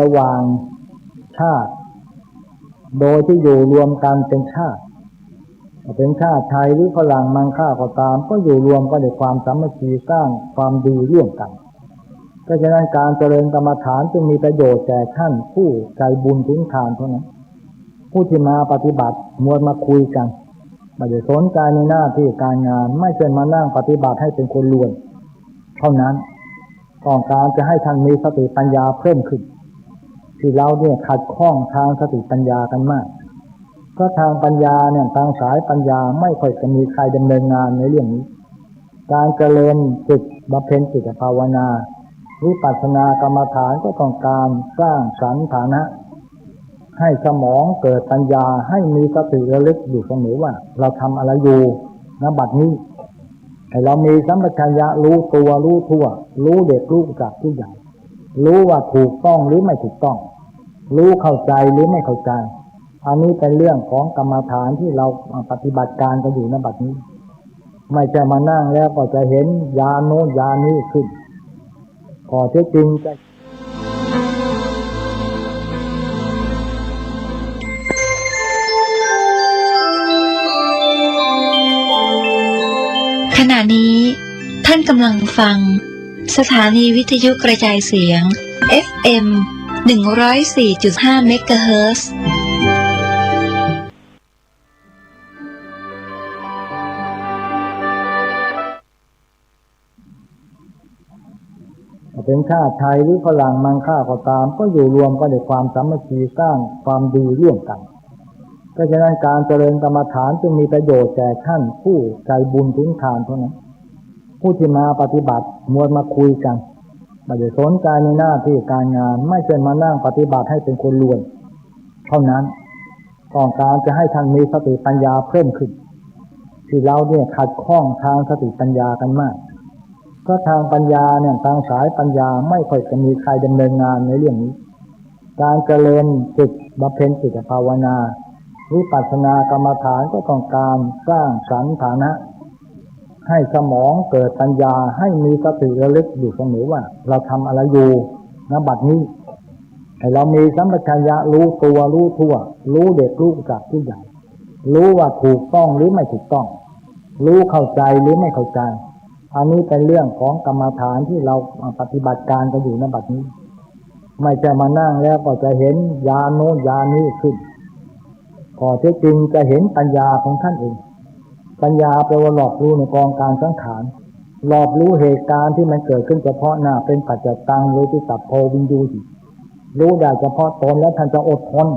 ระหว่างชาติโดยที่อยู่รวมกันเป็นชาติไทยหรือฝรั่งมังค่าก็ตามก็อยู่รวมกันด้วยความสามัคคีสร้างความดีร่วมกันเพราะฉะนั้นการเจริญกรรมฐานจึงมีประโยชน์แก่ท่านผู้ใจบุญถึงทานเท่านั้นผู้ที่มาปฏิบัติมวลมาคุยกันไม่ได้สนใจในหน้าที่การงานไม่ใช่มานั่งปฏิบัติให้เป็นคนรวยเท่านั้นต้องการจะให้ท่านมีสติปัญญาเพิ่มขึ้นที่เราเนี่ยขัดข้องทางสติปัญญากันมากก็ทางปัญญาเนี่ยทางสายปัญญาไม่ค่อยจะมีใครดำเนินงานในเรื่องนี้การเจริญจิตบำเพ็ญจิตภาวนาวิปัสสนากรรมฐานก็ต้องการสร้างสันฐานะให้สมองเกิดปัญญาให้มีสติระลึกอยู่เสมอว่าเราทำอะไรอยู่ณบัดนี้ให้เรามีสัมปชัญญะรู้ตัวรู้ทั่วรู้เด็กรู้จักผู้ใหญ่รู้ว่าถูกต้องหรือไม่ถูกต้องรู้เข้าใจหรือไม่เข้าใจอันนี้เป็นเรื่องของกรรมฐานที่เราปฏิบัติการกันอยู่ณบัดนี้ไม่ใช่มานั่งแล้วก็จะเห็นยาโน้นยานี้ขึ้นข้อเท็จจริงจะขณะนี้ท่านกำลังฟังสถานีวิทยุกระจายเสียง FM 104.5 เมกะเฮิรตซ์เป็นชาติไทยหรือฝรั่งมังค่าก็ตามก็อยู่รวมกันด้วยความสามัคคีสร้างความดีร่วมกันเพราะฉะนั้นการเจริญกรรมฐานจึงมีประโยชน์แก่ท่านผู้ใจบุญถึงทานเท่านั้นผู้ที่มาปฏิบัติมวลมาคุยกันไม่ได้สนใจในหน้าที่การงานไม่ใช่มานั่งปฏิบัติให้เป็นคนรวยเท่านั้นต้องการจะให้ท่านมีสติปัญญาเพิ่มขึ้นที่เราเนี่ยขัดข้องทางสติปัญญากันมากก็ทางปัญญาเนี่ยทางสายปัญญาไม่ค่อยจะมีใครดำเนินงานในเรื่องนี้การเจริญจิตบำเพ็ญจิตภาวนาวิปัสสนากรรมฐานก็ต้องการสร้างสันฐานะให้สมองเกิดปัญญาให้มีสติระลึกอยู่เสมอว่าเราทำอะไรอยู่ณบัดนี้ให้เรามีสัมปชัญญะรู้ตัวรู้ทั่วรู้เด็กรู้จักผู้ใหญ่รู้ว่าถูกต้องหรือไม่ถูกต้องรู้เข้าใจหรือไม่เข้าใจอันนี้เป็นเรื่องของกรรมฐานที่เราปฏิบัติการกันอยู่ณบัดนี้ไม่ใช่มานั่งแล้วก็จะเห็นยาโน้นยานี้ขึ้นข้อเท็จจริงจะเห็นปัญญาของท่านเองปัญญาแปลว่ารอบรู้ในกองการสังขารรอบรู้เหตุการณ์ที่มันเกิดขึ้นเฉพาะหน้าเป็นปัจจตังโดยที่สัพโพวินยูหิรู้ได้เฉพาะตนแล้วท่านจะอดทน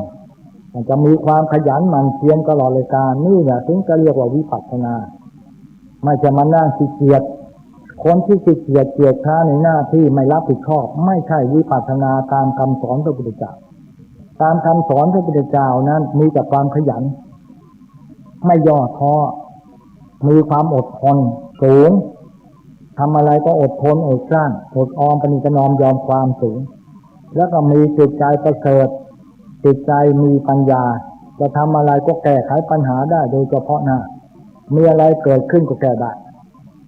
ท่านจะมีความขยันหมั่นเพียรตลอดเลยการนี่แหละถึงจะเรียกว่าวิปัสสนาไม่ใช่มานั่งขี้เกียจคนที่ขี้เกียจเกียจค้าในหน้าที่ไม่รับผิดชอบไม่ใช่วิปัสสนาตามคำสอนพระพุทธเจ้าตามคำสอนพระพุทธเจ้านั้นมีแต่ความขยันไม่ย่อท้อมีความอดทนสูงทำอะไรก็อดทนอดกลั้นอดออมปณิประนอมยอมความสูงแล้วก็มีจิตใจประเสริฐจิตใจมีปัญญาจะทำอะไรก็แก้ไขปัญหาได้โดยเฉพาะหน้ามีอะไรเกิดขึ้นก็แก้ได้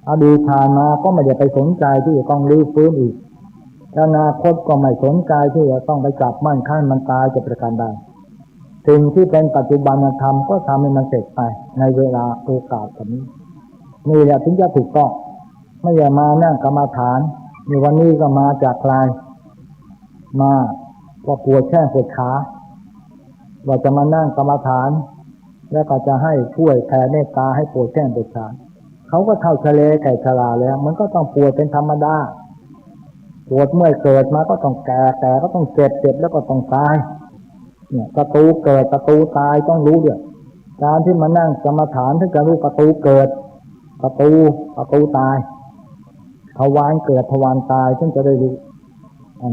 อดีตผ่านมาก็ไม่ได้ไปสนใจที่จะต้องรื้อฟื้นอีกอนาคตก็ไม่สนใจที่จะต้องไปจับมั่นคั่นมันตายจะประการใดสิ่งที่เป็นปัจจุบันธรรมก็ทำให้มันเสร็จไปในเวลาโอกาสแบบนี้นี่แหละถึงจะถูกต้องไม่อย่ามานั่งกรรมฐานในวันนี้ก็มาจากใครมาก็ปวดแข้งปวดขาว่าจะมานั่งกรรมฐานแล้วก็จะให้ช่วยแผ่เมตตาให้ปวดแข้งปวดขาเขาก็เท่าทะเลแก่ชราแล้วมันก็ต้องปวดเป็นธรรมดาปวดเมื่อยเกิดมาก็ต้องแก่ก็ต้องเจ็บแล้วก็ต้องตายเนี่ยประตูเกิดประตูตายต้องรู้ด้วยการที่มานั่งกรรมฐานถึงจะรู้ประตูเกิดประตูตายทวารเกิดทวารตายถึงจะได้รู้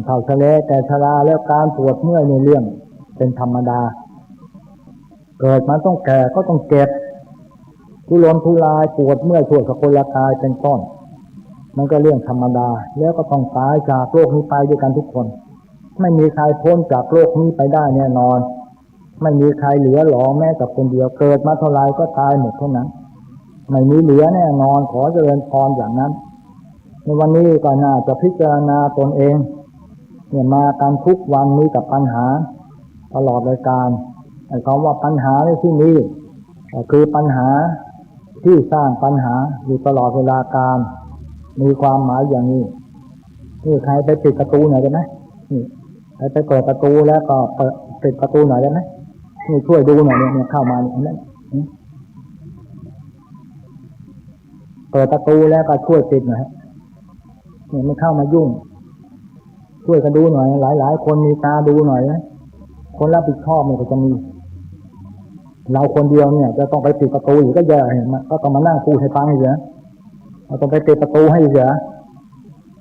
เท่าทะเลแต่ชราแล้วการปวดเมื่อยในเรื่องเป็นธรรมดาเกิดมาต้องแก่ก็ต้องเจ็บทุรนทุรายปวดเมื่อยทั่วสกุลกายเป็นต้นมันก็เรื่องธรรมดาแล้วก็ต้องตายจากโลกนี้ไปด้วยกันทุกคนไม่มีใครพ้นจากโลกนี้ไปได้แน่นอนไม่มีใครเหลือหลอแม้แต่คนเดียวเกิดมาเท่าไรก็ตายหมดเท่านั้นไม่มีเหลือแน่นอนขอเจริญพรอย่างนั้นในวันนี้ก็น่าจะพิจารณาตนเอง เนี่ยมากันทุกวันนี้กับปัญหาตลอดรายการไอ้คำว่าปัญหาในที่นี้ก็คือปัญหาที่สร้างปัญหาอยู่ตลอดเวลาการมีความหมายอย่างนี้นี่ใครไปปิดประตูหน่อยได้ไหมนี่ใครไปเปิดประตูแล้วก็ปิดประตูหน่อยได้ไหมนี่ช่วยดูหน่อยเนี่ยเข้ามาเนี่ยนั่นเปิดประตูแล้วก็ช่วยปิดหน่อยเนี่ยไม่เข้ามายุ่งช่วยกันดูหน่อยหลายคนมีตาดูหน่อยนะคนรับผิดชอบเนี่ยก็จะมีเราคนเดียวเนี่ยจะต้องไปปิดประตูอยู่ก็แย่ก็ต้องมานั่งพูดให้ฟังเสียเราต้องไปปิดประตูให้เสีย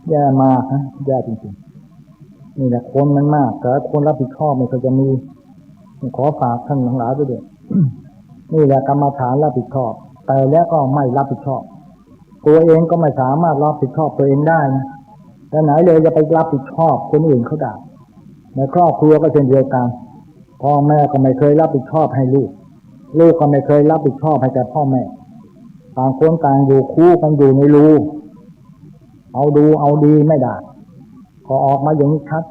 แย่มากนะแย่จริงๆนี่แหละคนมันมากแต่คนรับผิดชอบเนี่ยก็จะมีขอฝากท่านทั้งหลายด้วย นี่แหละกรรมฐานรับผิดชอบแต่แล้วก็ไม่รับผิดชอบตัวเองก็ไม่สามารถรับผิดชอบตัวเองได้นะแต่ไหนเลยจะไปรับผิดชอบคนอื่นเขาได้ในครอบครัวก็เช่นเดียวกันพ่อแม่ก็ไม่เคยรับผิดชอบให้ลูกลูกก็ไม่เคยรับผิดชอบให้แก่พ่อแม่ต่างคนต่างอยู่คู่กันอยู่ในรูเอาดูเอาดีไม่ได้พอออกมาอย่างนี้ชัด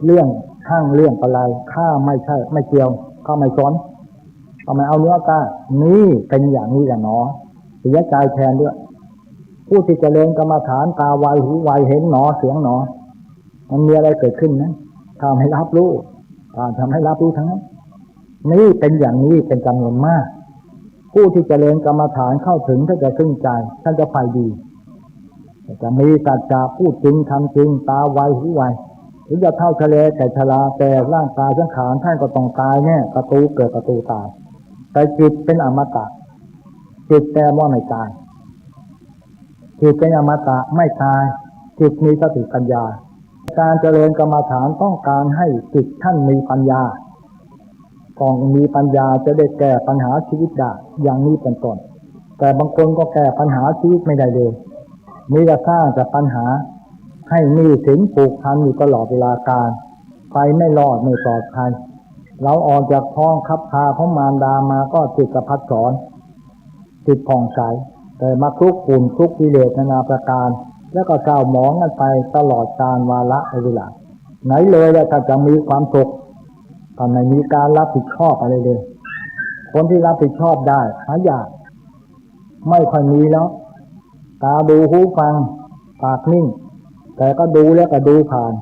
เรื่องข้างเรื่องอะไรข้าไม่ใช่ไม่เกี่ยวข้าไม่สนก็ไม่เอาเนื้อกล้านี่เป็นอย่างนี้กันเนาะเสียใจแทนด้วยผู้ที่เจริญกรรมฐานตาไวหูไวเห็นหนอเสียงหนอมันมีอะไรเกิดขึ้นนะทำให้รับรู้ทำให้รับรู้ทั้งนั้นนี่เป็นอย่างนี้เป็นจำนวนมากผู้ที่เจริญกรรมฐานเข้าถึงท่านจะซึ้งใจท่านจะไปดีจะมีสัจจะพูดจริงทำจริงตาไวหูไวถึงจะเท่าทะเลแต่ชราแต่ร่างกายสังขารท่านก็ต้องตายแน่ประตูเกิดประตูตายแต่จิตเป็นอมตะจิตแต่ว่าไม่ตายจิตเป็นอมตะไม่ตายจิตมีสติปัญญาการเจริญกรรมฐานต้องการให้จิตท่านมีปัญญาต้องมีปัญญาจะได้แก้ปัญหาชีวิตได้อย่างนี้เป็นต้นแต่บางคนก็แก้ปัญหาชีวิตไม่ได้เลยมีแต่สร้างแต่ปัญหาให้หนี้สินผูกพันอยู่ตลอดเวลาการไปไม่รอดไม่ปลอดภัยเราออกจากท้องคับพาของมารดามาก็จิตกระพัดสอนจิตผ่องใสแต่มาคลุกฝุ่นคลุกกิเลสนานาประการแล้วก็เศร้าหมองกันไปตลอดกาลวาระเวลาไหนเลยแล้วถ้าจะมีความสุขตอนไม่มีการรับผิดชอบอะไรเลยคนที่รับผิดชอบได้หายากไม่ค่อยมีแล้วตาดูหูฟังปากนิ่งแต่ก็ดูแล้วก็ดูผ่าน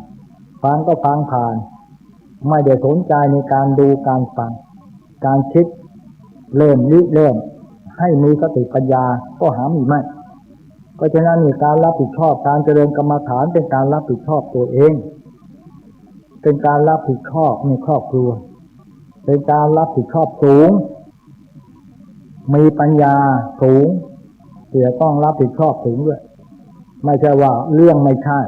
ฟังก็ฟังผ่านไม่ได้สนใจในการดูการฟังการคิดเริ่มให้มีสติปัญญาก็หามีไม่เพราะฉะนั้นการรับผิดชอบการเจริญกรรมฐานเป็นการรับผิดชอบตัวเองเป็นการรับผิดชอบในครอบครัวเป็นการรับผิดชอบสูงมีปัญญาสูงเสียต้องรับผิดชอบสูงด้วยไม่ใช่ว่าเรื่องไม่ใช่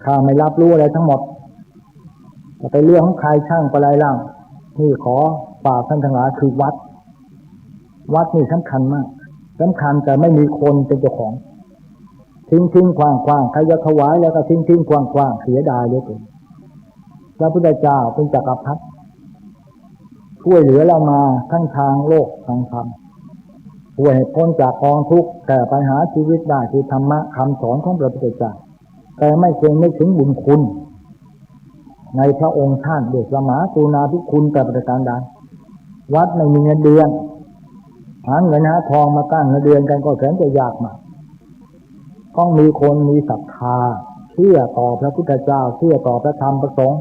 ข้าไม่รับรู้อะไรทั้งหมดแต่เป็นเรื่องของใครช่างอะไรล่ะนี่ขอฝากท่านทั้งหลายคือวัดนี่สำคัญมากสำคัญแต่ไม่มีคนเป็นเจ้าของทิ้งขว้างใครจะถวายแล้วก็ทิ้งขว้างเสียดายเลยคุณพระพุทธเจ้าเป็นจักรพรรดิช่วยเหลือเรามาทั้งทางโลกทางธรรมช่วยให้พ้นจากกองทุกข์แก้ปัญหาชีวิตได้คือธรรมะคำสอนของพระพุทธเจ้าแต่ไม่เคยนึกถึงบุญคุณในพระองค์ท่านเดชสมากรุณาธิคุณแต่ประการใดวัดไม่มีเงินเดือนหาเงินหาทองมาตั้งเงินเดือนกันก็แสนจะยากมากต้องมีคนมีศรัทธาเชื่อต่อพระพุทธเจ้าเชื่อต่อพระธรรมพระสงฆ์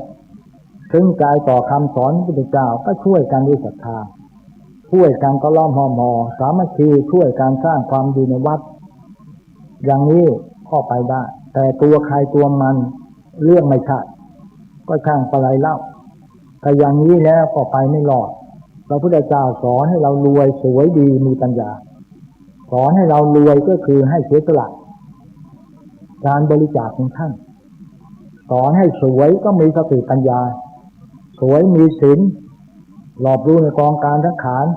ถึงใจต่อคำสอนพระพุทธเจ้าก็ช่วยกันด้วยศรัทธาช่วยกันก็ล้อมหอสามัคคีช่วยการสร้างความดีในวัดอย่างนี้เข้าไปได้แต่ตัวใครตัวมันเรื่องไม่ใช่ก็ช่างอะไรเล่าแต่อย่างนี้แล้วก็ไปไม่รอดพระพุทธเจ้าสอนให้เรารวยสวยดีมีปัญญาสอนให้เรารวยก็คือให้เสียสละการบริจาคของท่านสอนให้สวยก็มีสติปัญญาสวยมีศีลรอบรู้ในกองการทั้งขาน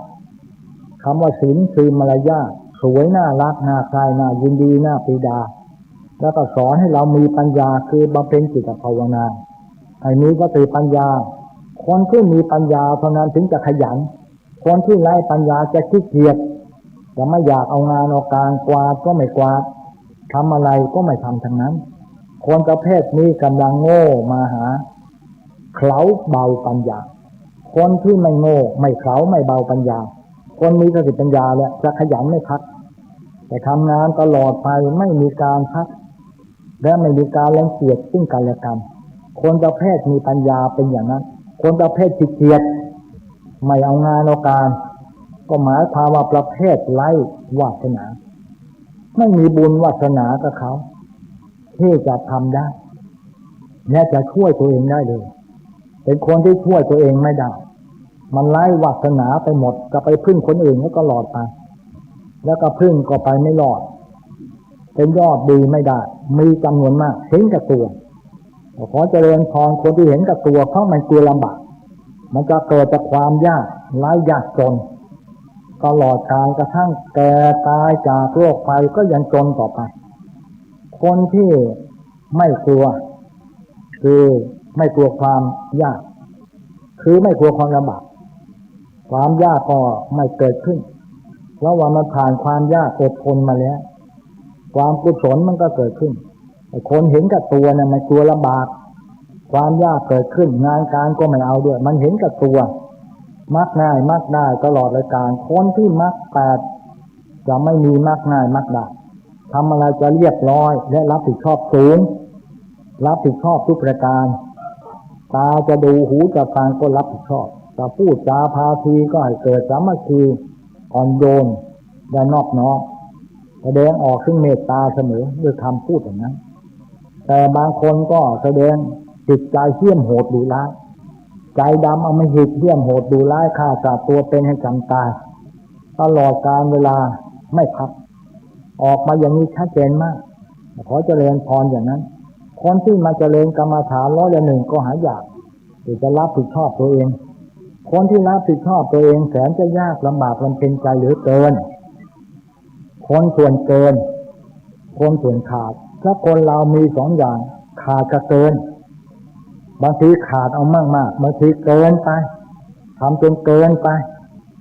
คำว่าศีลคือมารยาทสวยน่ารักน่าใคร่น่ายินดีน่าปรีดาแล้วก็สอนให้เรามีปัญญาคือบำเพ็ญจิตภาวนาให้มีสติปัญญาคนที่มีปัญญาเท่านั้นถึงจะขยันคนที่ไร้ปัญญาจะขี้เกียจจะไม่อยากเอางานเอาการกวาดก็ไม่กวาดทำอะไรก็ไม่ทำทั้งนั้น คนประเภทนี้กำลังโง่มาหาเขาเบาปัญญาคนที่ไม่โง่ไม่เขาไม่เบาปัญญาคนมีสติปัญญาแล้วจะขยันไม่พักแต่ทำงานตลอดไปไม่มีการพักและไม่มีการรังเกียจซึ่งกันและกันคนประเภทมีปัญญาเป็นอย่างนั้นคนประเภทขี้เกียจไม่เอางานเอาการก็หมายความว่าประเภทไร้วาสนาไม่มีบุญวาสนากับเขาที่จะทำได้และจะช่วยตัวเองได้เลยเป็นคนที่ช่วยตัวเองไม่ได้มันไร้วาสนาไปหมดก็ไปพึ่งคนอื่นให้ก็หลอดไปแล้วก็พึ่งก็ไปไม่รอดเป็นยอดดีไม่ได้มีจำนวนมากเห็นกับตัวขอเจริญพรคนที่เห็นกับตัวเพราะมันกลัวลำบากมันจะเกิดจากความยากไร้ยากจนตลอดกาลกระทั่งแก่ตายจากโรคไปก็ยังจนต่อไปคนที่ไม่กลัวคือไม่กลัวความยากคือไม่กลัวความลำบากความยากก็ไม่เกิดขึ้นเพราะว่ามันผ่านความยากอดทนมาแล้วความกุศลมันก็เกิดขึ้นแต่คนเห็นกับตัวเนี่ยมันกลัวลำบากความยากเกิดขึ้นงานการก็ไม่เอาด้วยมันเห็นกับตัวมักง่ายมักได้ตลอดรายการคนที่มักแปดจะไม่มีมักง่ายมักได้ทำอะไรจะเรียบร้อยและรับผิดชอบสูงรับผิดชอบทุกประการตาจะดูหูจะฟังก็รับผิดชอบจะพูดจาพาทีก็ให้เกิดสามัคคีอ่อนโยนและนอบน้อมแสดงออกซึ่งเมตตาเสมอด้วยคำพูดอย่างนั้นแต่บางคนก็แสดงจิตใจเหี้ยมโหดดุร้ายใจดำเอามาหิดเหี้ยมโหดดุร้ายฆ่าสัตว์ตัวเป็นให้จำตายตลอดกาลเวลาไม่พักออกมาอย่างนี้ชัดเจนมากขอเจริญพรอย่างนั้นคนที่มาเจริญกรรมฐาน101ก็หายากที่จะรับผิดชอบตัวเองคนที่รับผิดชอบตัวเองแสนจะยากลำบากลำเพ็ญใจเหลือเกินคนส่วนเกินคนส่วนขาดถ้าคนเรามีสองอย่างขาดกับเกินบางทีขาดเอามากๆบางทีเกินไปทำจนเกินไป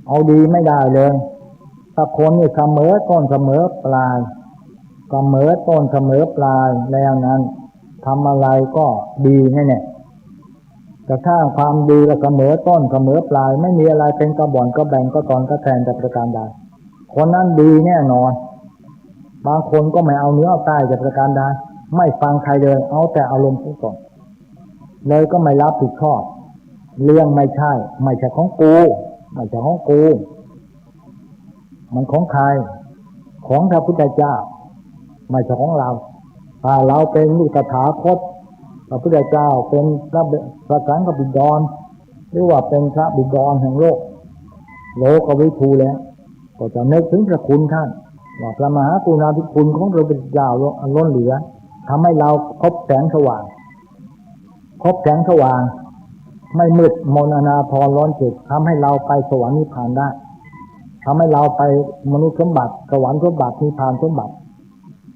เอาดีไม่ได้เลยถ้าคนนี่เสมอต้นเสมอปลายเสมอต้นเสมอปลายแล้วนั้นทำอะไรก็ดีแน่ๆแต่ถ้าความดีและเสมอต้นเสมอปลายไม่มีอะไรเป็นกระบ่อนก็แบ่งก็ตอนก็แทนแต่ประการใดคนนั้นดีแน่นอนบางคนก็ไม่เอาเนื้อเอาใต้แต่ประการใดไม่ฟังใครเลยเอาแต่อารมณ์ผู้ก่อนเลยก็ไม่รับผิดชอบเรื่องไม่ใช่ของกูไม่ใช่ของกูมันของใครของพระพุทธเจ้าไม่ใช่ของเราถ้าเราเป็นลูกตถาคตพระพุทธเจ้าเป็นพระสังฆบิดรหรือว่าเป็นพระบิดรแห่งโลกโลกวิทูแล้วก็จะนึกถึงพระคุณท่านว่าพระมหากรุณาธิคุณของพระพุทธเจ้าล้นเหลือทำให้เราพบแสงสว่างไม่มืดมนอนาถรร้อนจิตทำให้เราไปสวรรค์นิพพานได้ทำให้เราไปมนุษย์สมบัติสวรรค์สมบัตินิพพานสมบัติ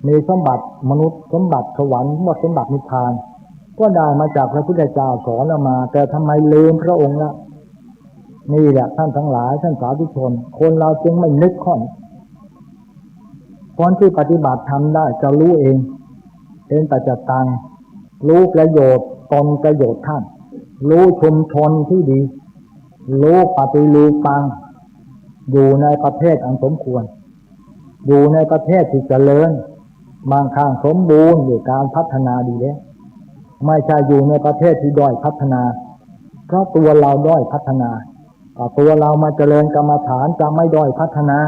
มีสมบัติมนุษย์สมบัติสวรรค์สมบัตินิพพานก็ได้มาจากพระพุทธเจ้าสอนมาแต่ทำไมลืมพระองค์ละนี่แหละท่านทั้งหลายท่านสาธุชนคนเราจึงไม่นึกข้อคนที่ปฏิบัติทำได้จะรู้เองเป็นปัจจตังรู้ประโยชน์ตนประโยชน์ท่านรู้ชุมชนที่ดีรู้ปฏิรูปังอยู่ในประเทศอันสมควรอยู่ในประเทศที่เจริญบางครั้งสมบูรณ์ด้วยการพัฒนาดีแล้วไม่ใช่อยู่ในประเทศที่ด้อยพัฒนาเพราะตัวเราด้อยพัฒนาตัวเรามาเจริญกรรมฐานจะไม่ด้อยพัฒนา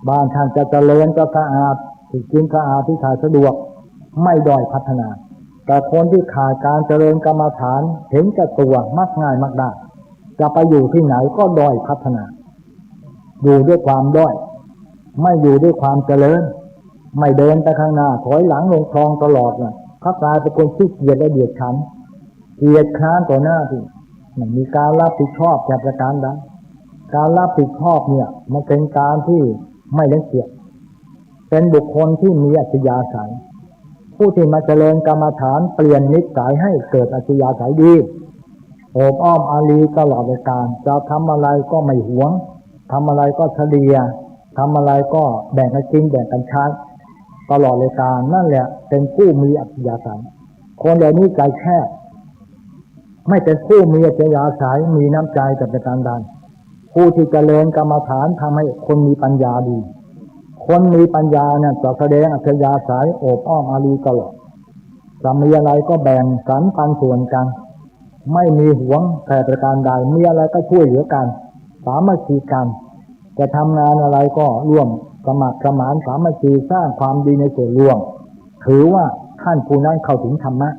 บ้านท่านจะเจริญก็สะอาดที่กินสะอาดที่ถ่ายสะดวกไม่ด้อยพัฒนาแต่คนที่ขาดการเจริญกรรมฐานเห็นแก่ตัวมักง่ายมักได้จะไปอยู่ที่ไหนก็ด้อยพัฒนาอยู่ด้วยความด้อยไม่อยู่ด้วยความเจริญไม่เดินไปข้างหน้าถอยหลังลงคลองตลอดน่ะเขากลายเป็นคนขี้เกียจและเดียดฉันเกียจค้านต่อหน้าที่ไม่มีการรับผิดชอบแก่ประการใดการรับผิดชอบเนี่ยมันเป็นการที่ไม่รังเกียจเป็นบุคคลที่มีอัธยาศัยผู้ที่มาเจริญกรรมฐานเปลี่ยนนิสัยให้เกิดอัธยาศัยดีโอบอ้อมอารีตลอดเลยการจะทำอะไรก็ไม่หวงทำอะไรก็เฉลี่ยทำอะไรก็แบ่งกันกินแบ่งกันใช้ ตลอดเลยการนั่นแหละเป็นผู้มีอัธยาศัยคนเหล่านี้ใจแคบไม่เป็นผู้มีอัธยาศัยมีน้ำใจแต่เป็นการใดผู้ที่เจริญกรรมฐานทำให้คนมีปัญญาดีคนมีปัญญาเนี่ยจะแสดงอัธยาศัยโอบอ้อมอารีตลอดจะมีอะไรก็แบ่งสรรปันส่วนกันไม่มีหวงแต่ประการใดมีอะไรก็ช่วยเหลือกันสามัคคีกันจะทำงานอะไรก็ร่วมสมัครสมานสามัคคีสร้างความดีในส่วนรวมถือว่าท่านผู้นั้นเข้าถึงธรรมะ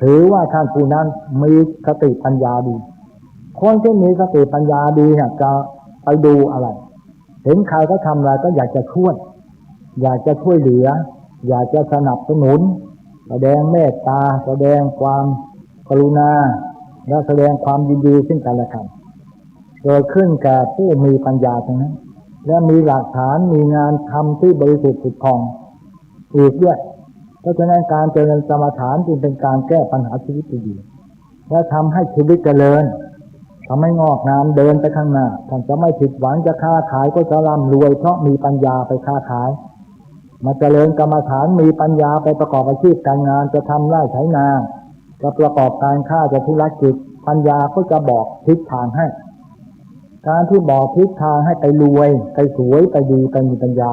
ถือว่าท่านผู้นั้นมีสติปัญญาดีคนที่มีสติปัญญาดีเนี่ยจะไปดูอะไรเห็นใครก็ทำอะไรก็อยากจะช่วยเหลืออยากจะสนับสนุนแสดงเมตตาแสดงความกรุณาและแสดงความยินดีซึ่งกันและกันเกิดขึ้นแก่ผู้มีปัญญาทั้งนั้นและมีหลักฐานมีงานทำที่บริสุทธิ์ผุดผ่องอีกด้วยเพราะฉะนั้นการเจริญกรรมฐานจึงเป็นการแก้ปัญหาชีวิตที่ดีและทำให้ชีวิตเจริญทำให้งอกงามเดินไปข้างหน้าท่านจะไม่ผิดหวังจะค้าขายก็จะร่ำรวยเพราะมีปัญญาไปค้าขายมาเจริญกรรมฐานมีปัญญาไปประกอบอาชีพการงานจะทำไร่ไถนาจะประกอบการค้าจะธุรกิจปัญญาก็จะบอกทิศทางให้การที่บอกทิศทางให้ไปรวยไปสวยไปดีไปมีปัญญา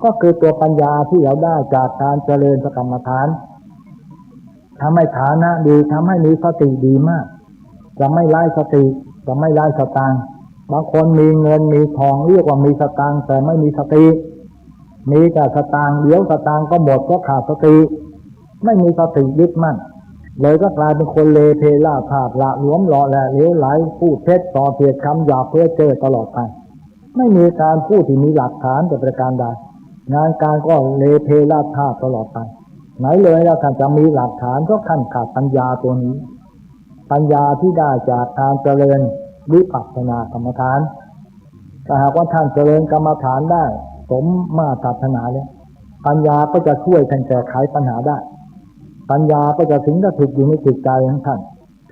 ก็คือตัวปัญญาที่เราได้จากการเจริญกรรมฐานทำให้ฐานะดีทำให้มีสติดีมากจะไม่ไร้สติจะไม่ไร้สตางค์บางคนมีเงินมีทองเรียกว่ามีสตางค์แต่ไม่มีสติมีแต่สตางค์เดี๋ยวสตางค์ก็หมดก็ขาดสติไม่มีสติยึดมั่นเลยก็กลายเป็นคนเลเพล่าขาดละหลวมหล่อแหละเลวไหลพูดเท็จส่อเสียดคำหยาบเพ้อเจ้อตลอดไปไม่มีการพูดที่มีหลักฐานแต่ประการใดงานการก็เลเพล่าขาดตลอดไปไหนเลยแล้วท่านจะมีหลักฐานก็ขั้นขาดปัญญาตัวนี้ปัญญาที่ได้จากการเจริญวิปัสสนากรรมฐานถ้าหากว่าท่านเจริญกรรมฐานได้สมมาตรฐานแล้วปัญญาก็จะช่วยท่านแก้ไขปัญหาได้ปัญญาก็จะสิงสถิตอยู่ในจิตใจของท่าน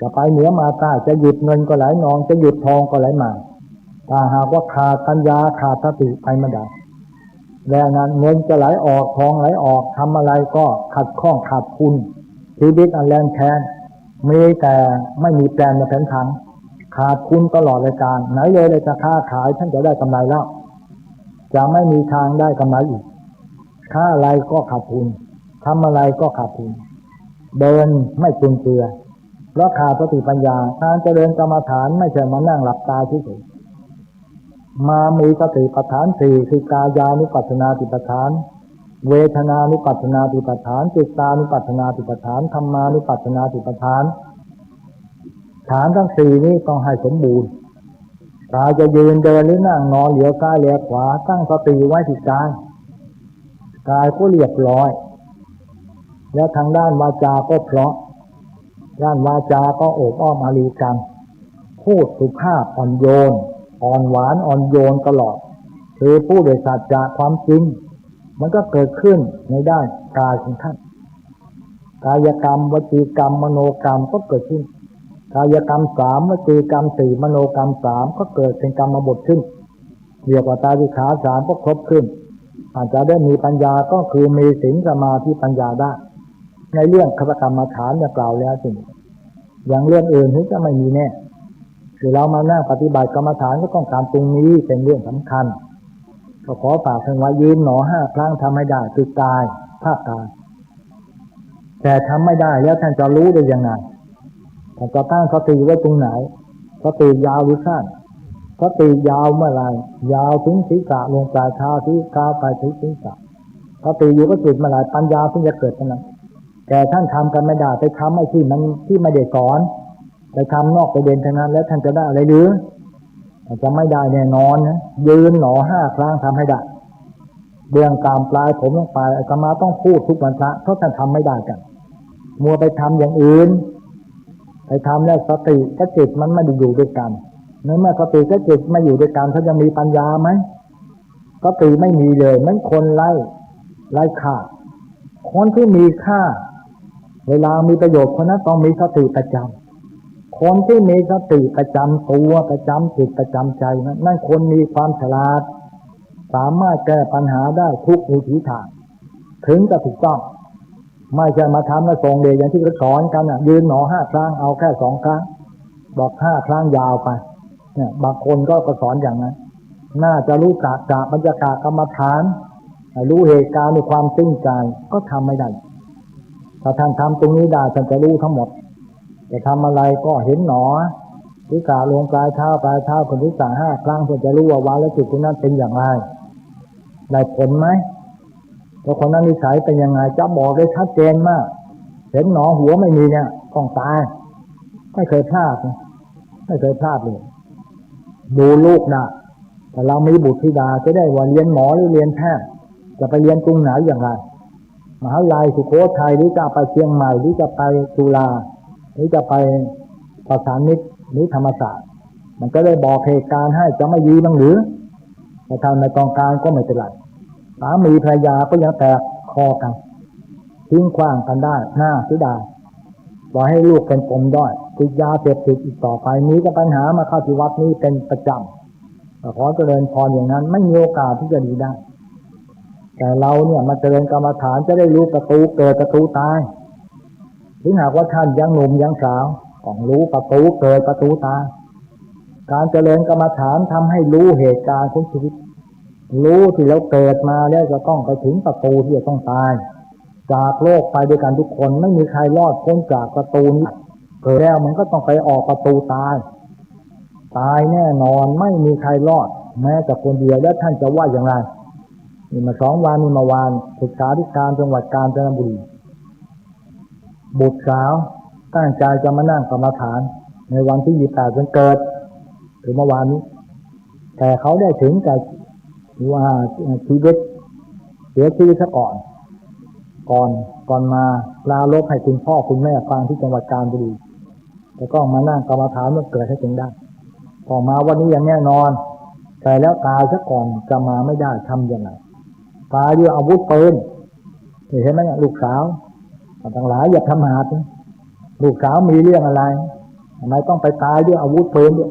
จะไปเหนือมาใต้จะหยุดเงินก็ไหลนองจะหยุดทองก็ไหลมาถ้าหากว่าขาดปัญญาขาดสติไปไม่ได้แล้วนั้นเงินจะไหลออกทองไหลออกทำอะไรก็ขัดข้องขาดคุณชีวิตอันแรงแค้นมีแต่ไม่มีแปลนในแผนผังขาดคุณตลอดรายการไหนเลยจะค้าขายท่านจะได้กำไรแล้วจะไม่มีทางได้กำไรอีกค้าอะไรก็ขาดทุนทำอะไรก็ขาดทุนเดินไม่จุนเจือเพราะขาดสติปัญญาการเจริญกรรมฐานไม่ใช่มานั่งหลับตาเฉยๆมามีสติปัฏฐานสี่คือกายานุปัสสนาติปัฏฐานเวทนานุปัสสนาติปัฏฐานจิตานุปัสสนาติปัฏฐานธรรมานุปัสสนาติปัฏฐานฐานทั้งสี่นี้ต้องให้สมบูรณ์กายจะยืนเดินหรือนั่งนอนเหลียวซ้ายเหลียวขวาตั้งสติไว้ที่กายก็เรียบร้อยแล้วทางด้านวาจาก็เพราะด้านวาจาก็โอบอ้อมอารีกันพูดสุภาพอ่อนโยนอ่อนหวานอ่อนโยนตลอดคือพูดโดยสัจจะความจริงมันก็เกิดขึ้นในด้านกายของท่านกายกรรมวจีกรรมมโนกรรมก็เกิดขึ้นกายกรรม3วจีกรรม4มโนกรรม3ก็เกิดเป็นกรรมบทขึ้นเรียกว่าตาวิขา3ก็ครบขึ้นอาจจะได้มีปัญญาก็คือมีศีลสมาธิปัญญาได้ในเรื่องคตกรรมฐานเนี่ยกล่าวแล้วจริงอย่างเรื่องอื่นที่จะไม่มีแน่คือเรามานั่งปฏิบัติกรรมฐานก็ต้องการตรงนี้เป็นเรื่องสำคัญก็ขอฝากท่านไว้ยืนหนอ5 ครั้งทำให้ได้คือกายภาคกายแต่ทำไม่ได้แล้วท่านจะรู้ได้ยังไงท่านจะตั้งสติไว้ตรงไหนสติยาวหรือสั้นสติยาวเมื่อไรยาวถึงศีรษะลงปลายเท้าที่เท้าไปถึงศีรษะสติอยู่ก็จิตเมื่อไรปัญญาถึงจะเกิดเท่านั้นแต่ท่านทำกันไม่ได้ไปทำไอ้ที่มันที่ไม่ได้สอนไปทำนอกประเด็นเท่านั้นแล้วท่านจะได้อะไรหรือจะไม่ได้แน่นอนนะยืนหนอ5 ครั้งทำให้ได้เบื้องกลางปลายผมลงไปอาตมาต้องพูดทุกวันพระเพราะท่านทำไม่ได้กันมัวไปทำอย่างอื่นไปทำแล้วสติกับจิตมันไม่ได้อยู่ด้วยกันเมื่อสติกับจิตไม่อยู่ด้วยกันเขาจะมีปัญญาไหมสติไม่มีเลยมันคนไร้ค่าคนที่มีค่าเวลามีประโยชน์คนนั้นต้องมีสติประจำคนที่มีสติประจำตัวประจำจิตประจำใจนั่นคนมีความฉลาดสามารถแก้ปัญหาได้ทุกวิถีทาง ถึงจะถูกต้องไม่ใช่มาทำแล้วส่งเด็กอย่างที่เขาสอนกันยืนหนอ5 ครั้งเอาแค่2 ครั้งบอก5 ครั้งยาวไปเนี่ยบางคนก็สอนอย่างนั้นน่าจะรู้กะบรรยากาศกรรมฐานรู้เหตุการณ์ในความจริงใจก็ทำไม่ได้ถ้าท่านทำตรงนี้ได้ท่านจะรู้ทั้งหมดจะทำอะไรก็เห็นหนอศีรษะลงปลายเท้าคนศีรษะ5 ครั้งเพื่อจะรู้ว่าวาระจิตตรงนั้นเป็นอย่างไรได้ผลไหมแล้วคนนั้นนิสัยเป็นยังไงจะบอกได้ชัดเจนมากเห็นหนอหัวไม่มีเนี่ยต้องตายไม่เคยพลาดไม่เคยพลาดเลยดูลูกนะแต่เรามีบุตรธิดาจะได้ว่าเรียนหมอหรือเรียนแพทย์จะไปเรียนกรุงไหนอย่างไรมหาวิทยาลัยสุโขทัยหรือจะไปเชียงใหม่หรือจะไปจุฬาหรือจะไปประสานมิตรหรือธรรมศาสตร์มันก็ได้บอกเหตุการณ์ให้จะไม่ยีบ้างหรือแต่ทางในกองการก็ไม่เป็นไรสามีภรรยาก็ยังแตกคอกันทิ้งขว้างกันได้หน้าเสียดายปล่อยให้ลูกเป็นปมด้อยติดยาเสพติดอีกต่อไปนี้ก็ปัญหามาเข้าที่วัดนี้เป็นประจำขอเจริญพรอย่างนั้นไม่มีโอกาสที่จะดีได้แต่เราเนี่ยมาเจริญกรรมฐานจะได้รู้ประตูเกิดประตูตายถึงหากว่าท่านยังหนุ่มยังสาวต้องรู้ประตูเกิดประตูตายการเจริญกรรมฐานทำให้รู้เหตุการณ์ของชีวิตรู้ที่เราเกิดมาแล้วจะต้องไปถึงประตูที่จะต้องตายจากโลกไปด้วยกันทุกคนไม่มีใครรอดพ้นจากประตูนี้เกิดแล้วมันก็ต้องไปออกประตูตายแน่นอนไม่มีใครรอดแม้แต่คนเดียวแล้วท่านจะว่าอย่างไรนี่มา2 วันนี่มาวานศึกษาธิการจังหวัดกาญจนบุรีบุตรสาวตั้งใจจะมานั่งกรรมฐานในวันที่28วันเกิดหรือเมื่อวานนี้แต่เขาได้ถึงกับว่าชีวิตเสียชีวิตซะก่อนมาลาโลกให้คุณพ่อคุณแม่ฟังที่จังหวัดกาญจนบุรีแล้วก็มานั่งกรรมฐานเมื่อเกิดให้ถึงได้พอมาวันนี้อย่างแน่นอนแต่แล้วตายซะก่อนจะมาไม่ได้ทำยังไงตายด้วยอาวุธปืนเห็นไหมลูกสาวทั้งหลายอย่าทำหาดลูกสาวมีเรื่องอะไรทำไมต้องไปตายด้วยอาวุธปืนด้วย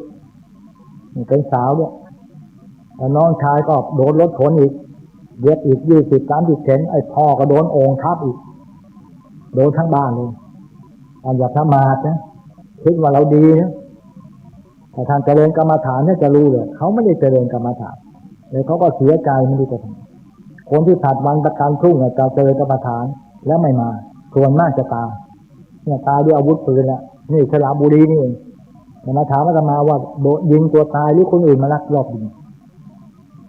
นี่เป็นสาวด้วยแต่น้องชายก็โดนรถชนอีกเย็บอีก20-30 เข็มไอ้พ่อก็โดนโอ่งทับอีกโดนทั้งบ้านเลยอย่าทำหาดนะคิดว่าเราดีนะแต่ท่านเจริญกรรมฐานเนี่ยจะรู้เลยเขาไม่ได้เจริญกรรมฐานเลยเขาก็เสียใจไม่ได้จะทำคนที่ผัดวันประกันพรุ่งเนี่ยจะเจริญกรรมฐานแล้วไม่มาส่วนมากจะตายเนี่ยตายด้วยอาวุธปืนแล้วนี่สระบุรีนี่เองมาถามอาตมาว่าโดนยิงตัวตายหรือคนอื่นมาลักลอบยิง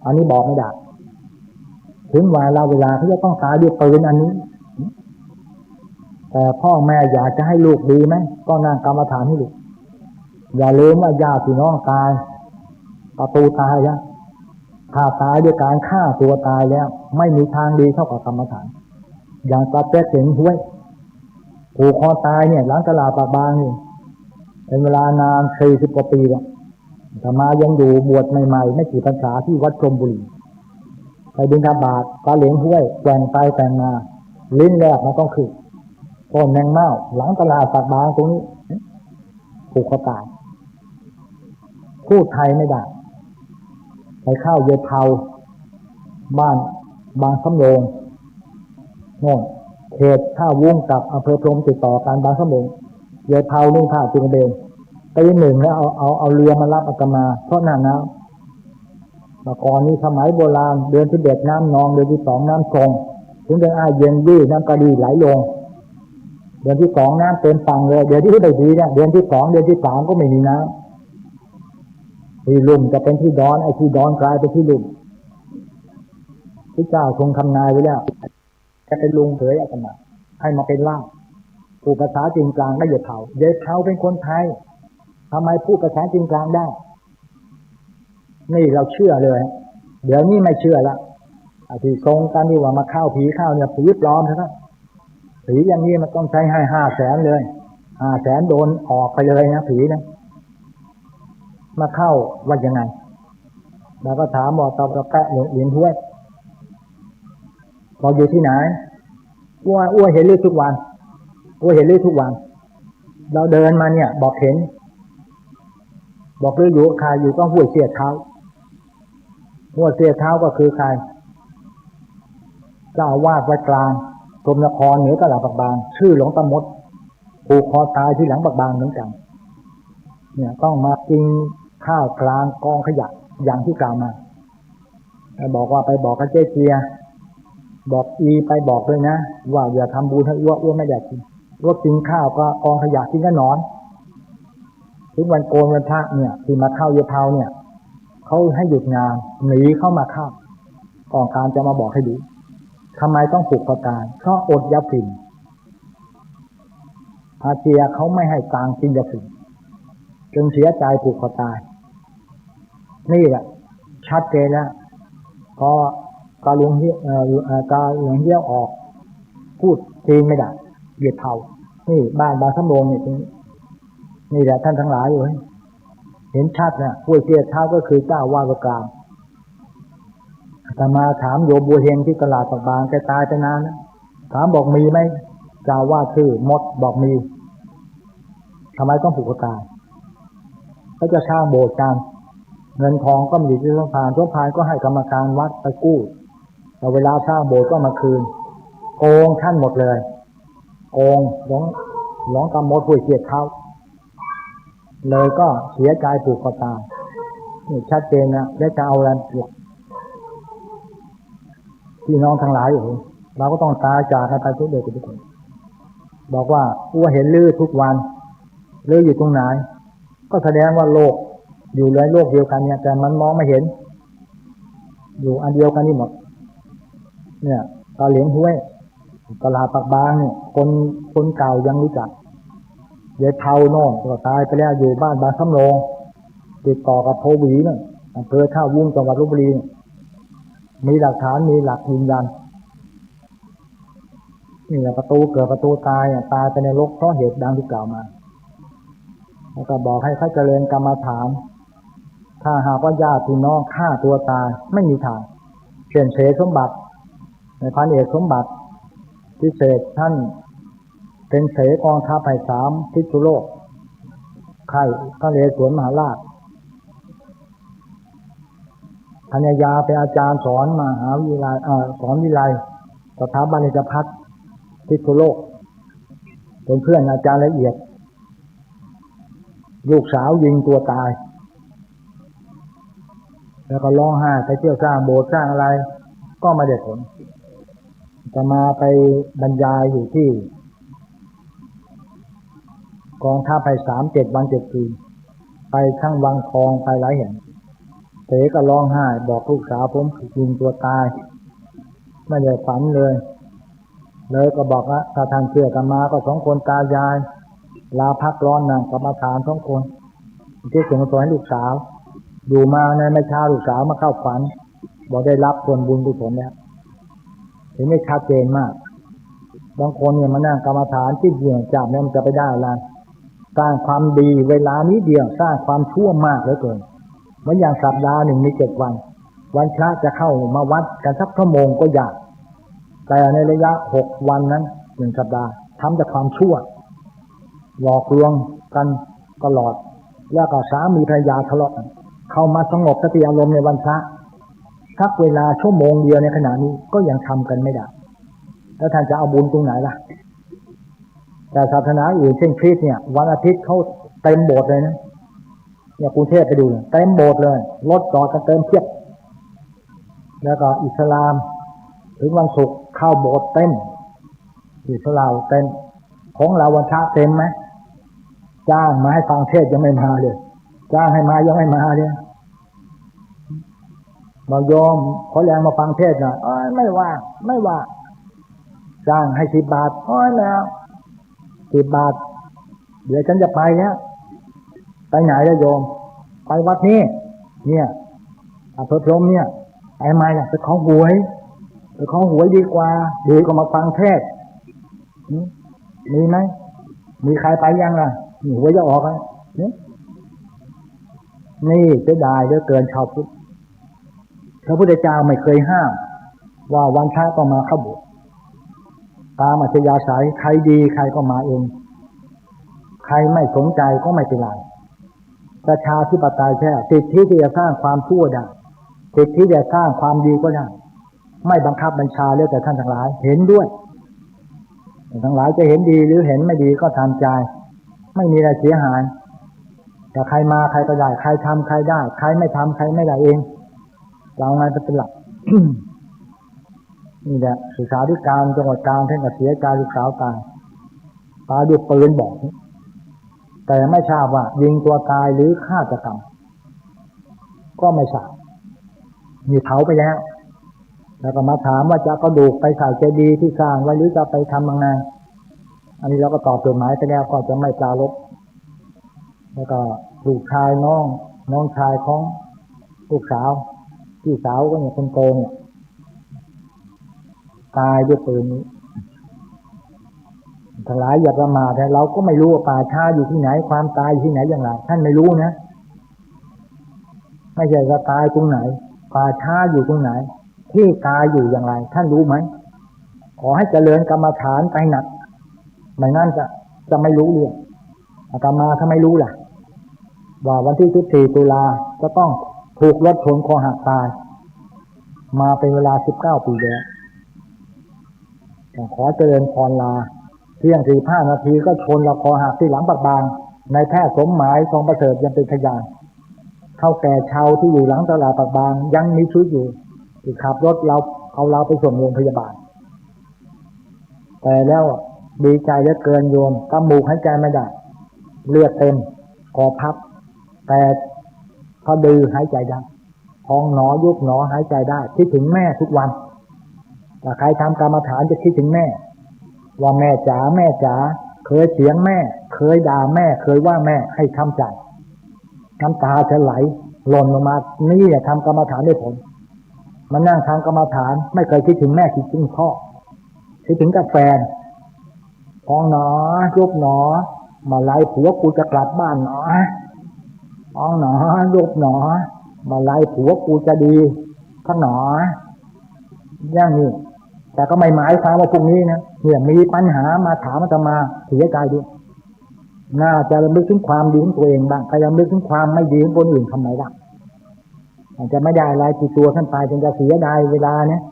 อันนี้บอกไม่ได้ถึงเวลาเขาจะต้องตายด้วยปืนอันนี้แต่พ่อแม่อยากจะให้ลูกดีไหมก็นั่งกรรมฐานให้ลูกอย่าลืมว่าญาติพี่น้องตายประตูตายแล้วถ้าตายด้วยการฆ่าตัวตายแล้วไม่มีทางดีเท่ากับกรรมฐานอย่างตาแจ๊กเสียงห้วยผูกคอตายเนี่ยหลังตลาดปากบางนี่เป็นเวลานาน40 กว่าปีแล้วแต่มายังอยู่บวชใหม่ๆไม่กี่พรรษาที่วัดชลบุรีไปบิณฑบาตปลาเหลียงห้วยแกว่งไปแกว่งมาลิ้นแรกมันต้องขึ้นต้นแมงเม่าหลังตลาดปากบางตรงนี้ผูกคอตายพูดไทยไม่ได้ไปเข้าเยเผาบ้านบางสำโรงโน่นเขตท่าวุ้งกับอำเภอพรหมติดต่อกันบางสำโรงเยเผานุ่งผ้าจุงเบนตีหนึ่งแล้วเอาเรือมารับอาตมาเพราะหน้าหนาวเมื่อก่อนนี้สมัยโบราณเดือนที่1น้ำนองเดือนที่2น้ำทรงถึงเดือนอ้ายเย็นยี่น้ำกระดีไหลลงเดือนที่2น้ำเต็มฝั่งเลยเดือนที่ไม่ดีเนี่ยเดือนที่2เดือนที่3ก็ไม่มีน้ำที่ลุ่มจะเป็นที่ดอนไอ้ที่ดอนกลายเป็นที่ลุ่มพระเจ้าทรงทำนายไว้แล้วจะเป็นลุงเผยอาตมาให้มาเป็นล่ามพูดภาษาจีนกลางได้เยเผาเป็นคนไทยทำไมพูดภาษาจีนกลางได้นี่เราเชื่อเลยเดี๋ยวนี้ไม่เชื่อละที่ทรงกันที่ว่ามาเข้าผีเข้าเนี่ยผีปลอมใช่ไหมผีอย่างนี้มันต้องใช้ให้500,000เลย500,000โดนออกไปเลยนะผีนะมาเข้าว่ายังไงแล้วก็ถามบอกตอบกับแปะเหรียญถ้วยบอกอยู่ที่ไหนอ้วเห็นเลยทุกวันเราเดินมาเนี่ยบอกเห็นบอกเลยอยู่ใครอยู่ก็ห้วยเสียเท้าก็คือใคร เจ้าอาวาสวัดกลางกรมนครเหนือตลาดปากบางชื่อหลวงตามดผูกคอตายที่หลังปากบางเหมือนกันเนี่ยต้องมากินข้าวกลางกองขยะอย่างที่กล่าวมาบอกว่าไปบอกกับเจ๊เจียบอกไปบอกด้วยนะว่าอย่าทำบุญให้อ้วไม่อยากกินกินข้าวก็กองขยะกินก็นอนทุกวันโกนวันพระเนี่ยที่มาเข้าเยาเผาเนี่ยเขาให้หยุดงานหนีเข้ามาเข้าต้องการจะมาบอกให้ดูทำไมต้องผูกคอตายเพราะอดยาฝิ่นอาเจียเขาไม่ให้กลางกินยาฝิ่นจนเสียใจผูกคอตายนี่แหละชัดเจนแล้วก็กาลุงเหี้ยวออกพูดจีนไม่ได้เหยียดเผานี่บ้านบางสำโรงนี่แหละท่านทั้งหลายอยู่เห็นชัดนะผู้เสียเท้าก็คือเจ้าวาดกลางแต่มาถามโยมบัวเฮงที่ตลาดปากบางแกตายไปนานแล้วถามบอกมีไหมเจ้าวาดชื่อมดบอกมีทำไมต้องผูกคอตายเขาจะสร้างโบสถ์กันเงินทองก็มีที่สมภารก็ให้กรรมการวัดไปกู้แต่เวลาสร้างโบสถ์ก็มาคืนโกงท่านหมดเลยโกงหลวงตามดผู้เสียเท้าเลยก็เสียใจผูกคอตายนี่ชัดเจนนะแล้วจะเอาอะไรพี่น้องทั้งหลายอยู่เราก็ต้องตายจากกันไปทุกเดือนทุกคนบอกว่าอ้วเห็นลือทุกวันลืออยู่ตรงไหนก็แสดงว่าโลกอยู่ในโลกเดียวกันเนี่ยแต่มันมองไม่เห็นอยู่อันเดียวกันนี่หมดเนี่ยตาเหลียงห้วยตลาดปากบางเนี่ยคนเก่ายังรู้จักยายเทาโน่นก็ตายไปแล้วอยู่บ้านบางสำโรงติดต่อกับโพหวีเนี่ยอำเภอท่าวุ้งจังหวัดลพบุรีมีหลักฐานมีหลักยืนยันนี่แหละประตูเกิดประตูตายตายไปในโลกเพราะเหตุดังที่กล่าวมาแล้วก็บอกให้เขาเจริญกรรมฐานถ้าหากว่าญาติพี่น้องฆ่าตัวตายไม่มีทางเช่นเสสมบัติในพันเอกสมบัติพิเศษท่านเป็นเสกองทัพภาย3ทิศโลกไข่พระนเรศวรมหาราชธัญญาเป็นอาจารย์สอนมหาวิทยาลัยสอนวิไลสถาบันราชภัฏทิศโลกเป็นเพื่อนอาจารย์ละเอียดลูกสาวยิงตัวตายแล้วก็ร้องไห้ไปเที่ยวสร้างโบสถ์สร้างอะไรก็ไม่ได้ผลจะมาไปบรรยายอยู่ที่กองทัพไป7 วัน 7 คืนไปทั้งวังทองไปหลายแห่งเสก็ร้องไห้บอกลูกสาวผมยิงตัวตายไม่ได้ฝันเลยก็บอกว่าถ้าท่านเชื่อกันมาก็2 คนตายายลาพักร้อนนั่งกรรมฐาน2 คนที่ส่งตัวให้ลูกสาวอยู่มาในไม่ช้าลูกสาวมาเข้าฝันบอกได้รับส่วนบุญกุศลแล้วเห็นไม่ชัดเจนมากบางคนเนี่ยมานั่งกรรมฐานที่เดียวจับเนี่ยมันจะไปได้อะไรสร้างความดีเวลานี้เดียวสร้างความชั่วมากเหลือเกินเหมือนอย่างสัปดาห์หนึ่งมี7 วันวันพระจะเข้ามาวัดกันสักชั่วโมงก็ยากแต่ในระยะ6 วันนั้น1 สัปดาห์ทำแต่ความชั่วหลอกลวงกันตลอดแล้วก็สามีภรรยาทะเลาะกันเข้ามาสงบสติอารมณ์ในวันพระสักเวลาชั่วโมงเดียวในขณะนี้ก็ยังทำกันไม่ได้แล้วท่านจะเอาบุญตรงไหนล่ะแต่ศาสนาอื่นเช่นคริสต์เนี่ยวันอาทิตย์เขาเต็มโบสถ์เลยนะเนี่ยกรุงเทพไปดูเต็มโบสถ์เลยรถจอดกันเต็มเพียบแล้วก็อิสลามถึงวันศุกร์เข้าโบสถ์เต็มอิสลามเต็มของเราวันพระเต็มไหมจ้างมาให้ฟังเทศยังไม่มาเลยจ้างให้มายังไม่มาเลยมาโยมขอแรงมาฟังเทศหน่อยไม่ว่าจ้างให้10 บาทแล้ว10 บาทเดี๋ยวฉันจะไปแล้วไปไหนแล้วโยมไปวัดนี้เนี่ยอำเภอพรหมเนี่ยไปไหมล่ะไปขอหวยดีกว่าดีกว่ามาฟังเทศมีไหมมีใครไปยังล่ะหวยจะออกไหมนี่จะได้เหลือเกินชาวพุทธพระพุทธเจ้าไม่เคยห้ามว่าวันพระต้องมาเข้าโบสถ์ตามอัธยาศัยใครดีใครก็มาเองใครไม่สนใจก็ไม่เป็นไรประชาธิปไตยแท้สิทธิที่จะสร้างความชั่วได้สิทธิที่จะสร้างความดีก็ได้ ไม่บังคับบัญชาแล้วแต่ท่านทั้งหลายเห็นด้วยทั้งหลายจะเห็นดีหรือเห็นไม่ดีก็ตามใจไม่มีอะไรเสียหายแต่ใครมาใครก็ได้ใครทำใครได้ใครไม่ทำใครไม่ได้เองเราไงเป็นหลัก นี่แหละศึกษาธิการจังหวัดกาญท่านก็เสียใจลูกสาวตายด้วยปืนบอกแต่ไม่ทราบว่ายิงตัวตายหรือฆาตกรรมก็ไม่ทราบมีเผาไปแล้วแล้วก็มาถามว่าจะกระดูกไปใส่เจดีย์ที่สร้างไว้หรือจะไปทำยังไงอันนี้เราก็ตอบจดหมายไปแล้วก็จะไม่ปรารภแล้วก็ลูกชายน้องชายของลูกสาวพี่สาวก็เนี่ยคนโตเนี่ยตายด้วยปืนนี้ทั้งหลายอย่าประมาทนะเราก็ไม่รู้ว่าป่าช้าอยู่ที่ไหนความตายอยู่ที่ไหนอย่างไรท่านไม่รู้นะไม่ใช่ว่าตายตรงไหนป่าช้าอยู่ตรงไหนที่ตายอยู่อย่างไรท่านรู้ไหมขอให้เจริญกรรมฐานไปหนักไม่งั้นจะไม่รู้เรื่องอาตมาถ้าไม่รู้ล่ะว่าวันที่14 ตุลาจะต้องถูกรถชนคอหักตายมาเป็นเวลา19 ปีแล้วขอเจริญพรลาเที่ยง45 นาทีก็ชนเราคอหักที่หลังปากบางในแพทย์สมหมายทองประเสริฐยังเป็นพยานเท่าแก่ชาวที่อยู่หลังตลาดปากบางยังมีชีวิตอยู่ที่ขับรถเราไปส่งโรงพยาบาลแต่แล้วดีใจเหลือเกินโยมตามูกหายใจไม่ได้เลือดเต็มคอพับแต่พอดื้อหายใจได้ท้องหนอยุบหนอหายใจได้คิดถึงแม่ทุกวันถ้าใครทำกรรมฐานจะคิดถึงแม่ว่าแม่จ๋าแม่จ๋าเคยเสียงแม่เคยด่าแม่เคยว่าแม่ให้ทำใจน้ำตาจะไหลหล่นลงมานี่ทำกรรมฐานได้ผลมานั่งทำกรรมฐานไม่เคยคิดถึงแม่คิดถึงพ่อคิดถึงกับแฟนท้องหนอยุบหนอมาไล่ผัวกูจะกลับบ้านหนอท้องหนอยุบหนอมาไล่ผัวกูจะดีข้างหนอย่างนี้แต่ก็ไม่หมายความว่าพวกนี้นะเนี่ยมีปัญหามาถามอาตมาเสียใจด้วยน่าจะระลึกถึงความดีของตัวเองบ้างพยายามระลึกถึงความไม่ดีของคนอื่นทำไมล่ะอาจจะไม่ได้อะไรติดตัวท่านตายจนจะเสียดายเวลาเนี่ย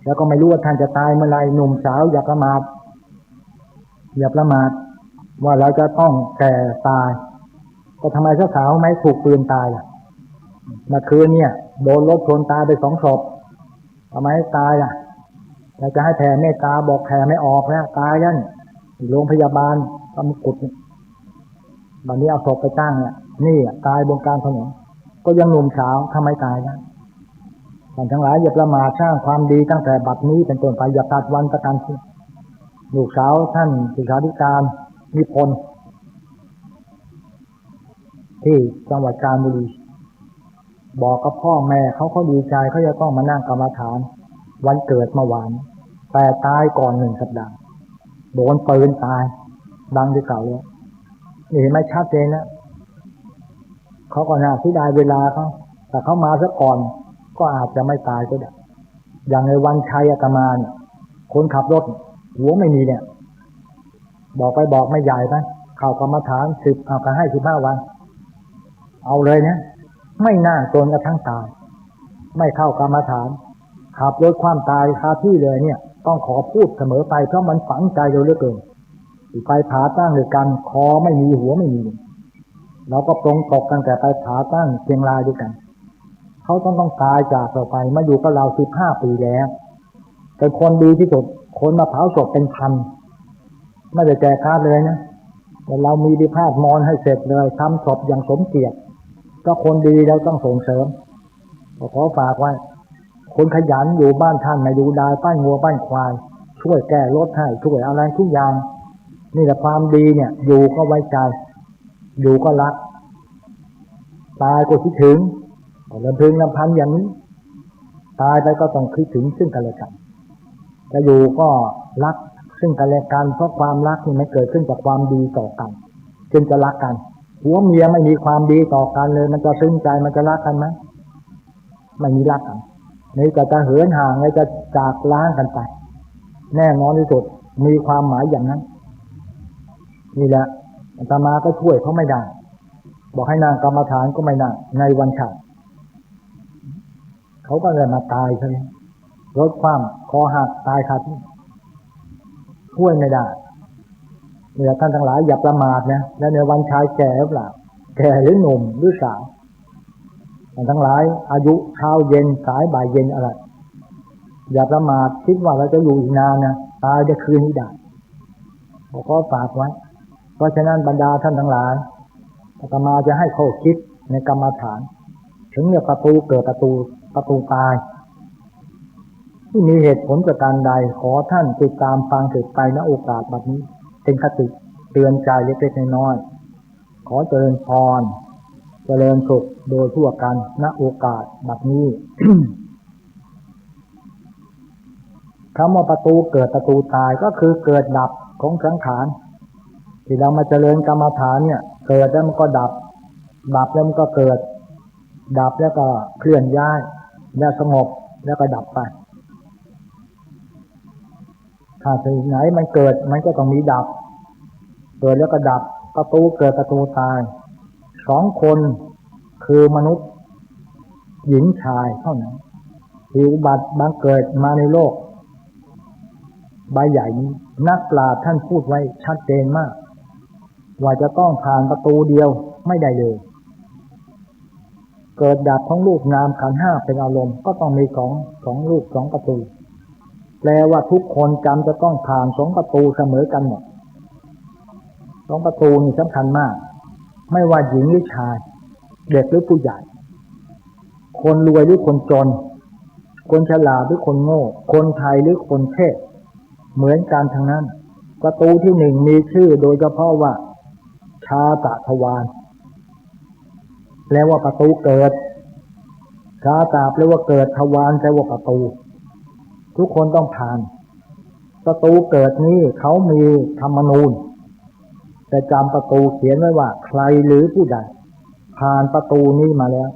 แล้วก็ไม่รู้ว่าท่านจะตายเมื่อไรหนุ่มสาวอย่าประมาทว่าเราจะต้องแก่ตายก็ทำไมสาวไม่ถูกปืนตายล่ะเมื่อคืนเนี่ยโดนรถชนตายไป2 ศพทำไมตายล่ะเราจะให้แผ่เมตตาบอกแผ่ไม่ออกแล้วตายยันโรงพยาบาลตำกุดบัดนี้เอาศพไปตั้งเนี่ยนี่ตายบนกลางถนนก็ยังหนุ่มสาวทำไมตายนะท่านทั้งหลายอย่าประมาทสร้างความดีตั้งแต่บัดนี้เป็นต้นไปอย่าตัดวันประกันพรุ่งลูกสาวท่านศึกษาธิการนิพนธ์ที่จังหวัดกาญจนบุรีบอกกับพ่อแม่เขาดีใจเขาจะต้องมานั่งกรรมฐานวันเกิดเมื่อวานแต่ตายก่อน1 สัปดาห์โดนปืนตายดังที่เก่าแล้วนี่ไม่ชัดเจนนะเขาก็น่าเสียดายเวลาเขาแต่เขามาซะก่อนก็อาจจะไม่ตายก็ได้อย่างในวันชัยอาตมาเนี่ยคนขับรถหัวไม่มีเนี่ยบอกไปบอกไม่ใหญ่นะเข้ากรรมฐาน10เอาก็ให้15 วันเอาเลยนะไม่น่าจนกระทั่งตายไม่เข้ากรรมฐานขับรถความตายคาที่เลยเนี่ยต้องขอพูดเสมอไปเพราะมันฝังใจเราเหลือเกินไปผาตั้งด้วยกันคอไม่มีหัวไม่มีเราก็ตรงตกกันแต่ไปผาตั้งเชียงรายด้วยกันเขาต้องตายจากเราไปมาอยู่กับเรา15 ปีแล้วเป็นคนดีที่สุดคนมาเผาศพเป็นพันไม่ได้แจกค่าเลยนะแต่เรามีดิพาทมอนให้เสร็จเลยทำศพอย่างสมเกียรติก็คนดีเราต้องส่งเสริมขอฝากไว้คนขยันอยู่บ้านท่านไม่ดูดายป้ายงัวป้ายควายช่วยแก้รถให้ช่วยอะไรทุกอย่างนี่แหละความดีเนี่ยอยู่ก็ไว้ใจอยู่ก็รักตายก็คิดถึงลำพึงลำพันอย่างนี้ตายไปก็ต้องคิดถึงซึ่งกันและกันจะอยู่ก็รักซึ่งกันและกันเพราะความรักนี่มันเกิดขึ้นจากความดีต่อกันจึงจะรักกันผัวเมียไม่มีความดีต่อกันเลยมันจะซึ้งใจมันจะรักกันไหมไม่มีรักกันนี่ก็จะเหินห่างเลยจะจากล้างกันไปแน่นอนที่สุดมีความหมายอย่างนั้นนี่แหละอาตมาก็ช่วยเขาไม่ได้บอกให้นางกรรมฐานก็ไม่นั่งในวันฉันเขาก็เลยมาตายใช่ไหม รถคว่ำคอหักตายคาที่ช่วยไม่ได้เนี่ยท่านทั้งหลายอย่าประมาทนะและในวันชายแก่หรือเปล่าแก่หรือหนุ่มหรือสาวท่านทั้งหลายอายุเช้าเย็นสายบ่ายเย็นอะไรอย่าประมาทคิดว่าเราจะอยู่อีกนานนะตายจะคืนนี้ได้ก็ฝากไว้เพราะฉะนั้นบรรดาท่านทั้งหลายอาตมาจะให้ข้อคิดในกรรมฐานถึงเนี่ยประตูเกิดประตูตายที่มีเหตุผลประการใดขอท่านติดตามฟังสืบไปณโอกาสบัดนี้เป็นคติเตือนใจเล็กๆน้อยๆขอเจริญพรเจริญสุขโดยทั่วกันณโอกาสบัดนี้ คำว่าประตูเกิดประตูตายก็คือเกิดดับของสังขารที่เรามาเจริญกรรมฐานเนี่ยเกิดแล้วมันก็ดับแล้วมันก็เกิดดับแล้วก็เคลื่อนย้ายแล้วสงบแล้วก็ดับไปถ้าสิ่งไหนมันเกิดมันก็ต้องมีดับเกิดแล้วก็ดับประตูเกิดประตูตายสองคนคือมนุษย์หญิงชายเท่านั้นที่อุบัติบังเกิดมาในโลกใบใหญ่นี้นักปราชญ์ท่านพูดไว้ชัดเจนมากว่าจะต้องผ่านประตูเดียวไม่ได้เลยเกิดดับของรูปนามขันธ์ห้าเป็นอารมณ์ก็ต้องมีสองรูปสองประตูแปลว่าทุกคนจำจะต้องผ่านสองประตูเสมอกันหมดสองประตูนี่สำคัญมากไม่ว่าหญิงหรือชายเด็กหรือผู้ใหญ่คนรวยหรือคนจนคนฉลาดหรือคนโง่คนไทยหรือคนเทศเหมือนกันทั้งนั้นประตูที่หนึ่งมีชื่อโดยเฉพาะว่าชาตทวารแปลว่าประตูเกิดชาตาแปลว่าเกิดทวารแปลว่าประตูทุกคนต้องผ่านประตูเกิดนี้เขามีธรรมนูญแต่จำประตูเขียนไว้ว่าใครหรือผู้ใดผ่านประตูนี้มาแล้ว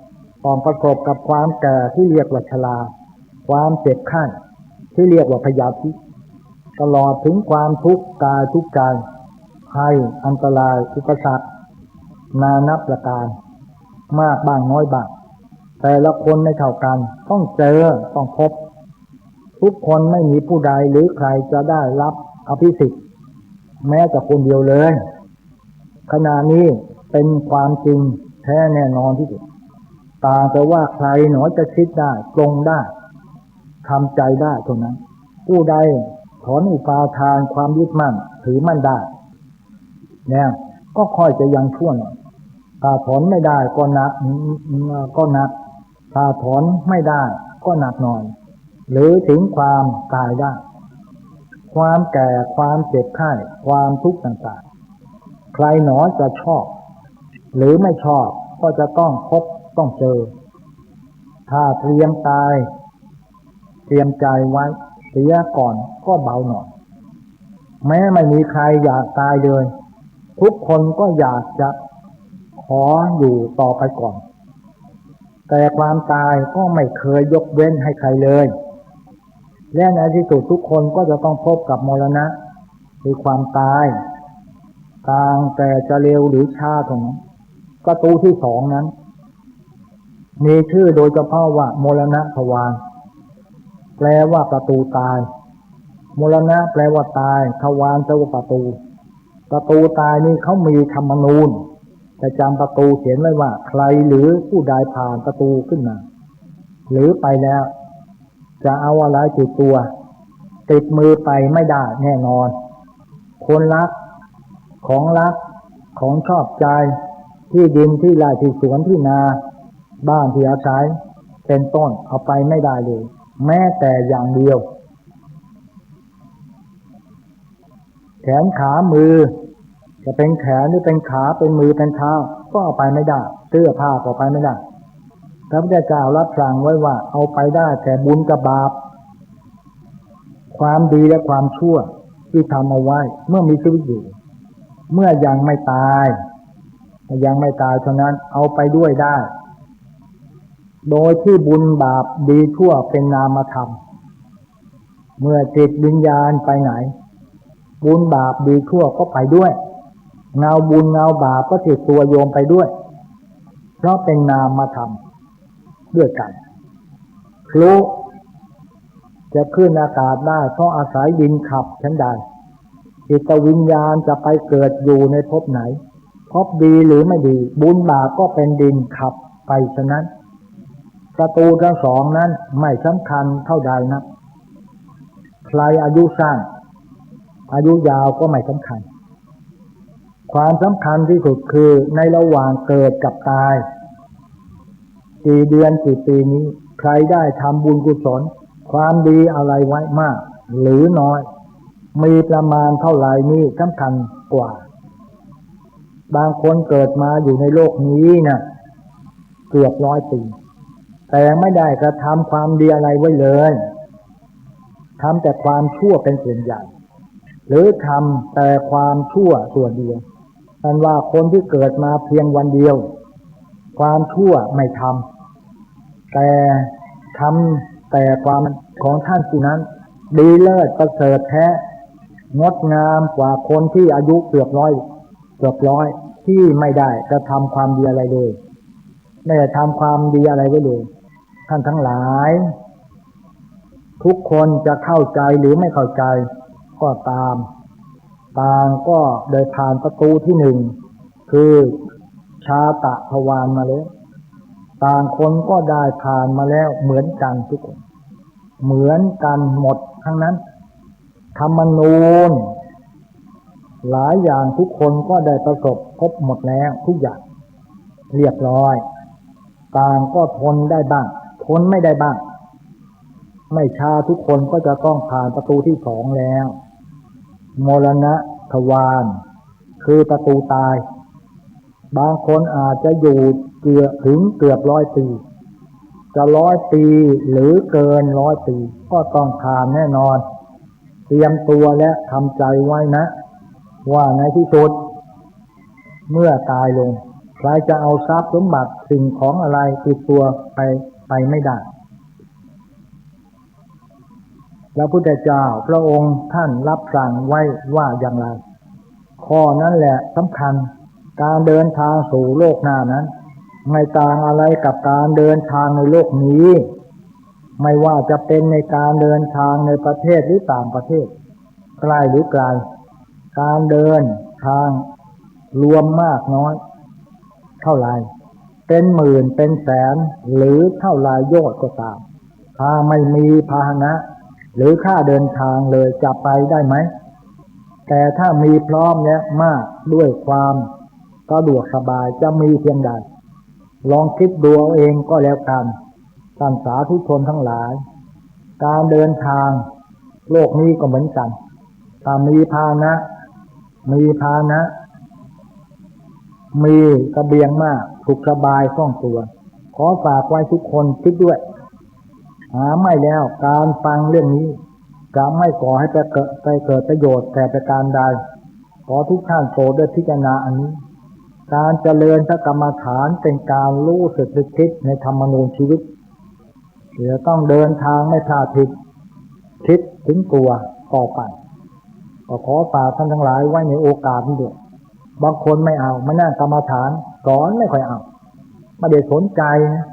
ต้องประกอบกับความแก่ที่เรียกว่าชราความเจ็บไข้ที่เรียกว่าพยาธิตลอดถึงความทุกข์กายทุกข์ใจภัยอันตรายอุปสรรคนานับประการมากบ้างน้อยบ้างแต่ละคนไม่เท่ากันต้องเจอต้องพบทุกคนไม่มีผู้ใดหรือใครจะได้รับอภิสิทธิ์แม้แต่คนเดียวเลยขณะนี้เป็นความจริงแท้แน่นอนที่สุดต่างแต่ว่าใครหนอจะคิดได้ปรงได้ทำใจได้เท่านั้นผู้ใดถอนอุปาทานความยึดมั่นถือมั่นได้เนี่ยก็ค่อยจะยังชั่วหน่อยถ้าถอนไม่ได้ก็หนักถ้าถอนไม่ได้ก็หนักหน่อยหรือถึงความตายได้ความแก่ความเจ็บไข้ความทุกข์ต่างๆใครหนอจะชอบหรือไม่ชอบก็จะต้องพบต้องเจอถ้าเตรียมตายเตรียมใจไว้เสียก่อนก็เบาหน่อยแม้ไม่มีใครอยากตายเลยทุกคนก็อยากจะขออยู่ต่อไปก่อนแต่ความตายก็ไม่เคยยกเว้นให้ใครเลยและในที่สุดทุกคนก็จะต้องพบกับมรณะคือความตายต่างแต่จะเร็วหรือช้าเท่านั้นประตูที่สองนั้นมีชื่อโดยเฉพาะว่ามรณะทวารแปลว่าประตูตายมรณะแปลว่าตายทวารแปลว่าประตูตายนี่เขามีธรรมนูญแต่จำประตูเขียนไว้ว่าใครหรือผู้ใดผ่านประตูขึ้นมาหรือไปแล้วจะเอาอะไรติดตัวติดมือไปไม่ได้แน่นอนคนรักของชอบใจที่ดินที่ไร่ที่สวนที่นาบ้านที่อาศัยเป็นต้นเอาไปไม่ได้เลยแม้แต่อย่างเดียวแขนขามือจะเป็นแขนหรือเป็นขาเป็นมือเป็นเท้าก็เอาไปไม่ได้เสื้อผ้าก็ไปไม่ได้พระพุทธเจ้ารับสั่งไว้ว่าเอาไปได้แต่บุญกับบาปความดีและความชั่วที่ทำเอาไว้เมื่อมีชีวิตอยู่เมื่อยังไม่ตายเท่านั้นเอาไปด้วยได้โดยที่บุญบาปดีชั่วเป็นนามธรรมเมื่อจิตวิญญาณไปไหนบุญบาปดีชั่วก็ไปด้วยเงาบุญเงาบาปก็ติดตัวโยมไปด้วยเพราะเป็นนามธรรมด้วยกันครุ จะขึ้นอากาศได้เพราะอาศัยดินขับชั้นใดจิตวิญญาณจะไปเกิดอยู่ในภพไหนภพดีหรือไม่ดีบุญบาปก็เป็นดินขับไปฉะนั้นประตูทั้งสองนั้นไม่สำคัญเท่าใดนะใครอายุสั้นอายุยาวก็ไม่สำคัญความสำคัญที่สุดคือในระหว่างเกิดกับตายกี่เดือนกี่ปีนี้ใครได้ทำบุญกุศลความดีอะไรไว้มากหรือน้อยมีประมาณเท่าไหร่นี่สำคัญกว่าบางคนเกิดมาอยู่ในโลกนี้นะเกือบ100 ปีแต่ไม่ได้กระทำความดีอะไรไว้เลยทำแต่ความชั่วเป็นส่วนใหญ่หรือทำแต่ความชั่วส่วนเดียวท่านว่าคนที่เกิดมาเพียงวันเดียวความชั่วไม่ทำแต่ทำแต่ความของท่านผู้นั้นดีเลิศประเสริฐแท้งดงามกว่าคนที่อายุเกือบร้อยที่ไม่ได้กระทำความดีอะไรเลยไม่ได้ทำความดีอะไรไว้เลยท่านทั้งหลายทุกคนจะเข้าใจหรือไม่เข้าใจก็ตามต่างก็ได้ผ่านประตูที่หนึ่งคือชาตะทวารมาแล้วต่างคนก็ได้ผ่านมาแล้วเหมือนกันทุกคนเหมือนกันหมดทั้งนั้นธรรมนูญหลายอย่างทุกคนก็ได้ประสบพบหมดแล้วทุกอย่างเรียบร้อยต่างก็ทนได้บ้างทนไม่ได้บ้างไม่ช้าทุกคนก็จะต้องผ่านประตูที่2แล้วมรณะทวารคือประตูตายบางคนอาจจะอยู่เกือบ100 ปีจะ100 ปีหรือเกิน100 ปีก็ต้องผ่านแน่นอนเตรียมตัวและทำใจไว้นะว่าในที่สุดเมื่อตายลงใครจะเอาทรัพย์สมบัติสิ่งของอะไรติดตัวไปไม่ได้พระพุทธเจ้าพระองค์ท่านรับสั่งไว้ว่าอย่างไรข้อนั้นแหละสำคัญการเดินทางสู่โลกหน้านั้นไม่ต่างอะไรกับการเดินทางในโลกนี้ไม่ว่าจะเป็นในการเดินทางในประเทศหรือต่างประเทศใกล้หรือไกลการเดินทางรวมมากน้อยเท่าไรเป็นหมื่นเป็นแสนหรือเท่าไรโยชน์ก็ตามถ้าไม่มีพาหนะหรือค่าเดินทางเลยจะไปได้ไหมแต่ถ้ามีพร้อมและมากด้วยความสะดวกสบายจะมีเพียงใดลองคิดดูเอาเองก็แล้วกันท่านสาธุชนทั้งหลายการเดินทางโลกนี้ก็เหมือนกันถ้ามีพาหนะมีเสบียงมากสุขสบายคล่องตัวขอฝากไว้ทุกคนคิดด้วยหาไม่แล้วการฟังเรื่องนี้จะไม่ก่อให้ไปเกิดประโยชน์แต่ประการใดขอทุกท่านโปรดได้พิจารณาอันนี้การเจริญพระกรรมฐานเป็นการรู้สึกนึกคิดในธรรมนูญชีวิตจะต้องเดินทางไม่พลาดผิดคิดถึงตัวต่อไปก็ขอฝากท่านทั้งหลายไว้ในโอกาสนี้ด้วยบางคนไม่เอามานั่งกรรมฐานสอนไม่ค่อยเอาไม่ได้สนใจนะ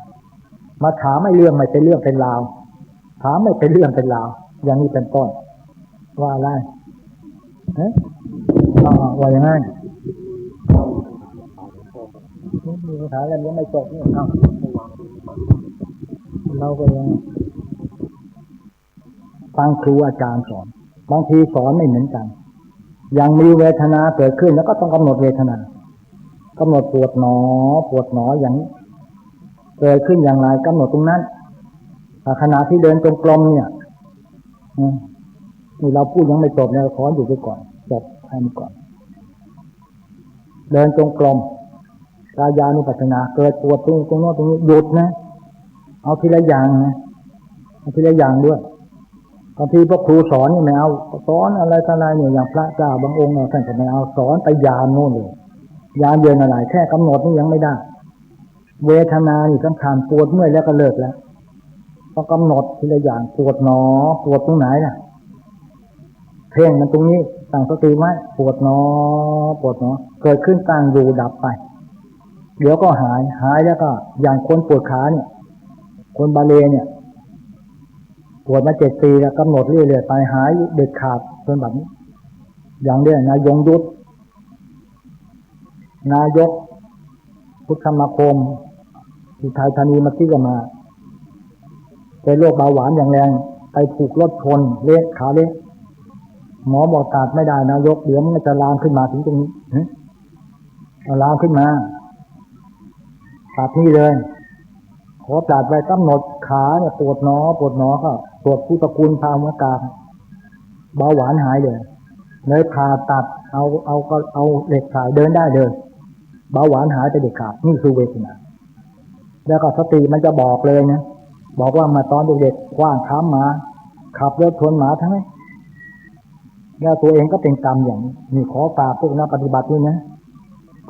มาถามไม่เรื่องไม่เป็นเรื่องเป็นราวถามไม่เป็นเรื่องเป็นราวอย่างนี้เป็นต้นว่าอะไรว่าอย่างนั้นมีปัญหาอะไรยังไม่จบนี่เราก็ยังฟังครูอาจารย์สอนบางทีสอนไม่เหมือนกันอย่างมีเวทนาเกิดขึ้นแล้วก็ต้องกำหนดเวทนากำหนดปวดหนออย่างนี้เกิดขึ้นอย่างไรกำหนดตรงนั้นขณะที่เดินจงกรมเนี่ยนี่เราพูดยังไม่จบเนี่ยขออยู่ไปก่อนจบให้มันก่อนเดินจงกรมกายานุปัสสนาเกิดปวดตรงโน้นตรงนี้หยุดนะเอาทีละอย่างนะเอาทีละอย่างด้วยบางทีพวกครูสอนนี่ไม่เอาสอนอะไรเนี่ยอย่างพระเจ้าบางองค์เนี่ยท่านก็ไม่เอาสอนไปยานโน่นเลยยานเย็นอะไรแค่กำหนดนี่ยังไม่ได้เวทนานี่สำคัญปวดเมื่อยแล้วก็เลิกแล้วต้องกำหนดทีละอย่างปวดหนอปวดตรงไหนน่ะเพ่งมันตรงนี้ตั้งสติไว้ปวดหนอเกิดขึ้นตั้งอยู่ดับไปเดี๋ยวก็หายแล้วก็อย่างคนปวดขาเนี่ยคนบาเลเนี่ย ปวดมา7 ปีแล้วกำหนดเรื่อยๆไปหายเด็ดขาดจนแบบนี้อย่างเดียวนายยงยุทธนายกพุทธสมาคมที่ไทยธานีมาที่ก็มาเป็นโรคเบาหวานอย่างแรงไปถูกรถชนเละขาเละหมอบอกตัดไม่ได้นายกเดี๋ยวมันจะลามขึ้นมาถึงตรงนี้ลามขึ้นมาตัดนี่เลยขอตัดไว้กำหนดขาเนี่ยปวดหนอก็ตรวจพุทธคุณพาหัวกลางเบาหวานหายเลยผ่าตัดเอาเหล็กสายเดินได้เลยเบาหวานหายไปเด็ดขาดนี่คือเวทนาแล้วก็สติมันจะบอกเลยนะบอกว่ามาตอนเด็กๆคว้างค้ามหมาขับรถชนหมาทั้งนั้นแล้วตัวเองก็เป็นกรรมอย่างนี้ขอฝากพวกนักปฏิบัติด้วยนะ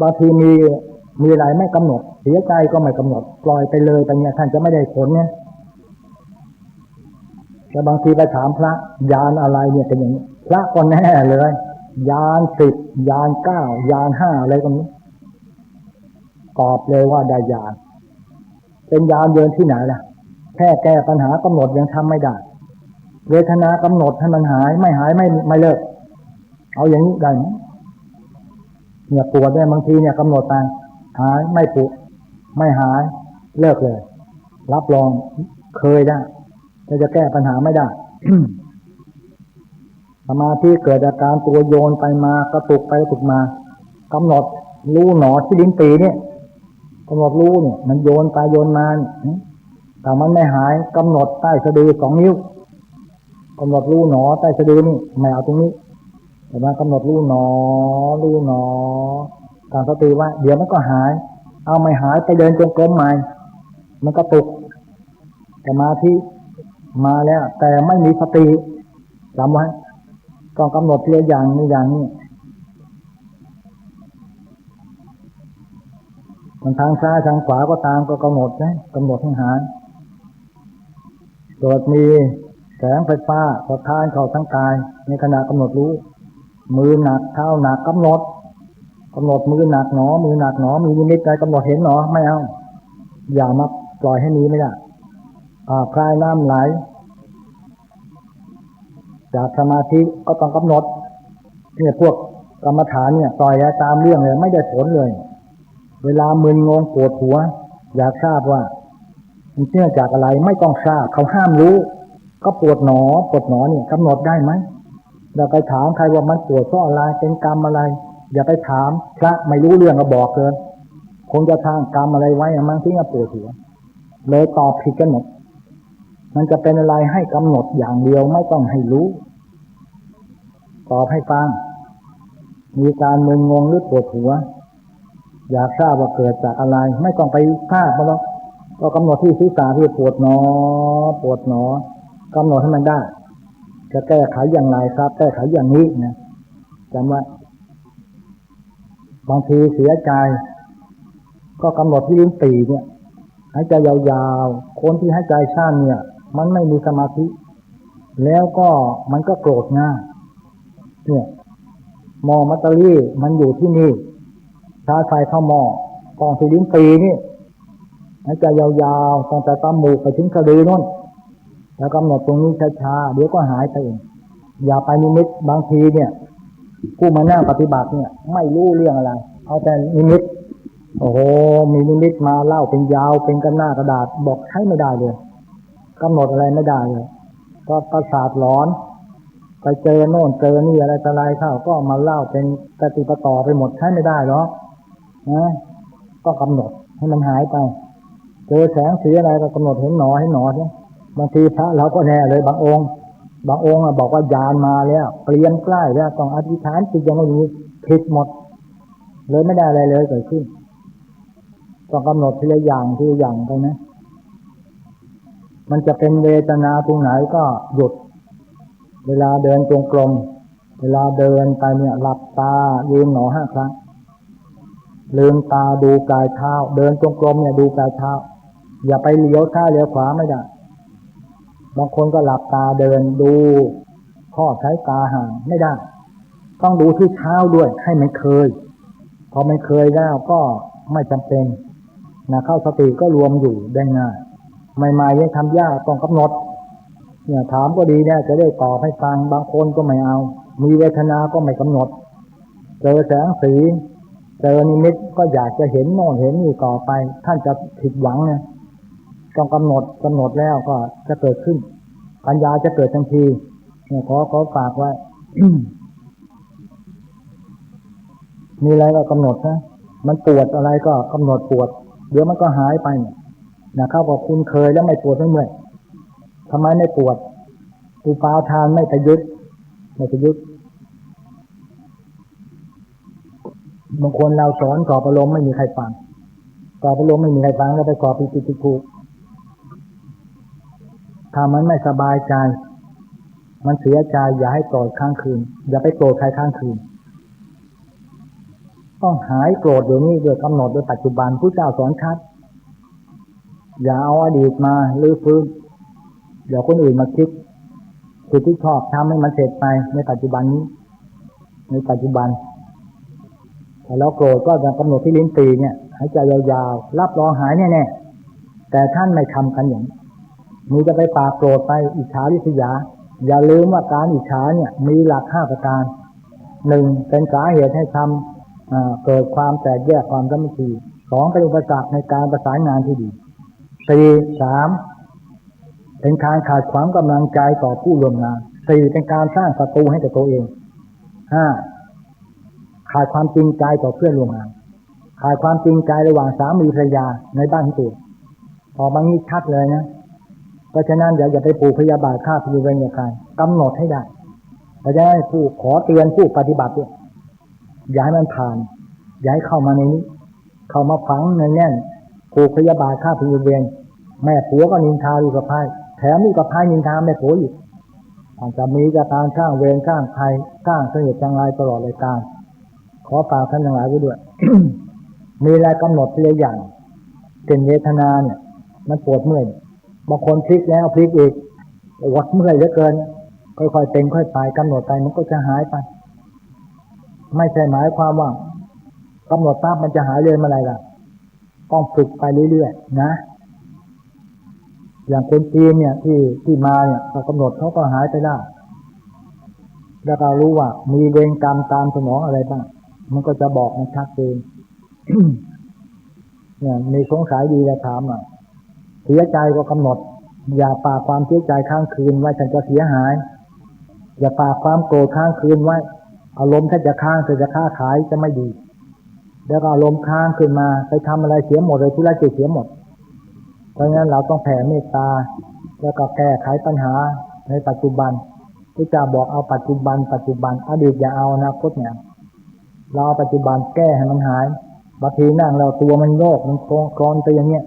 บางทีมีอะไรไม่กำหนดเสียใจก็ไม่กำหนดปล่อยไปเลยไปเนี่ยท่านจะไม่ได้ผลเนี่ยแต่บางทีไปถามพระยานอะไรเนี่ยเป็นอย่างนี้พระก็แน่เลยยาน10ยาน9ยาน5อะไรก็นี้ตอบเลยว่าได้ยานเป็นยานเดินที่ไหนล่ะแค่แก้ปัญหากำหนดยังทำไม่ได้เวทนากำหนดให้มันหายไม่เลิกเอาอย่างนี้ได้ไหมเนี่ยปวดเนี่ยบางทีเนี่ยกำหนดไปหายไม่ปวดไม่หายเลิกเลยรับรองเคยได้แต่จะแก้ปัญหาไม่ได้ สมาธิเกิดอาการตัวโยนไปมากระตุกไปกระตุกมากำหนดรู้หนอที่ลิ้นปีเนี่ยกำหนดรู้เนี่ยมันโยนไปโยนมาแต่มันไม่หายกำหนดใต้สะดือ2 นิ้วกำหนดรู้หนอใต้สะดือนี่ไม่เอาตรงนี้แต่ว่ากำหนดรู้หนอการสติว่าเดี๋ยวมันก็หายเอาไม่หายไปเดินจงกรมใหม่มันก็ตุกสมาธิมาแล้วแต่ไม่มีสติจำไว้ต้องกำหนดทีละอย่างนี้มันทางซ้ายทางขวาก็ตามก็กำหนดนะกำหนดให้หายเกิดมีแสงไฟฟ้าสะท้านเข้าทั้งกายในขณะกำหนดรู้มือหนักเท้าหนักกำหนดมือหนักหนอมีนิมิตใจกำหนดเห็นหนอไม่เอาอย่ามาปล่อยให้มีไม่ได้คลายน้ำไหลจากสมาธิก็ต้องกำหนดเนี่ยพวกกรรมฐานเนี่ยปล่อยตามเรื่องเลยไม่ได้ผลเลยเวลามึนงงปวดหัวอยากทราบว่ามันเนื่องจากอะไรไม่ต้องทราบเขาห้ามรู้ก็ปวดหนอเนี่ยกำหนดได้ไหมอย่าไปถามใครว่ามันปวดเพราะอะไรเป็นกรรมอะไรอย่าไปถามพระไม่รู้เรื่องก็บอกเลยคงจะทางกรรมอะไรไว้มันถึงจะปวดหัวเลยตอบผิดกันหมดมันจะเป็นอะไรให้กำหนดอย่างเดียวไม่ต้องให้รู้ตอบให้ฟังมีการมึนงงหรือปวดหัวอยากทราบว่าเกิดจากอะไรไม่ต้องไปทราบมันหรอกก็กำหนดที่ศีรษะที่ปวดหนอกำหนดให้มันได้จะแก้ไขอย่างไรครับแก้ไขอย่างนี้นะจำไว้บางทีเสียใจก็กำหนดที่ลิ้นปี่เนี่ยหายใจยาวๆคนที่หายใจสั้นเนี่ยมันไม่มีสมาธิแล้วก็มันก็โกรธง่ายเนี่ยมองมัตตาลีมันอยู่ที่นี่ชาร์จไฟเข้าหม้อกองที่ลิ้นปี่นี่หายใจยาวๆตั้งแต่ตามูกไปถึงสะดือนู่นแล้วกำหนดตรงนี้ช้าๆเดี๋ยวก็หายไปเองอย่าไปนิมิตบางทีเนี่ยผู้มานั่งปฏิบัติเนี่ยไม่รู้เรื่องอะไรเอาแต่นิมิตโอ้โหมีนิมิตมาเล่าเป็นยาวเป็นกันหน้ากระดาษบอกใช้ไม่ได้เลยกำหนดอะไรไม่ได้เลยก็ประสาทร้อนไปเจอโน่นเจอนี่อะไรต่ออะไรเข้าก็มาเล่าเป็นปฏิปต่อไปหมดใช้ไม่ได้หรอกนะก็กำหนดให้มันหายไปเจอแสงสีอะไรก็กำหนดเห็นหนอเนี่ยบางทีพระเราก็แน่เลยบางองค์บอกว่ายานมาแล้วเปลี่ยนใกล้แล้วต้องอธิษฐานจิตยังไม่มีผิดหมดเลยไม่ได้อะไรเลยเกิดขึ้นต้องกำหนดทีละอย่างไปนะมันจะเป็นเวทนาตรงไหนก็หยุดเวลาเดินจงกรมเวลาเดินไปเนี่ยหลับตายืนหนอ5 ครั้งลืมตาดูกายเท้าเดินจงกรมเนี่ยดูกายเท้าอย่าไปเลี้ยวซ้ายเลี้ยวขวาไม่ได้บางคนก็หลับตาเดินดูข้อใช้ตาห่างไม่ได้ต้องดูที่เท้าด้วยให้มันเคยพอมันเคยแล้วก็ไม่จำเป็นนะเข้าสติก็รวมอยู่ได้ง่ายใหม่ๆยังทำยากต้องกำหนด เนี่ยถามก็ดีเนี่ยจะได้ตอบให้ฟังบางคนก็ไม่เอามีเวทนาก็ไม่กำหนดเจอแสงสีเจอนิมิตก็อยากจะเห็นโน่นเห็นนี่ต่อไปท่านจะผิดหวังเนี่ยต้องกำหนดแล้วก็จะเกิดขึ้นปัญญาจะเกิดทันทีเนี่ยขอฝากไว้ มีอะไรก็กำหนดนะมันปวดอะไรก็กำหนดปวดเดี๋ยวมันก็หายไปนะเขาบอกคุณเคยแล้วไม่ปวดไม่เมื่อยทำไมไม่ปวดอุปาทานไม่ไปยึดบางคนเราสอนกอบอารมณ์ไม่มีใครฟังกอบอารมณ์ไม่มีใครฟังแล้วไปกอบผิดถูกถ้ามันไม่สบายใจมันเสียใจอย่าให้โกรธข้างคืนอย่าไปโกรธใครข้างคืนต้องหายโกรธเดี๋ยวนี้โดยกำหนดโดยปัจจุบันผู้เจ้าสอนชัดอย่าเอาอดีตมาลื้อฟื้นเดี๋ยวคนอื่นมาคิดคือที่ชอบทำให้มันเสร็จไปในปัจจุบันนี้ในปัจจุบันแต่เราโกรธก็จะกำหนดที่ลิ้นปีเนี่ยหายใจยาวๆรับรองหายแน่ๆแต่ท่านไม่ทำกันอย่างมีจะไปปากโกรธไปอิจฉาริษยาอย่าลืมว่าการอิจฉาเนี่ยมีหลัก5ประการ1เป็นสาเหตุให้ทำเกิดความแตกแยกความสามัคคี2เป็นอุปสรรคในการประสานงานที่ดี3เป็นการขาดความกำลังใจต่อผู้ร่วมงาน4เป็นการสร้างศัตรูให้กับตัวเอง5ขาดความจริงใจต่อเพื่อนร่วมงานขาดความจริงใจระหว่างสามีภรรยาในบ้านตัวพอบางนี้ชัดเลยนะเพราะฉะนั้นอย่าไปผูกพยาบาทฆ่าพยาบาทอย่างไรกำหนดให้ได้เพราะฉะนั้นผู้ขอเตือนผู้ปฏิบัติด้วยอย่าให้มันผ่านอย่าให้เข้ามาในนี้เข้ามาฝังในแน่นผูกพยาบาทฆ่าพยาบาทแม่ผัวก็นินทาลูกสะใภ้แถมลูกสะใภ้นินทาแม่ผัวอีกอาจจะมีจากการสร้างเวรสร้างภัยสร้างเสน่ห์จังไรตลอดรายการขอฝากท่านทั้งหลายไว้ด้วย มีอะไรกำหนดทีละอย่างเป็นเวทนาเนี่ยมันปวดเมื่อยบางคนพลิกแล้วพลิกอีกปวดเมื่อยเหลือเกินค่อยๆเป็นค่อยไปกำหนดไปมันก็จะหายไปไม่ใช่หมายความว่ากำหนดปั๊บมันจะหายเลยเมื่อไรล่ะต้องฝึกไปเรื่อยๆนะอย่างคนจีนเนี่ยที่มาเนี่ยพอกำหนดเขาก็หายไปได้แล้วเรารู้ว่ามีเวรกรรมตามสนองอะไรบ้างมันก็จะบอกมันชัดเจน เนี่ยมีสงสัยดีจะถามอ่ะเสียใจก็กำหนดอย่าฝากความเสียใจข้างคืนไว้ฉันจะเสียหายอย่าฝากความโกรธข้างคืนไว้อารมณ์ถ้าจะค้างจะค้าขายจะไม่ดีแล้วก็อารมณ์ค้างขึ้นมาไปทำอะไรเสียหมดเลยธุรกิจเสียหมดเพราะงั้นเราต้องแผ่เมตตาแล้วก็แก้ไขปัญหาในปัจจุบันที่จะบอกเอาปัจจุบันอดีตอย่าเอาอนาคตเนี่ยเราปัจจุบันแก้ให้มันหายบางทีนั่งเราตัวมันโยกมันคลอนไปอย่างเงี้ย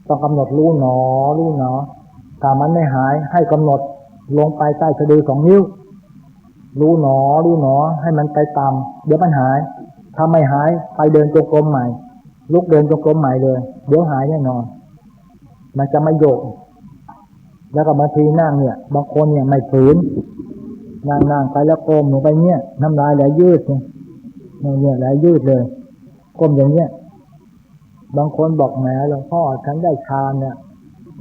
ต้องกำหนดรู้หนอถ้ามันไม่หายให้กำหนดลงไปใต้สะดือ2 นิ้วรู้หนอให้มันไปตามเดี๋ยวมันหายถ้าไม่หายไปเดินจงกรมใหม่ลุกเดินจงกรมใหม่เลยเดี๋ยวหายแน่นอนมันจะไม่โยกแล้วก็บางทีนั่งเนี่ยบางคนเนี่ยไม่ฝืนนั่งไปแล้วก้มลงไปเนี่ยน้ำลายไหลยืดเนี่ยไหลยืดเลยก้มอย่างเงี้ยบางคนบอกแหมหลวงพ่อฉันได้ฌานเนี่ย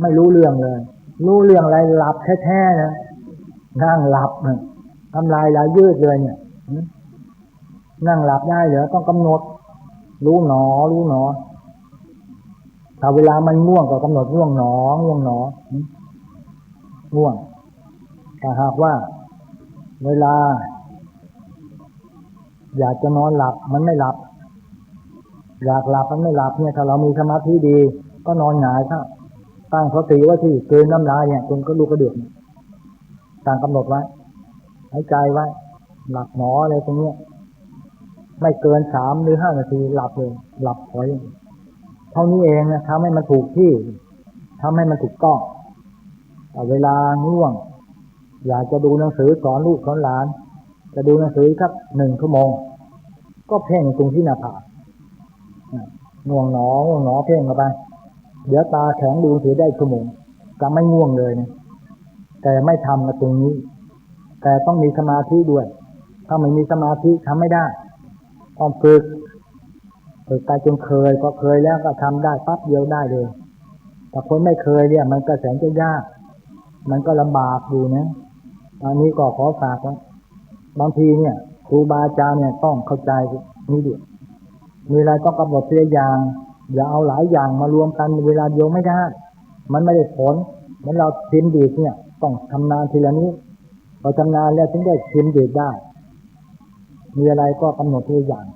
ไม่รู้เรื่องเลยรู้เรื่องอะไรหลับแท้ๆนะนั่งหลับน้ำลายไหลยืดเลยเนี่ยนั่งหลับได้เหรอต้องกำหนดรู้หนอถ้าเวลามันง่วงก็กำหนดง่วงหนอง่วงแต่หากว่าเวลาอยากจะนอนหลับมันไม่หลับอยากหลับมันไม่หลับเนี่ยถ้าเรามีสมาธิดีก็นอนหงายครับตั้งสติไว้ที่กลืนน้ำลายเนี่ยจนก็ลูกกระเดือกตั้งกำหนดไว้หายใจไว้หลับหนออะไรตรงเนี้ยไม่เกิน3 หรือ 5 นาทีหลับเลยหลับพอเท่านี้เองนะทำให้มันถูกที่ทำให้มันถูกต้องแต่เวลาง่วงอยากจะดูหนังสือสอนลูกสอนหลานจะดูหนังสือสัก1 ชั่วโมงก็เพ่งตรงที่หน้าผากง่วงหนอเพ่งเข้าไปเดี๋ยวตาแข็งดูถือได้ชั่วโมงจะไม่ง่วงเลยนะแต่ไม่ทำกับตรงนี้แต่ต้องมีสมาธิด้วยถ้าไม่มีสมาธิทำไม่ได้ต้องฝึกไปจนเคยก็เคยแล้วก็ทำได้ปั๊บเดียวได้เลยแต่คนไม่เคยเนี่ยมันก็แสนจะยาก มันก็ลำบากอยู่นะอันนี้ก็ขอฝากไว้บางทีเนี่ยครูบาอาจารย์เนี่ยต้องเข้าใจนี่ด้วยมีอะไรต้องกำหนดทีละอย่างอย่าเอาหลายอย่างมารวมกันเวลาเดียวไม่ได้มันไม่ได้ผลเหมือนเราพิมพ์ดีดเนี่ยต้องทำนานทีละนี้พอทำนานแล้วถึงได้พิมพ์ดีดได้มีอะไรก็กำหนดทีละอย่าง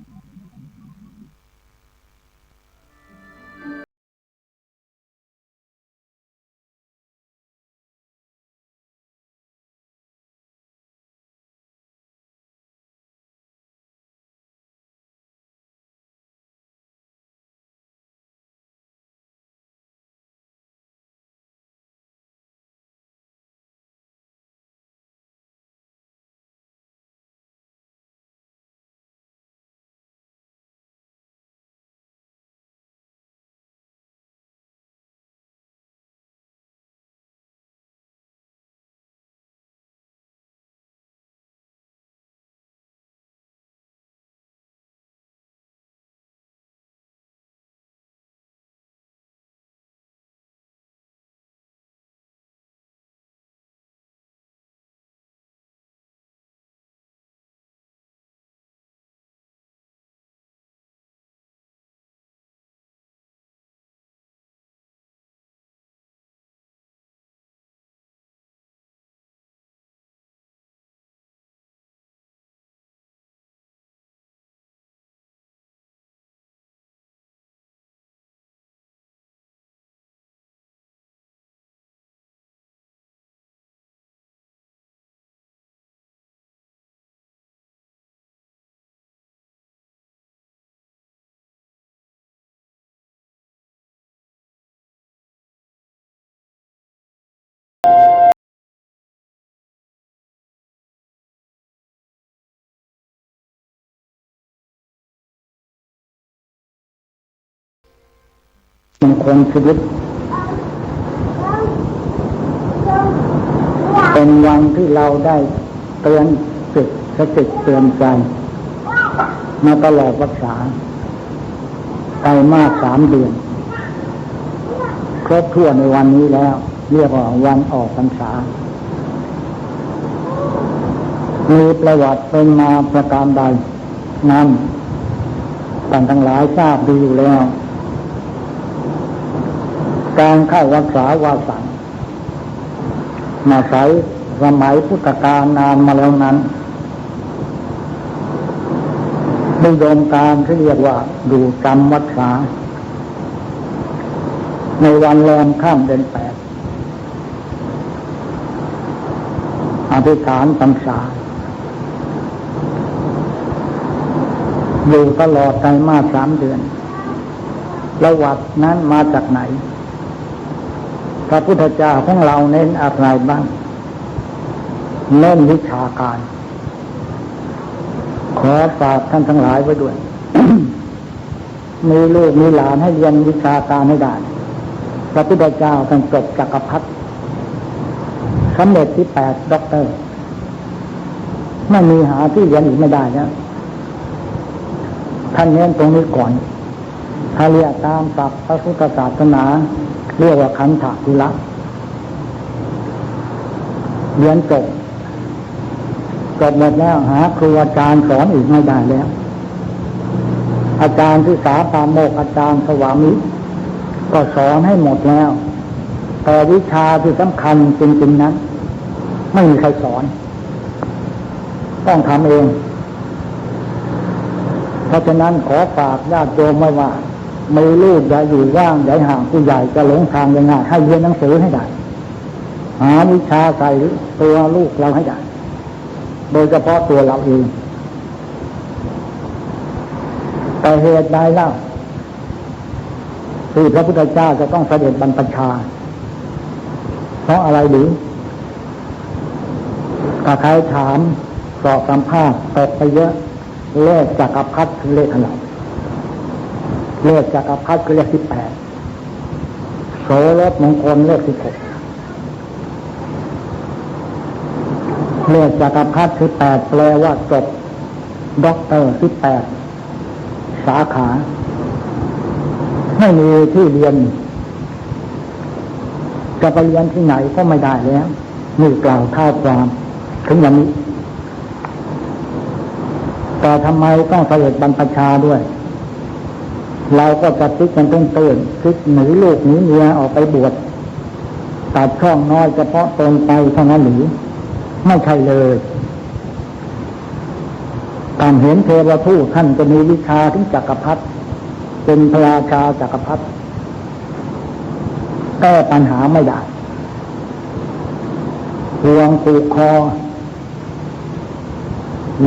มงคลชีวิตเป็นวันที่เราได้เตือนสติเตือนใจมาตลอดพรรษาไตรมาส3 เดือนครบถ้วนในวันนี้แล้วเรียกว่าวันออกพรรษามีประวัติเป็นมาประการใดนั้นท่านทั้งหลายทราบดีอยู่แล้วการเข้าวัดสาวาสังมาใช้สมัยพุทธกาลนานมาแล้วนั้นนิยมการที่เรียกว่าดูจำวัดสาในวันแรมค่ำเดือน 8อธิษฐานพรรษาอยู่ตลอดไตรมาส3 เดือนประวัตินั้นมาจากไหนพระพุทธเจ้าของเราเน้นอะไรบ้างเน้นวิชาการขอฝากท่านทั้งหลายไว้ด้วย มีลูกมีหลานให้เรียนวิชาการให้ได้พระพุทธเจ้าท่านจบจักรพรรดิสำเร็จที่8 ด็อกเตอร์ไม่มีหาที่เรียนอีกไม่ได้นะท่านเน้นตรงนี้ก่อนถ้าเรียกตามศัพท์พระพุทธศาสนาเรียกว่าขันธกุละเรียนจบหมดแล้วหาครูอาจารย์สอนอีกไม่ได้แล้วอาจารย์ที่สาปาโมกอาจารย์สวามิก็สอนให้หมดแล้วแต่วิชาที่สำคัญจริงๆนั้นไม่มีใครสอนต้องทำเองเพราะฉะนั้นขอฝากญาติโยมไว้ว่ามีลูกอย่าอยู่ว่างอย่าห่างผู้ใหญ่จะหลงทางยังไงให้เรียนหนังสือให้ได้หาวิชาใส่ตัวลูกเราให้ได้โดยเฉพาะตัวเราเองแต่เหตุใดเล่าที่พระพุทธเจ้าจะต้องเสด็จบรรพชาเพราะอะไรหรือถ้าใครถามสอบสัมภาษณ์ตกไปเยอะเลขจักรพรรดิคือเลขอะไรเลขจักรพรรดิคือเลข18โสรสมงคลเลข16เลขจักรพรรดิคือ8แปลว่าจบด็อกเตอร์18สาขาไม่มีที่เรียน จะไปเรียนที่ไหนก็ไม่ได้แล้วนี่กล่าวท้าวความถึงอย่างนี้แต่ทำไมต้องเสด็จบรรพชาด้วยเราก็จะคิดกันตื้นๆคิดหนีลูกหนีเมียออกไปบวชตัดช่องน้อยเฉพาะตนไปเท่านั้นหรือไม่ใช่เลยการเห็นเทวทูตท่านจะมีวิชาถึงจักรพรรดิเป็นพระราชาจักรพรรดิแก้ปัญหาไม่ได้ห่วงผูกคอ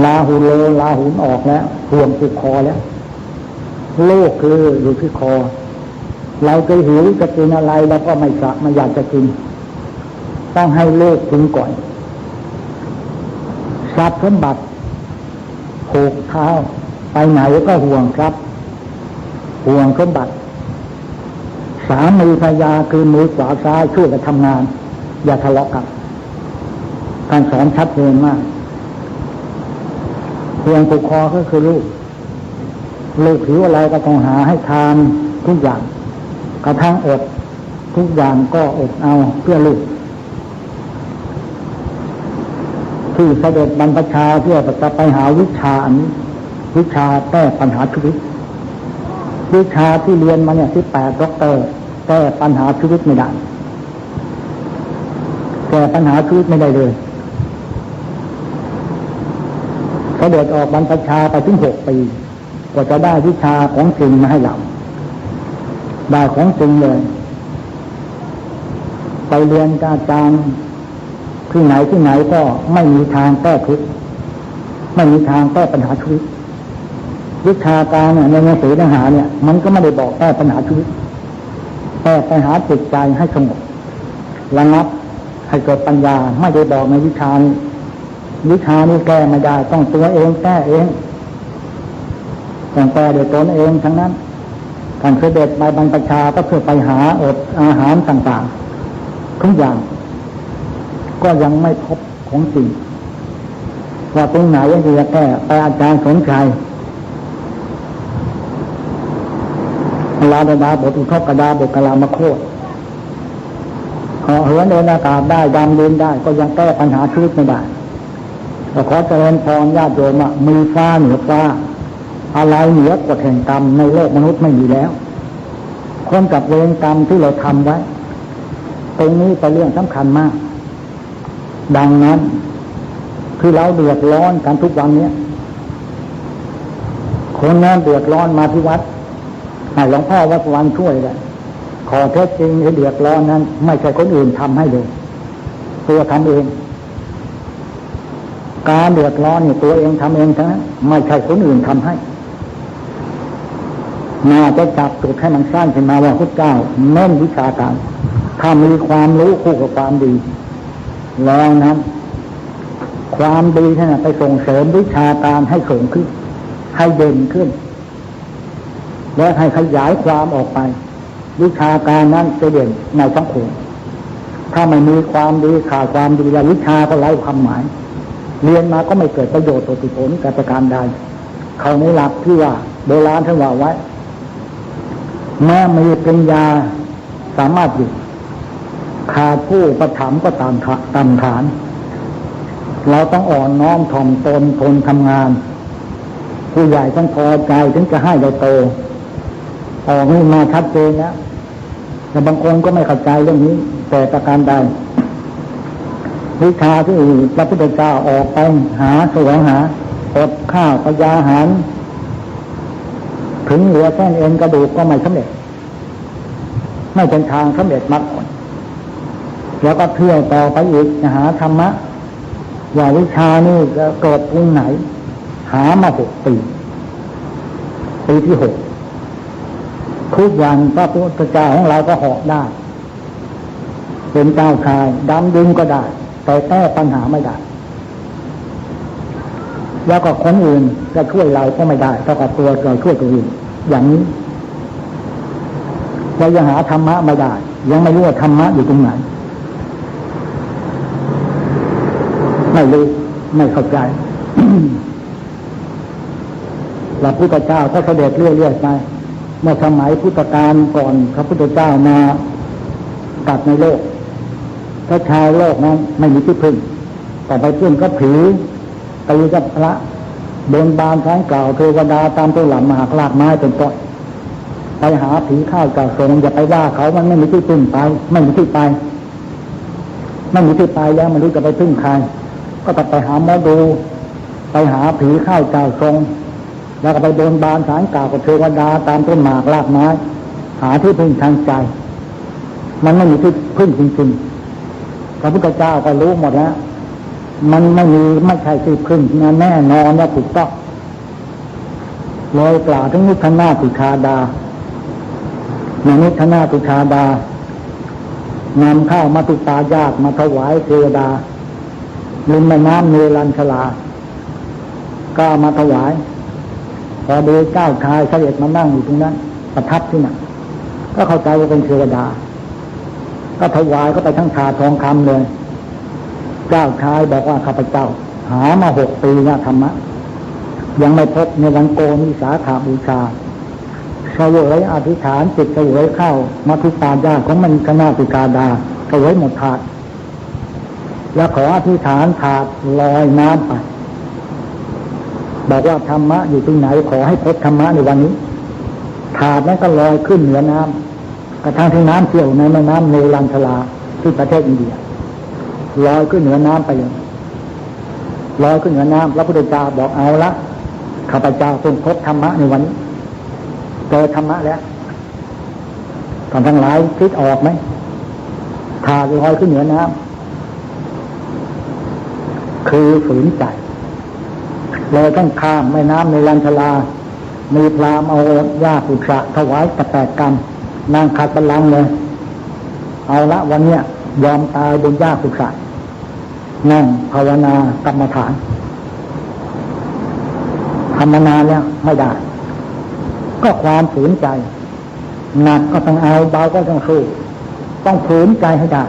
ลาหุโลลาหุนออกแล้วห่วงผูกคอแล้วโลกคืออยู่ที่คอเราจะหิวจะกินอะไรเราก็ไม่อยากจะกินต้องให้โลกถึงก่อนทรัพย์สมบัติผูกเท้าไปไหนก็ห่วงครับห่วงสมบัติสามีภรรยาคือมือขวาซ้ายช่วยกันทำงานอย่าทะเลาะกันการสอนชัดเจนมากห่วงผูกคอก็คือลูกหิวอะไรก็ต้องหาให้ทานทุกอย่างกระทั่งอดทุกอย่างก็อดเอาเพื่อลูกที่เสด็จบรรพชาเพื่อจะไปหาวิชาอันนี้วิชาแก้ปัญหาชีวิตวิชาที่เรียนมาเนี่ย18 ด็อกเตอร์แก้ปัญหาชีวิตไม่ได้แก้ปัญหาชีวิตไม่ได้เลยเสด็จออกบรรพชาไปถึง6 ปีกว่าจะได้วิชาของจริงมาให้เราได้ของจริงเลยไปเรียนอาจารย์ที่ไหนก็ไม่มีทางแก้ทุกข์ไม่มีทางแก้ปัญหาชีวิตวิชาการในหนังสือเนื้อหาเนี่ยมันก็ไม่ได้บอกแก้ปัญหาชีวิตแก้ปัญหาจิตใจให้สงบระงับให้เกิดปัญญาไม่ได้บอกในวิชานี้แก้ไม่ได้ต้องตัวเองแก้เองต้องแก้โดยตนเองทั้งนั้นการเสด็จไปบรรพชาก็เพื่อไปหาอดอาหารต่างๆทุกอย่างก็ยังไม่พบของจริงว่าตรงไหนที่จะแก้ไปอาจารย์สนใจลาดาบทอุทกดาบทกลามโคตเหาะเหินเดินอากาศได้ดำดินได้ก็ยังแก้ปัญหาชีวิตไม่ได้แต่ขอเจริญพรญาติโยมมีฟ้าเหนือฟ้าอะไรเหนือกฎแห่งกรรมในโลกมนุษย์ไม่มีแล้วคนกับเวรกรรมที่เราทำไว้ตรงนี้เป็นเรื่องสำคัญมากดังนั้นคือเราเดือดร้อนกันทุกวันนี้คนนั้นเดือดร้อนมาที่วัดให้หลวงพ่อวัดสวรรค์ช่วยเลยขอเท็จจริงที่เดือดร้อนนั้นไม่ใช่คนอื่นทำให้เลยตัวทำเองการเดือดร้อนนี่ตัวเองทำเองทั้งนั้นไม่ใช่คนอื่นทำให้น่าจะจับจุดให้มันสั้นขึ้นมาว่าพระเจ้าเน้นวิชาการถ้ามีความรู้คู่กับความดีแล้วนั้นความดีท่านไปส่งเสริมวิชาการให้สูงขึ้นให้เด่นขึ้นและให้ขยายความออกไปวิชาการนั้นจะเด่นในสังคมถ้าไม่มีความดีขาดความดีแล้ววิชาก็ไร้ความหมายเรียนมาก็ไม่เกิดประโยชน์ต่อผลการการใดเขาในหลักที่ว่าโบราณท่านว่าไว้แม้มีปัญญาสามารถอยู่ขาดผู้ประถมก็ตามฐานเราต้องอ่อนน้อมถ่อมตนทนทำงานผู้ใหญ่ต้องพอใจถึงจะให้เราโตออกนี่มาชัดเจนแล้วแต่บางคนก็ไม่เข้าใจเรื่องนี้แต่ประการใดวิชาที่พระพุทธเจ้าออกไปหาแสวงหาอดข้าวพยาหารถึงเหลือแค่เอ็นกระดูกก็ไม่สำเร็จไม่เป็นทางสำเร็จมรรคผลแล้วก็เที่ยวต่อไปอีกหาธรรมะว่าวิชานี่จะเกิดตรงไหนหามา6 ปีที่6ทุกอย่างพระพุทธเจ้าของเราก็เหาะได้เป็นเจ้าชายดำดินก็ได้แต่แก้ปัญหาไม่ได้แล้วก็คนอื่นจะช่วยเราก็ไม่ได้เท่ากับตัวเราช่วยตัวเองอย่างนี้เรายังหาธรรมะไม่ได้ยังไม่รู้ว่าธรรมะอยู่ตรงไหนไม่รู้ไม่เข้าใจ พระพุทธเจ้าก็เสด็จเรื่อยๆไปเมื่อสมัยพุทธกาลก่อนพระพุทธเจ้ามาตัดในโลก ถ้าชายโลกนั้นไม่มีที่พึ่งต่อไปพึ่งก็ผีตีกับพระบนบานช้างกล่าวเทวดาตามตัวหลังมหาลากไม้เป็นต้นไปหาผีข้าวเจ้าทรงอย่าไปว่าเขามันไม่มีที่พึ่งไปไม่มีที่ไปไม่มีที่ไปแล้วมันรู้จะไปพึ่งใครก็ต้องไปหาหมอดูไปหาผีข้าวเจ้าทรงแล้วก็ไปโดนบานสารกล่าวกับเทวดาตามต้นหมากรากไม้หาที่พึ่งทางใจมันไม่มีที่พึ่งจริงๆพระพุทธเจ้าก็รู้หมดแล้วมันไม่ใช่ที่พึ่งแน่นอนและถูกต้องเลยกล่าวถึงนิทนาตุชาดาในนิทนาตุชาดานำข้าวมัตุปายาตมาถวายเทวดาริมแม่น้ำเนรัญชลาก็มาถวายพอดีเจ้าชายเสด็จมานั่งอยู่ตรงนั้นประทับที่นั่นก็เข้าใจว่าเป็นเทวดาก็ถวายก็ไปทั้งถาดทองคำเลยเจ้าชายบอกว่าข้าพเจ้าหามา6 ปีนะธรรมะยังไม่พบในวันโกนวิสาขบูชาเสวยอธิษฐานจิตเสวยข้าวมัทุปายาตของมันคณะตุกาดาเสวยหมดถาดแล้วขออธิษฐานถาดลอยน้ำไปบอกว่าธรรมะอยู่ที่ไหนขอให้พบธรรมะในวันนี้ถาดนั้นก็ลอยขึ้นเหนือน้ำกระทั่งที่น้ำเชี่ยวในแม่น้ำเนรัญชลาที่ประเทศอินเดียลอยขึ้นเหนือน้ำไปเลยลอยขึ้นเหนือน้ำพระพุทธเจ้าบอกเอาละข้าพเจ้าต้องพบธรรมะในวันนี้เจอธรรมะแล้วท่านทั้งหลายคิดออกไหมถาดลอยขึ้นเหนือน้ำคือฝืนใจเลยต้องข้ามแม่น้ำในลันชลามีพราหมณ์เอาหญ้าปุษะถวาย8 กรรมนางขัดบัลลังก์เลยเอาละวันเนี้ยยอมตายบนหญ้าปุษะนั่งภาวนากรรมฐานทำมานานแล้วไม่ได้ก็ความฝืนใจหนักก็ต้องเอาเบาก็ต้องสู้ต้องฝืนใจให้ได้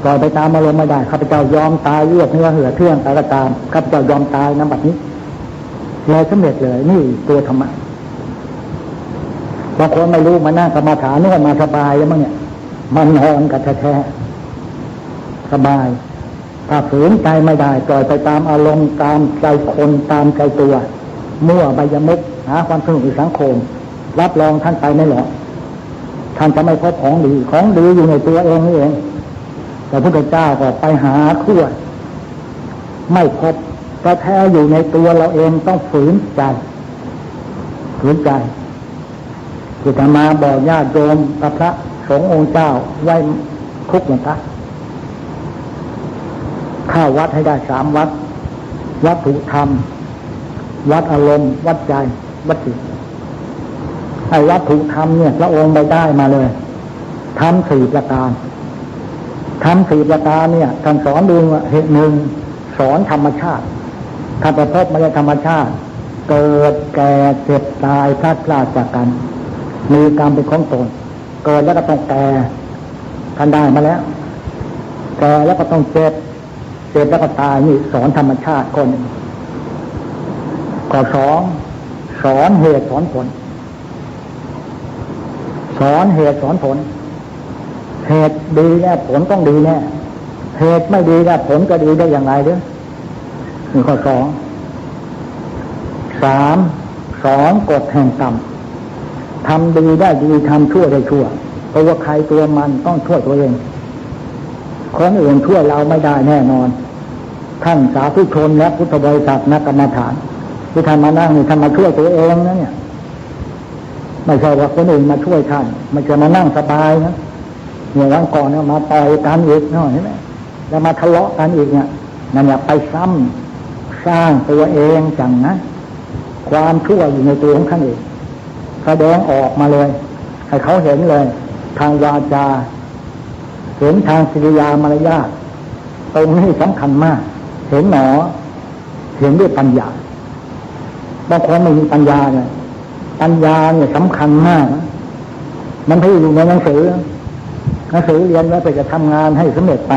ปล่อยไปตามอารมณ์ไม่ได้ข้าพเจ้ายอมตายเลือดเนื้อเหือดเทื่อนแต่ก็ตามข้าพเจ้ายอมตายนะบัดนี้เลยสำเร็จเลยนี่ตัวธรรมะบางคนไม่รู้มานั่งกรรมฐานนึกว่ามาสบายแล้วมั้งเนี่ยมันนอนกับแท้ๆสบายถ้าฝืนใจไม่ได้ปล่อยไปตามอารมณ์ตามใจคนตามใจตัวมั่วใบยมุกหาความสนุกในสังคมรับรองท่านไปไม่หรอกท่านจะไม่พบของดีอยู่ในตัวเองนี่เองแต่พระพุทธเจ้าก็ไปหาทั่วไม่พบแต่แท้อยู่ในตัวเราเองต้องฝืนใจที่จะมาบอกญาติโยมพระสงฆ์องค์เจ้าไว้คุกหลวงตาเข้าวัดให้ได้3 วัดวัตถุธรรมวัดอารมณ์วัดใจวัดจิตไอ้วัตถุธรรมเนี่ยพระองค์ไม่ได้มาเลยทำ4 ประการทำ4 ประการเนี่ยท่านสอนดูว่าเหตุหนึ่งสอนธรรมชาติถ้าไปพบไม่ใช่ธรรมชาติเกิดแก่เจ็บตายพลาดพลาดจากกันมีกรรมเป็นของตนเกิดแล้วก็ต้องแก่ท่านได้มาแล้วแก่แล้วก็ต้องเจ็บแล้วก็ตายนี่สอนธรรมชาติคนข้อ2สอนเหตุสอนผลสอนเหตุสอนผลเหตุดีแน่ผลต้องดีแน่เหตุไม่ดีแล้วผลก็ดีได้อย่างไรด้วยนี่ข้อ2 3สอนกฎแห่งกรรมทำดีได้ดีทำชั่วได้ชั่วตัวใครตัวมันต้องช่วยตัวเองคนอื่นช่วยเราไม่ได้แน่นอนท่านสาธุชนและพุทธบริษัทนักกรรมฐานที่ท่านมานั่งนี่ท่านมาช่วยตัวเองนะเนี่ยไม่ใช่ว่าคนอื่นมาช่วยท่านไม่ใช่มานั่งสบายนะเนี่ยวันก่อนเนี่ยมาต่อยกันอีกเนาะเห็นไหมแล้วมาทะเลาะกันอีกเนี่ยนั่นเนี่ยไปซ้ำสร้างตัวเองจังนะความชั่วอยู่ในตัวของท่านเองแสดงออกมาเลยให้เขาเห็นเลยทางวาจาเห็นทางกิริยามารยาทตรงนี้สำคัญมากเห็นหนอเห็นด้วยปัญญาบางคนไม่มีปัญญาเนี่ยปัญญาเนี่ยสำคัญมากมันไม่อยู่ในหนังสือเรียนแล้วไปจะทำงานให้สำเร็จไป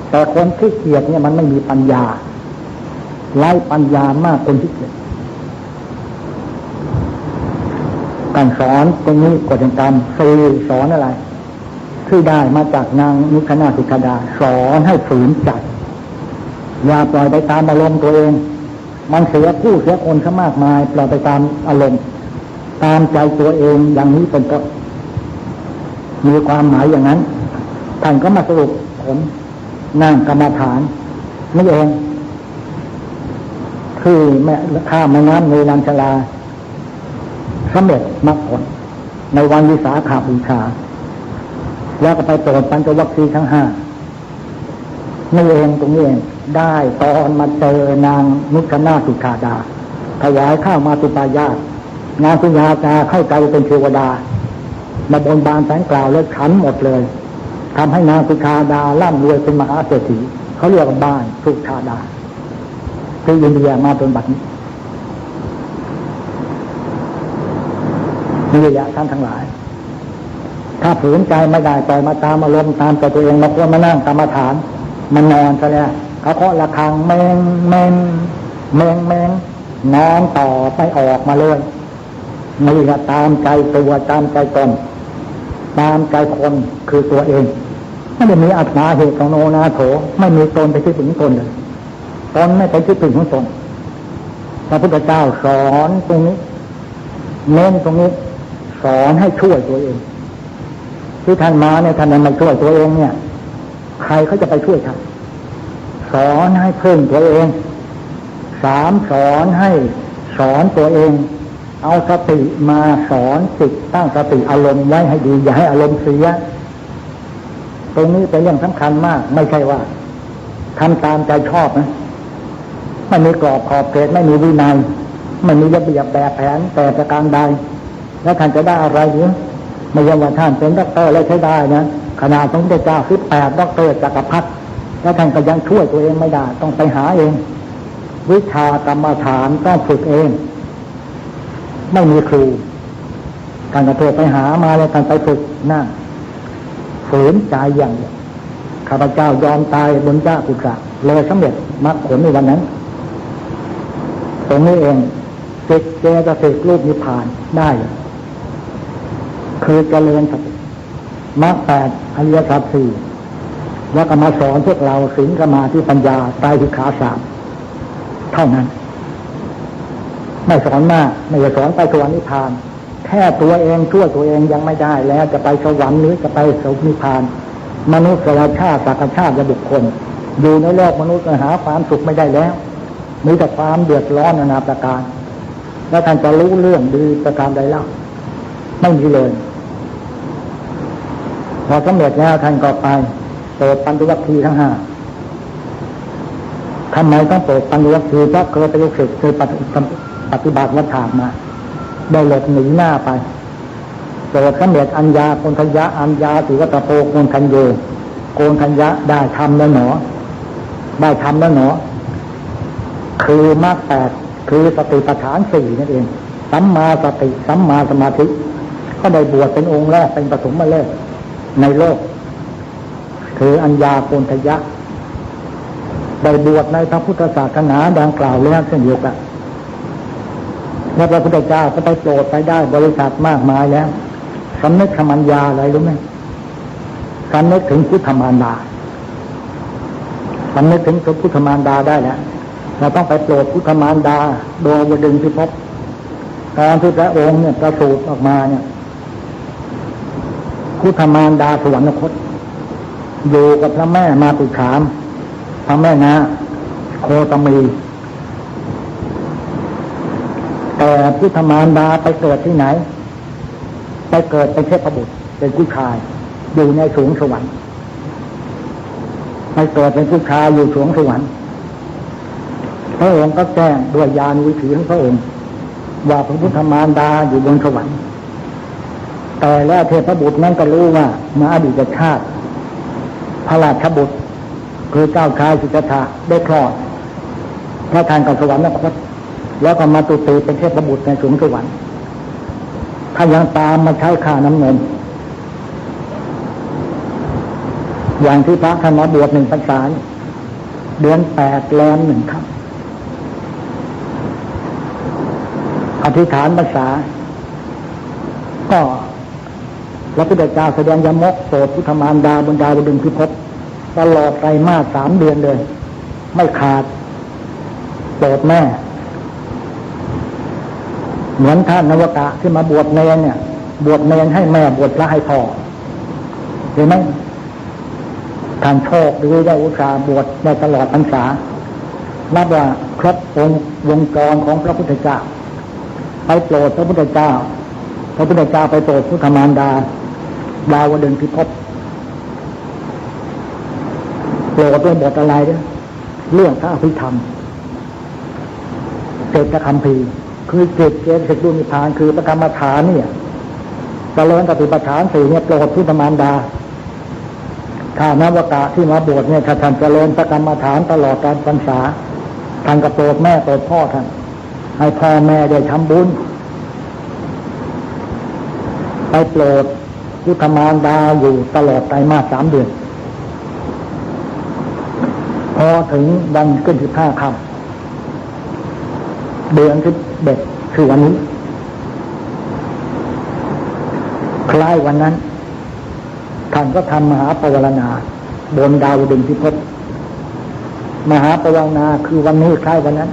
แต่คนที่เกียจเนี่ยมันไม่มีปัญญาไร้ปัญญามากคนที่เกียจการสอนตรงนี้กฎแห่งกรรม4สอนอะไร ที่ได้มาจากนางนิคนาสิกดาสอนให้ฝืนใจอย่าปล่อยไปตามอารมณ์ตัวเองมันเสียผู้เสียคนซะมากมายปล่อยไปตามอารมณ์ตามใจตัวเองอย่างนี้เป็นต้นมีความหมายอย่างนั้นท่านก็มาสรุปผลนั่งกรรมฐานนี่เองคือแม่ข้ามแม่น้ำในลังชลาสำเร็จมรรคผลในวันวิสาขบูชาแล้วก็ไปโปรดปัญจวัคคีย์ทั้งห้านี่เองตรงนี้เองได้ตอนมาเจอนางนิคนาสิกขาดาถวายข้าวมาตุปายาตนางสุญาจาเข้าใจเป็นเทวดามาบนบานแสงกล่าวแล้วขันหมดเลยทำให้นางสุชาดาร่ำรวยเป็นมหาเศรษฐีเขาเรียกว่าบ้านสุชาดาที่อินเดียมาจนบัดนี้นี่ระยะท่านทั้งหลายถ้าฝืนใจไม่ได้ปล่อยมาตามอารมณ์ตามใจตัวเองมาควรมานั่งกรรมฐานมันนอนซะแล้วเขาเคาะระฆังแมงนอนต่อไปออกมาเลยนี่ก็ตามใจตัวตามใจตนตามใจคนคือตัวเองไม่ได้มีอัตตาเหตุของโนนาโถไม่มีตนไปที่ถึงตนเลยตนไม่ไปที่ถึงของตนพระพุทธเจ้าสอนตรงนี้เน้นตรงนี้สอนให้ช่วยตัวเองที่ท่านมาเนี่ยท่านไม่ช่วยตัวเองเนี่ยใครเขาจะไปช่วยท่านสอนให้พึ่งตัวเองสอนให้สอนตัวเองเอาสติมาสอนจิตตั้งสติอารมณ์ไว้ให้ดีอย่าให้อารมณ์เสียตรงนี้เป็นเรื่องสำคัญมากไม่ใช่ว่าทำตามใจชอบนะไม่มีกรอบขอบเขตไม่มีวินัยไม่มีระเบียบแบบแผนแต่ประการใดแล้วท่านจะได้อะไรหรือไม่ใช่ว่าท่านเป็นด็อกเตอร์แล้วใช้ได้นะขนาดสมเด็จเจ้า18ด็อกเตอร์จักรพรรดิแล้วท่านก็ยังช่วยตัวเองไม่ได้ต้องไปหาเองวิชากรรมฐานต้องฝึกเองไม่มีครูการกระโดดไปหามาแล้วการไปฝึกนั่งฝืนใจอย่างเดียวข้าพเจ้ายอมตายบนเจ้ากุศลเลยสำเร็จมรรคผลในวันนั้นตรงนี้เองจิตเจตสิกรูปนิพพานได้คือเจริญสติมรรค8อริยสัจ4แล้วก็มาสอนพวกเราศีลสมาธิปัญญาไตรสิกขา3เท่านั้นไม่สอนมากไม่สอนไปสวรรค์นิพพานแค่ตัวเองช่วยตัวเองยังไม่ได้แล้วจะไปสวรรค์หรือจะไปสุคนิพพานมนุษย์ชาติสัตว์ชาติและบุคคลอยู่ในโลกมนุษย์หาความสุขไม่ได้แล้วมีแต่ความเดือดร้อนนานาประการแล้วท่านจะรู้เรื่องดีประการใดเล่าไม่มีเลยพอสำเร็จแล้วท่านก็ไปโปรดปัญจวัคคีย์ทั้ง5ทำไมต้องโปรดปัญจวัคคีย์เพราะเคยไปลูกศิษย์เคยปฏิบัติวัฏฏะมาได้หลบหนีหน้าไปโปรดสำเร็จอัญญาโกณทัญญะอัญญาสิวัตโพโกณทัญโยโกณทัญญะได้ทำแล้วหนอได้ทำแล้วหนอคือมรรค8คือสติปัฏฐาน4นั่นเองสัมมาสติสัมมาสมาธิก็ได้บวชเป็นองค์แรกเป็นปฐมฤกษ์ในโลกคืออัญญาโกณทัญญะได้บวชในพระพุทธศาสนาดังกล่าวแล้วเช่นเดียวกันแล้วพระพุทธเจ้าก็ไปโปรดไปได้บริษัทมากมายแล้วสำนึกธรรมัญญาอะไรรู้ไหมสำนึกถึงพุทธมารดาสำนึกถึงพุทธมารดาได้แล้วเราต้องไปโปรดพุทธมารดาโดยวดึงพิภพตอนที่พระองค์เนี่ยประสูติออกมาเนี่ยพุทธมารดาสวรรคตอยู่กับพระแม่มาตุคามพระแม่นาโคตมีแต่พุทธมารดาไปเกิดที่ไหนไปเกิดเป็นเทพบุตรเป็นผู้ชายอยู่ในสวงสวรรค์ไปเกิดเป็นผู้ชายอยู่สวงสวรรค์พระองค์ก็แจ้งด้วยญาณวิถีของพระองค์ว่าพระพุทธมารดาอยู่บนสวรรค์แต่แล้วเทพบุตรนั้นก็รู้ว่ามาอดีตชาติพระราชบุตรคือเจ้าชายสิทธัตถะได้คลอดพระทานกับสวรรค์แล้วก็มาตุติเป็นเทพบุตรในสวงสวรรค์ถ้ายังตามมาใช้ค่าน้ำนมอย่างที่พระท่านมาบวช1 พรรษาเดือน8แรม1 ค่ำอธิษฐานภาษาก็ พระพุทธเจ้าแสดงยมกโปรดพุทธมารดาบนดาวดึงพิภพตลอดไตรมาส3 เดือนเลยไม่ขาดโปรดแม่เหมือนท่านนวกะที่มาบวชเนรเนี่ยบวชเนรให้แม่บวชพระให้พ่อเห็นไหมท่านโชคดีได้อุตส่าห์บวชได้ตลอดพรรษานับว่าครบวงจรของพระพุทธเจ้าไปโปรดพระพุทธเจ้าพระพุทธเจ้าไปโปรดพุทธมารดาดาวดึงพิภพโปรดด้วยบทอะไรเนี่ยเรื่องพระอภิธรรมเจตคัมภีร์คือเจตสิกดุนิพพานคือประกรรมฐานเนี่ยเจริญปฏิปทาน4เนี่ยโปรดพุทธมารดาถ้านวกะที่มาบวชเนี่ยถ้าท่านเจริญประกรรมฐานตลอดการพรรษาท่านก็โปรดแม่โปรดพ่อท่านให้พ่อแม่ได้ทำบุญไปโปรดพุทธมารดาอยู่ตลอดไตรมาส3 เดือนพอถึงวันขึ้น15 ค่ำเดือน11คือวันนี้คล้ายวันนั้นท่านก็ทำมหาปวารณาบนดาวดึงพิภพมหาปวารณาคือวันนี้คล้ายวันนั้น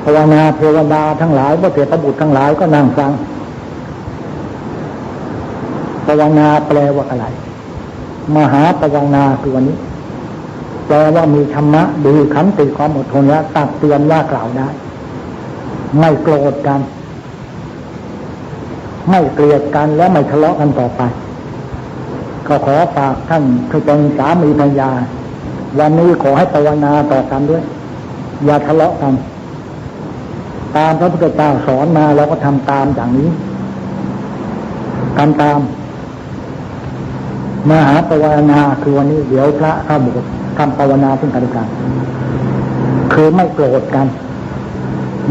ภาวนาเทวดาทั้งหลายพระเถรบุตรทั้งหลายก็นั่งฟังภาวนาแปลว่าอะไรมหาภาวนาคือวันนี้แปลว่ามีธรรมะดีขันติความอดทนและตักเตือนว่ากล่าวได้ไม่โกรธกันไม่เกลียดกันและไม่ทะเลาะกันต่อไปก็ขอฝากท่านที่เป็นสามีภรรยาวันนี้ขอให้ภาวนาต่อกันด้วยอย่าทะเลาะกันตามพระพุทธเจ้าสอนมาเราก็ทำตามอย่างนี้ทำตามมหาภาวนาคือวันนี้เดี๋ยวพระเข้าบวชทำภาวนาซึ่งกันและกันคือไม่โกรธกัน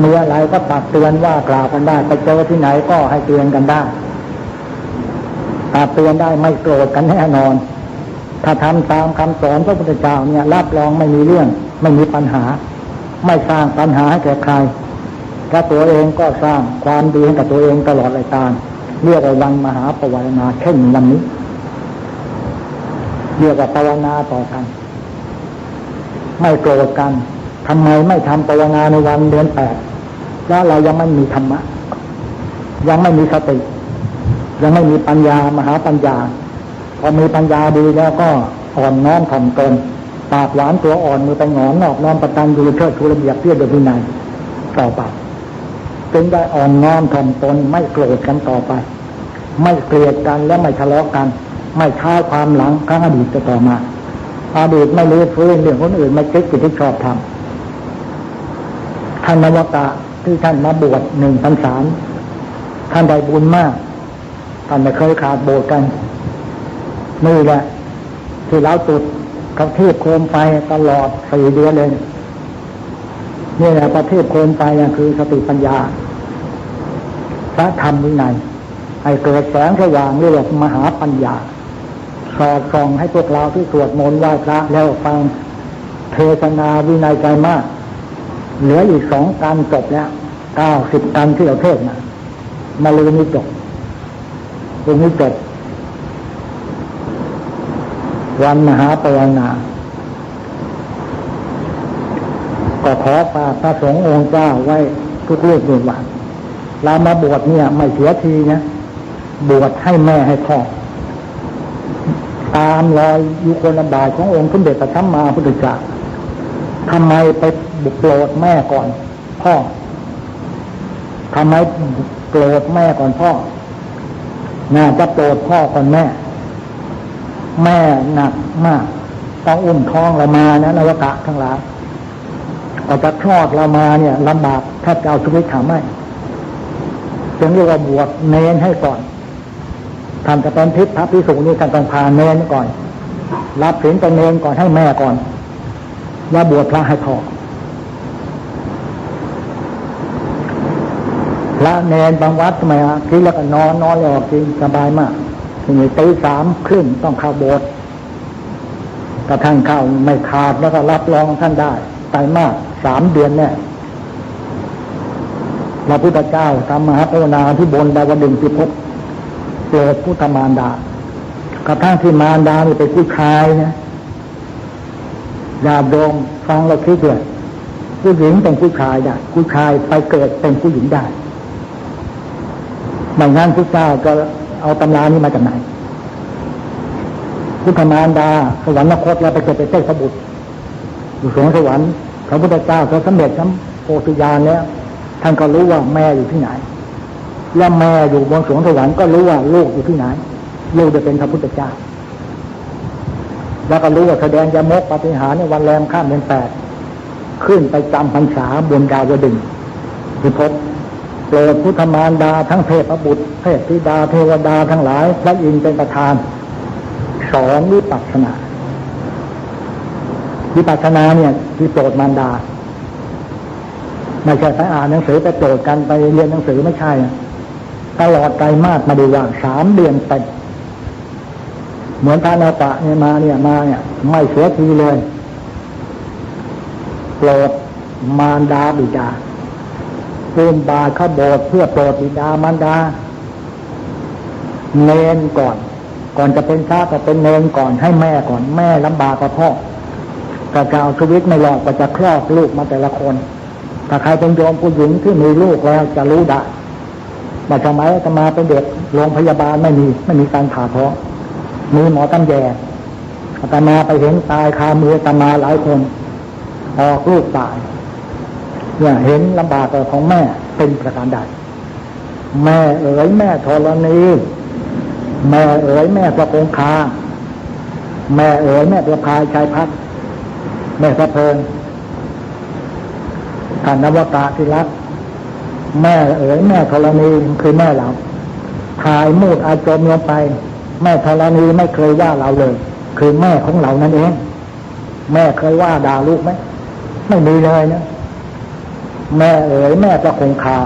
มีอะไรก็ตักเตือนว่ากล่าวกันได้ไปเจอที่ไหนก็ให้เตือนกันได้ตักเตือนได้ไม่โกรธกันแน่นอนถ้าทำตามคำสอนพระพุทธเจ้าเนี่ยรับรองไม่มีเรื่องไม่มีปัญหาไม่สร้างปัญหาให้แก่ใครถ้าตัวเองก็สร้างความดีให้กับตัวเองตลอดรายการเรียกว่าวันมหาภาวนาเช่นวันนี้เรียกว่าภาวนาต่อกันไม่โกรธกันทำไมไม่ทำภาวนาในวันเดือน8แล้วเรายังไม่มีธรรมะยังไม่มีสติยังไม่มีปัญญามหาปัญญาพอมีปัญญาดีแล้วก็อ่อนน้อมถ่อมตนปากหวานตัวอ่อนมือไปหงอนนอกน้อมประตันยูเชิดชูระเบียบเพียรเดือดวินัยต่อไปจึงได้อ่อนน้อมถ่อมตนไม่โกรธกันต่อไปไม่เกลียดกันและไม่ทะเลาะกันไม่ท้าความหลังครั้งอดีตจะต่อมาอดีตไม่รู้ฟื้นเรื่องคนอื่นไม่คิดที่ชอบทำท่านนวกะที่ท่านมาบวช1 พรรษาท่านได้บุญมากท่านไม่เคยขาดโบสถ์กันนี่แหละที่เราจุดเขาเทศโคมไฟตลอด4 เดือนเลยนี่แหละประเทศโคมไฟคือสติปัญญาพระธรรมวินัยให้เกิดแสงสว่างเรียกมหาปัญญาสอดส่องให้พวกเราที่สวดมนต์ไหว้พระแล้วฟังเทศนาวินัยใจมากเหลืออีก2 กันจบแล้ว90 กันที่เราเทศนะมาลือนี้จบตรงนี้จบวันมหาภาวนาก็ขอฝากพระสงฆ์องค์เจ้าไว้ทุกรูปด้วยว่าเรามาบวชเนี่ยไม่เสียทีนะบวชให้แม่ให้พ่อตามรอยยุคลบาทขององค์สมเด็จพระสัมมาสัมพุทธเจ้าทำไมไปบุกโกรธแม่ก่อนพ่อทำไมโกรธแม่ก่อนพ่อน่าจะโกรธพ่อก่อนแม่หนักมากต้องอุ้มท้องเรามานะนวกะทั้งหลายก็จะคลอดเรามาเนี่ยลำบากถ้าจะเอาชีวิตทำไม่จึงเรียกว่าบวชเนรให้ก่อนท่านจะเป็นทิศพระภิกษุนี่ท่านต้องพาเนรก่อนรับศีลตนเนรก่อนให้แม่ก่อนแล้วบวชพระให้พ่อพระเนรบางวัดทำไมกินแล้วก็นอนแล้วกินสบายมากทีนี้ตี 3:30ต้องเข้าโบสถ์ถ้าท่านเข้าไม่ขาดแล้วก็รับรองท่านได้ไตรมาส3 เดือนเนี่ยพระพุทธเจ้าทำมหาภาวนาที่บนดาวดึงพิภพ โปรดพุทธมารดากระทั่งที่มารดานี่เป็นผู้ชายนะอย่าโดมฟังเราคิดด้วยผู้หญิงเป็นผู้ชายได้ผู้ชายไปเกิดเป็นผู้หญิงได้ไม่งั้นพระเจ้าก็เอาตำรานี้มาจากไหนพุทธมารดาสวรรคตแล้วไปเกิดเป็นเทพบุตรอยู่สวงสวรรค์พระพุทธเจ้าเขาสำเร็จทั้งโพธิญาณแล้วท่านก็รู้ว่าแม่อยู่ที่ไหนและแม่อยู่บนสวงสวรรค์ก็รู้ว่าลูกอยู่ที่ไหนลูกจะเป็นพระพุทธเจ้าแล้วก็รู้ว่าแสดงยมกปาฏิหาริย์ในวันแรมข้ามเดือน8ขึ้นไปจำพรรษาบนดาวดึงส์ที่พบโปรดพุทธมารดาทั้งเทพบุตรเทพธิดาเทวดาทั้งหลายพระอินทร์เป็นประธานสอนวิปัสสนาเนี่ยที่โปรดมารดาไม่ใช่ไปอ่านหนังสือไปโปรดกันไปเรียนหนังสือไม่ใช่ตลอดไตรมาสมาดูว่า3 เดือนเต็มเหมือนพระนาตะเนี่ยมาไม่เสียทีเลยโปรดมารดาบิดาปูนบาทเข้าโบสถ์เพื่อโปรดบิดามารดาเนนก่อนจะเป็นพระก็เป็นเนนก่อนให้แม่ก่อนแม่ลำบากกว่าพ่อก็จะเอาชีวิตไม่รอดก็จะคลอดลูกมาแต่ละคนถ้าใครเป็นโยมผู้หญิงที่มีลูกแล้วจะรู้ได้แต่สมัยอาตมาเป็นเด็กโรงพยาบาลไม่มีการผ่าท้องมีหมอตำแยอาตมาไปเห็นตายคามืออาตมาหลายคนออกลูกตายเนี่ยเห็นลำบากของแม่เป็นประการใดแม่เอ๋ยแม่ธรณีแม่เอ๋ยแม่พระคงคาแม่เอ๋ยแม่ประภาชัยพัฒน์แม่พระเพลินท่านนวตาที่รักแม่เอ๋ยแม่ธรณีคือแม่เราถ่ายมูดอาจมลงไปแม่ธรณีไม่เคยว่าเราเลยคือแม่ของเรานั่นเองแม่เคยว่าด่าลูกไหมไม่มีเลยนะแม่เอ๋ยแม่ประคงคา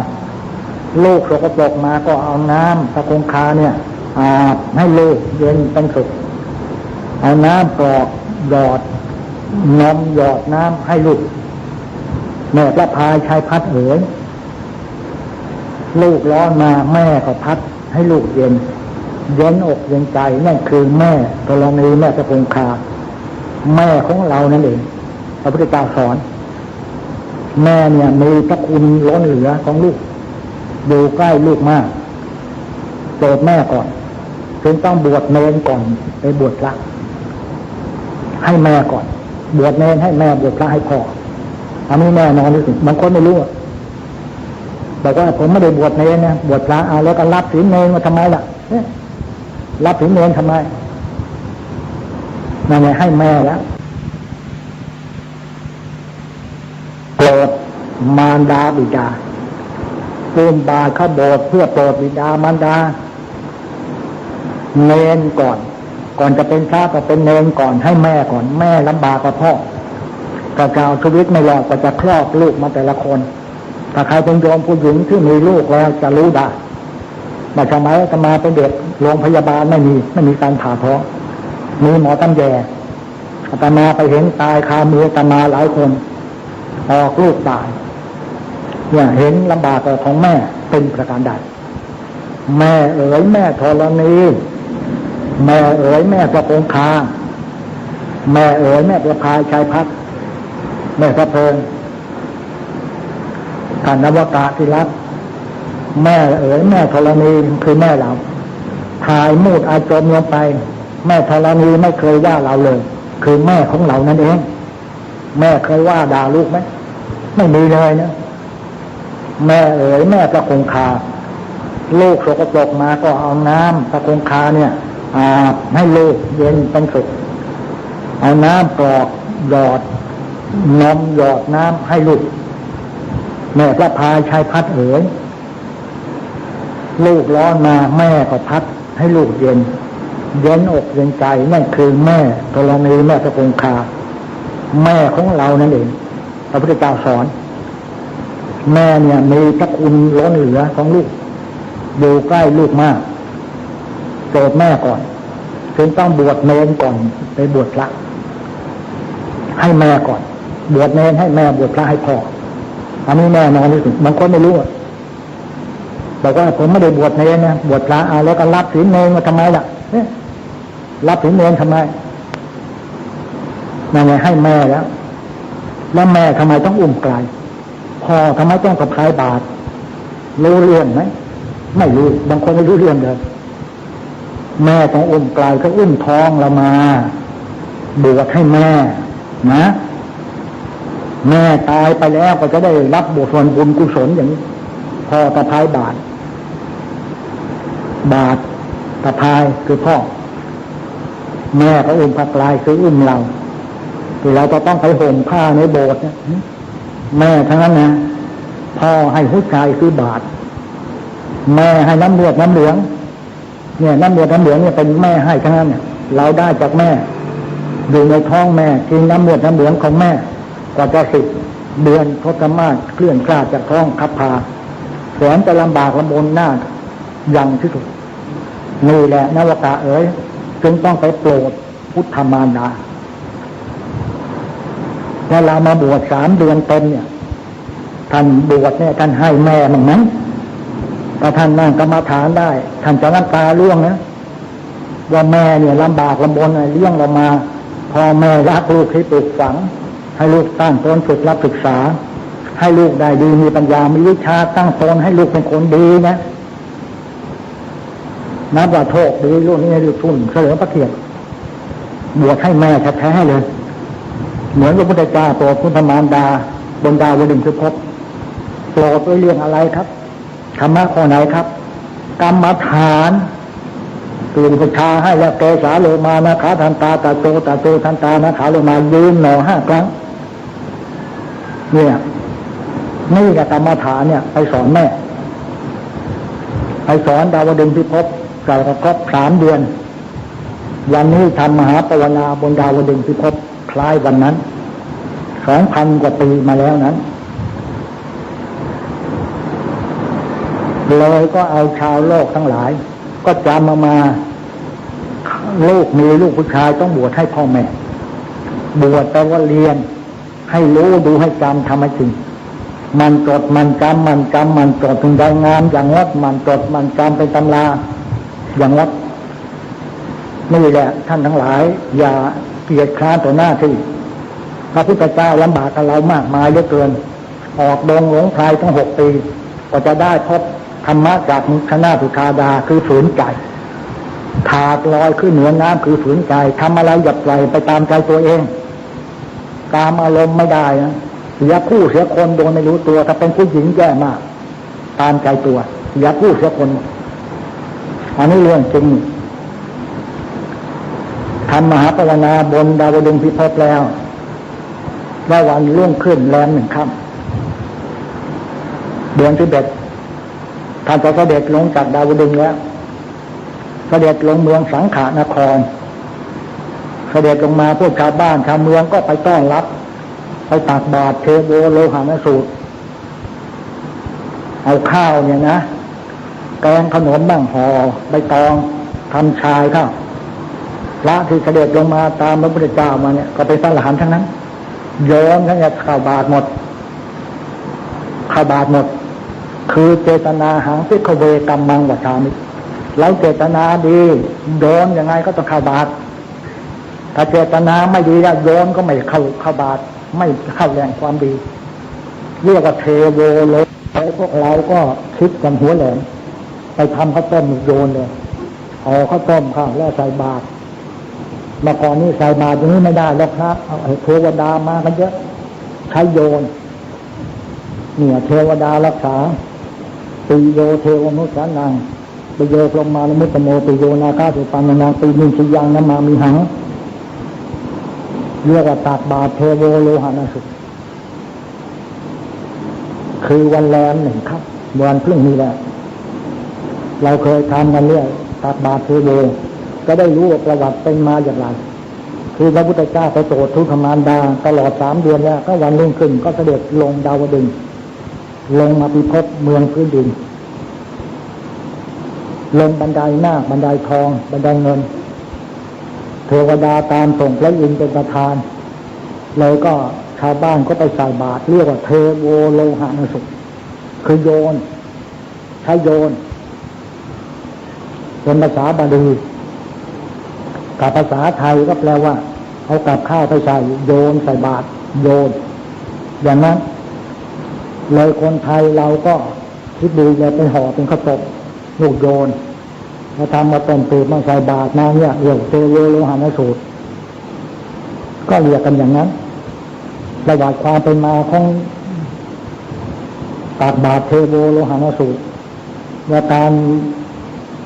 ลูกสกปรกมาก็เอาน้ำประคงคาเนี่ยอาบให้ลูกเย็นเป็นสุขเอาน้ำกรอกหยอดนมหยอดน้ำให้ลูกแม่ประภาชัยพัฒน์เอ๋ยลูกร้อนมาแม่ก็พัดให้ลูกเย็นอกเย็นใจนั่นคือแม่ธรณีแม่ประคงคาแม่ของเรานั่นเองพระพุทธเจ้าสอนแม่เนี่ยมีพระคุณล้นเหลือของลูกอยู่ใกล้ลูกมากโปรดแม่ก่อนจึงต้องบวชเนรก่อนไปบวชพระให้แม่ก่อนบวชเนรให้แม่บวชพระให้พ่ออันนี้แน่นอนที่สุดบางคนไม่รู้บอกว่าผมไม่ได้บวชเนรนะบวชพระเอาแล้วก็รับศีลเนรมาทำไมล่ะรับศีลเนรทำไมนั่นไงให้แม่แล้วโปรดมารดาบิดาปูนบาทเข้าโบสถ์เพื่อโปรดบิดามารดาเนนก่อนจะเป็นพระก็เป็นเนนก่อนให้แม่ก่อนแม่ลำบากกว่าพ่อก็จะเอาชีวิตไม่รอดก็จะคลอดลูกมาแต่ละคนถ้าใครเป็นโยมผู้หญิงที่มีลูกแล้วจะรู้ได้แต่สมัยอาตมาเป็นเด็กโรงพยาบาลไม่มีการผ่าท้องมีหมอตำแยอาตมาไปเห็นตายคามืออาตมาหลายคนออกลูกตายเนี่ยเห็นลำบากของแม่เป็นประการใดแม่เอ๋ยแม่ธรณีแม่เอ๋ยแม่ประคงคาแม่เอ๋ยแม่ประภาชัยพัฒน์แม่พระเพลินท่านนวตาที่รักแม่เอ๋ยแม่ธรณีคือแม่เราถ่ายมูดอาจมลงไปแม่ธรณีไม่เคยว่าเราเลยคือแม่ของเรานั่นเองแม่เคยว่าด่าลูกไหมไม่มีเลยนะแม่เอ๋ยแม่ประคงคาลูกสกปรกมาก็เอาน้ำประคงคาเนี่ยอาบให้ลูกเย็นเป็นสุขเอาน้ำกรอกหยอดนมหยอดน้ำให้ลูกแม่พระพายชัยพัฒน์เอ๋ยลูกร้อนมาแม่ก็พัดให้ลูกเย็นอกเย็นใจนั่นคือแม่ธรณีแม่ประคงคาแม่ของเรานั่นเองพระพุทธเจ้าสอนแม่เนี่ยมีพระคุณล้นเหลือของลูกอยู่ใกล้ลูกมากโปรดแม่ก่อนจึงต้องบวชเนรก่อนไปบวชพระให้แม่ก่อนบวชเนรให้แม่บวชพระให้พ่ออันนี้แน่นอนที่สุดบางคนไม่รู้ บอกว่าผมไม่ได้บวชเนรนะบวชพระเอาแล้วก็รับศีลเนรมาทำไมล่ะเนี่ยรับศีลเนรทำไมนั่นไงให้แม่แล้วแม่ทำไมต้องอุ้มไกลพ่อทำไมต้องสะพายบาตรรู้เรื่องไหมไม่รู้บางคนไม่รู้เรื่องเลยแม่ต้องอุ้มไกลก็อุ้มท้องเรามาบวชให้แม่นะแม่ตายไปแล้วก็จะได้รับบทส่วนบุญกุศลอย่างนี้พ่อสะพายบาตรสะพายคือพ่อแม่ก็อุ้มผ้าไตรคืออุ้มเราที่เราจะต้องไปห่มผ้าในโบสถ์เนี่ยแม่ทั้งนั้นนะพ่อให้หัวใจคือบาตรแม่ให้น้ำเลือดน้ำเหลืองเนี่ยน้ำเลือดน้ำเหลืองเนี่ยเป็นแม่ให้ทั้งนั้นเนี่ยเราได้จากแม่อยู่ในท้องแม่กินน้ำเลือดน้ำเหลืองของแม่กว่าจะ10 เดือนทศมาศเคลื่อนกล้าจากท้องขับพาแสนจะลำบากลำบนหน้ายังที่สุดนี่แหละนวกะจึงต้องไปโปรดพุทธมารดาถ้าเรามาบวช3 เดือนเต็มเนี่ยท่านบวชเนี่ยท่านให้แม่มั่งไหมถ้าท่านนั่งกรรมฐานได้ท่านจะน้ำตาร่วงนะว่าแม่เนี่ยลำบากลำบนเลี้ยงเรามาพอแม่รักลูกให้ปลูกฝังให้ลูกตั้งตนฝึกรับศึกษาให้ลูกได้ดีมีปัญญามีวิชาตั้งตนให้ลูกเป็นคนดีนะนับว่าโชคดีลูกนี้ลูกทุ่นเฉลิมพระเกียรติบวชให้แม่แท้ๆเลยเหมือนพระพุทธเจ้าโปรดพุทธมารดาบนดาวดึงคือพบโปรดด้วยเรื่องอะไรครับธรรมะข้อไหนครับกรรมฐานตื่นประชาให้แล้วเกสาโลมานะขาทันตาตาโตทันตานะขาโลมายืนหนอ5 ครั้งเนี่ยนี่กับกรรมฐานเนี่ยไปสอนแม่ไปสอนดาวดึงพิภพใส่ครบ3 เดือนวันนี้ทำมหาภาวนาบนดาวดึงพิภพคล้ายวันนั้น 2,000 กว่าปีมาแล้วนั้นเลยก็เอาชาวโลกทั้งหลายก็จำมาลูกมีลูกผู้ชายต้องบวชให้พ่อแม่บวชแปลว่าเรียนให้รู้ดูให้จำทำให้จริงมันจดมันจำมันจดถึงได้งามอย่างวัดมันจดมันจำเป็นตำราอย่างวัดนี่แหละท่านทั้งหลายอย่าเกียจคร้านต่อหน้าที่พระพุทธเจ้าลำบากกับเรามากมายเหลือเกินออกดงหลงพรายทั้ง6 ปีก็จะได้พบธรรมะจากมุขนาสุธาดาคือฝืนใจถาดลอยขึ้นเหนือน้ำคือฝืนใจทำอะไรหยับไหลไปตามใจตัวเองตามอารมณ์ไม่ได้นะเสียคู่เสียคนโดนไม่รู้ตัวถ้าเป็นผู้หญิงแย่มากตามใจตัวเสียคู่เสียคนอันนี้เรื่องจริงทำมหาภาวนาบนดาวดึงพิภพแล้ววันรุ่งขึ้นแรม1 ค่ำเดือน11ท่านจะเสด็จลงจากดาวดึงแล้วเสด็จลงเมืองสังขานครเสด็จลงมาพวกชาวบ้านชาวเมืองก็ไปต้อนรับไปตักบาตรเทโวโลหะนสูตรเอาข้าวเนี่ยนะแกงขนมบ้างห่อใบตองทำชายข้าวพระที่เสด็จลงมาตามพระพุทธเจ้ามาเนี่ยก็เป็นพระอรหันต์ทั้งนั้นโยนทั้งนี้ข้าวบาตรหมดคือเจตนาหังพิกเวกัมมังวัฏามิเราเจตนาดีโยนยังไงก็ต้องข้าวบาตรถ้าเจตนาไม่ดีแล้วโยนก็ไม่เข้าบาตรไม่เข้าแรงความดีเรียกว่าเทโวโลพวกเราก็คิดกันหัวแหลมไปทำข้าวต้มโยนเลยเอาข้าวต้มข้าวแล้วใส่บาตรเมื่อก่อนนี้ใส่บาตรอย่างนี้ไม่ได้แล้วครับเอาเทวดามากันเยอะใช้โยนเนี่ยเทวดารักษาปิโยเทวมุสานังปิโยพรหมานุมุตโมปิโยนาคาสุปันนาปิมิชิยังนามามิหังเรียกว่าตักบาตรเทโวโลหะนสุขคือวันแรม1 ค่ำวันพรุ่งนี้แหละเราเคยทำกันเรื่อยตักบาตรเทโวก็ได้รู้ว่าประวัติเป็นมาอย่างไรคือพระพุทธเจ้าไปโปรดทุกขมารดาตลอด3 เดือนแล้วก็วันรุ่งขึ้นก็เสด็จลงดาวดึงลงมาพิภพเมืองพื้นดินลงบันไดหน้าบันไดทองบันไดเงินเทวดาตามส่งพระอินทร์เป็นประธานเลยก็ชาวบ้านก็ไปใส่บาตรเรียกว่าเทโวโลหะนสุขคือโยน ใช้โยนเป็นภาษาบาลีกับภาษาไทยก็แปลว่าเอากับข้าวไปใส่โยนใส่บาตรโยนอย่างนั้นเลยคนไทยเราก็คิดดูเลยเป็นห่อเป็นข้าวต้มลูกโยนแล้วทำมาเป็นตูดมาใส่บาตรมาเนี่ยเรียกเทโวโลหณสูตรก็เรียกกันอย่างนั้นประวัติความเป็นมาของตักบาตรเทโวโลหณสูตรและการ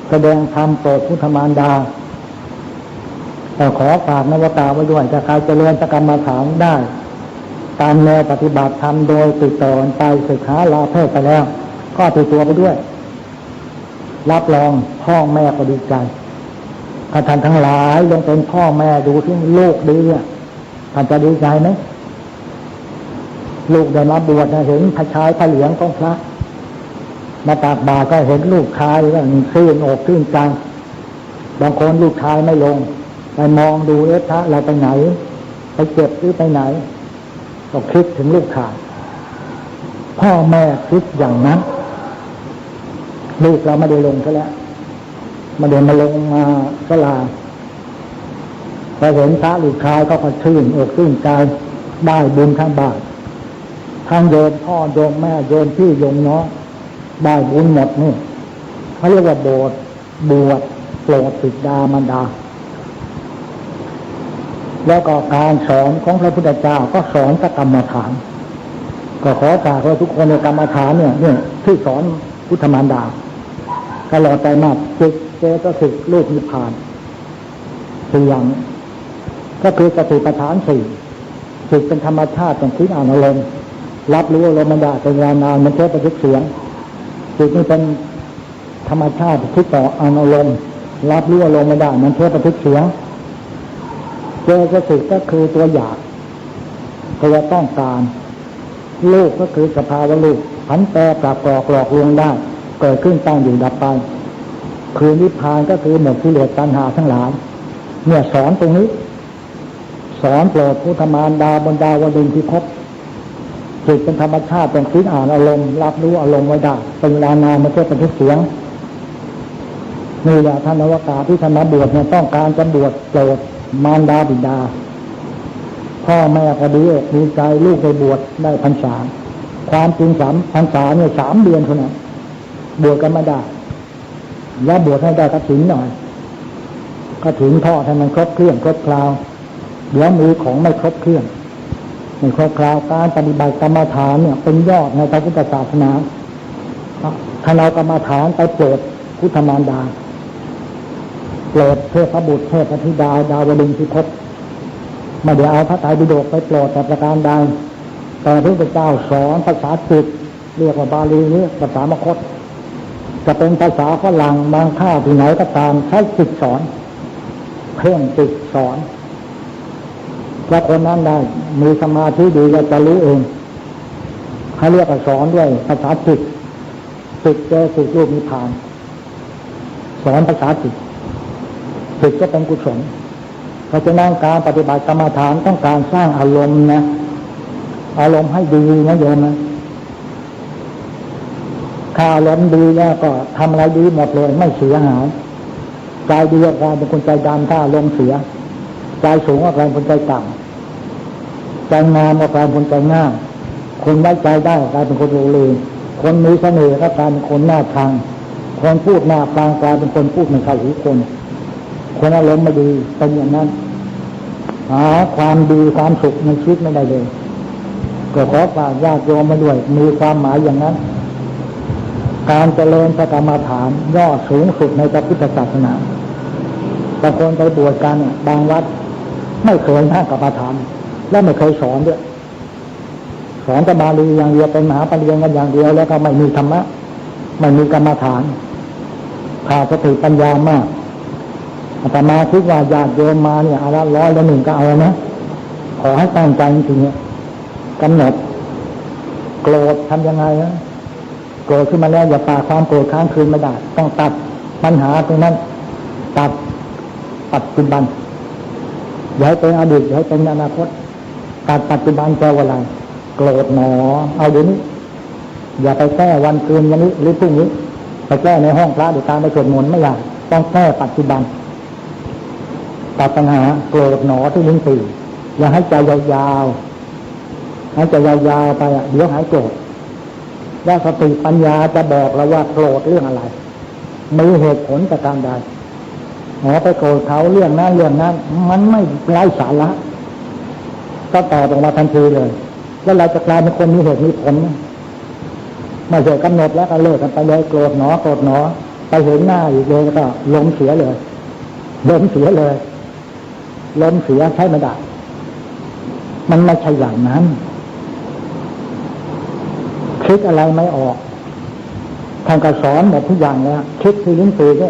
แสดงธรรมโปรดพุทธมารดาแต่ขอฝากนวตาไว้ด้วยถ้าใครเจริญกรรมฐานได้ตามแนวปฏิบัติธรรมโดยติดต่อไปศึกษาลาเพศไปแล้วก็ติดตัวไปด้วยรับรองพ่อแม่ก็ดีใจท่านทั้งหลายลงเป็นพ่อแม่ดูที่ลูกดีอ่ะท่านจะดีใจไหมลูกได้มาบวชเห็นพระชายพระเหลืองของพระมาตักบาตรก็เห็นลูกชายก็ชื่นอกชื่นใจบางคนลูกชายไม่ลงไปมองดูพระเราไปไหนไปเจ็บหรือไปไหนก็คิดถึงลูกชายพ่อแม่คิดอย่างนั้นลูกเราไม่ได้ลงซะแล้วมาเดินมาลงมาศาลาพอเห็นพระลูกชายก็ชื่นอกชื่นใจได้บุญทั้งบาททั้งโยมพ่อโยมแม่โยมพี่โยมน้องได้บุญหมดนี่เขาเรียกว่าบวชโปรดบิดามารดาแล้วก็การสอนของพระพุทธเจ้าก็สอนกรรมฐานก็ขอฝากว่าทุกคนในกรรมฐานเนี่ยที่สอนพุทธมารดาตลอดใจมากจิตเจตสิกรูปนิพพานสี่อย่างก็คือสติปัฏฐานสี่จิตเป็นธรรมชาติเป็นคิดอ่านอารมณ์รับรู้อารมณ์มันได้เป็นเวลานานมันเท่ากับเสียงจิตนี่เป็นธรรมชาติคิดต่ออ่านอารมณ์รับรู้อารมณ์มันได้มันเท่ากับเสียงเจตสิกก็คือตัวอยากตัวต้องการรูปก็คือสภาวะรูปผันแปรปรับกรอกหลอกลวงได้เกิดขึ้นตั้งอยู่ดับไปคือนิพพานก็คือหมดกิเลสตัณหาทั้งหลายเนี่ยสอนตรงนี้สอนโปรดพุทธมารดาบรรดาวดึงที่พบจิตเป็นธรรมชาติเป็นคิดอ่านอารมณ์รับรู้อารมณ์ไว้ได้เป็นเวลานานมันก็เป็นเสียงนี่แหละท่านนวากาที่ท่านมาบวชเนี่ยต้องการจะบวชโปรดมารดาบิดาพ่อแม่ก็ดีอกดีใจลูกไปบวชได้พรรษาความจริงพรรษาเนี่ย3 เดือนเท่านั้นบวชกันไม่ได้แล้วบวชให้ได้กฐินหน่อยกฐินทอดให้มันครบเครื่องครบคราวเดี๋ยวมีของไม่ครบเครื่องไม่ครบคราวการปฏิบัติกรรมฐานเนี่ยเป็นยอดในพระพุทธศาสนาถ้าเรากรรมฐานไปโปรดพุทธมารดาโปรดเทพบุตรเทพธิดาดาวดึงที่พบไม่ได้เอาพระไตรปิฎกไปโปรดแต่ประการใดแต่พระพุทธเจ้าสอนภาษาจิตเรียกว่าบาลีนี้ภาษามคธจะเป็นภาษาฝรั่งบางข้าที่ไหนก็ตามใช้จิตสอนเพ่งจิตสอนแล้วคนนั้นได้มีสมาธิดีจะรู้เองเขาเรียกว่าสอนด้วยภาษาจิตเจอสิรูปนิพพานสอนภาษาจิตก็เป็นกุศลเพราะฉะนั้นการปฏิบัติกรรมฐานต้องการสร้างอารมณ์นะอารมณ์ให้ดีนะโยมนะถ้าอารมณ์ดีแล้วก็ทำอะไรดีหมดเลยไม่เสียหายใจดีกลายเป็นคนใจดำถ้าอารมณ์เสียใจสูงก็กลายเป็นคนใจต่ำใจงามก็กลายเป็นคนใจง่ามคนไว้ใจได้กลายเป็นคนโลเลคนมีเสน่ห์ก็กลายเป็นคนหน้าทางคนพูดหน้าฟังกลายเป็นคนพูดไม่เข้าหูคนอารมณ์ไม่ดีเป็นอย่างนั้นหาความดีความสุขในชีวิตไม่ได้เลยก็ขอฝากญาติโยมมาด้วยมีความหมายอย่างนั้นการเจริญพระกรรมฐานยอดสูงสุดในพระพุทธศาสนาบางคนไปบวชกันบางวัดไม่เคยนั่งกรรมฐานและไม่เคยสอนด้วยสอนแต่บาลีอย่างเดียวเป็นมหาปริญญากันอย่างเดียวแล้วก็ไม่มีธรรมะไม่มีกรรมฐานขาดสติปัญญามากอาตมาคิดว่าญาติโยมมาเนี่ยเอาละ100 ละ 1ก็เอานะขอให้ตั้งใจจริงๆกำหนดโกรธทำยังไงนะโกรธขึ้นมาแล้วอย่าปาความโกรธค้างคืนไม่ได้ต้องตัดปัญหาตรงนั้นตัดปัจจุบันอย่าให้เป็นอดีตอย่าให้เป็นอนาคตตัดปัจจุบันแปลว่าอะไรโกรธหนอเอาเดี๋ยวนี้อย่าไปแก้วันคืนวันนี้หรือพรุ่งนี้ ไปแก้ในห้องพระหรือการไปสวดมนต์ไม่อยากต้องแก้ปัจจุบันตัดปัญหาโกรธหนอที่ลิ้นปี่อย่าให้ใจยาวๆให้ใจยาวๆไปเดี๋ยวหายโกรธว่าสติปัญญาจะบอกเราว่าโกรธเรื่องอะไรมีเหตุผลจากการใดไปโกรธเขาเรื่องนั้นมันไม่ไร้สาระก็ตอบออกมาทันทีเลยแล้วเราจะกลายเป็นคนมีเหตุมีผลไม่ใช่กำหนดแล้วก็เลิกกันไปเลยโกรธหนอไปเห็นหน้าอีกเลยแล้วก็ล้มเสียเลยล้มเสียใช่ไม่ได้มันไม่ใช่อย่างนั้นคิดอะไรไม่ออกท่านก็สอนหมดทุกอย่างแล้วคิดที่ลิ้นปี่ก็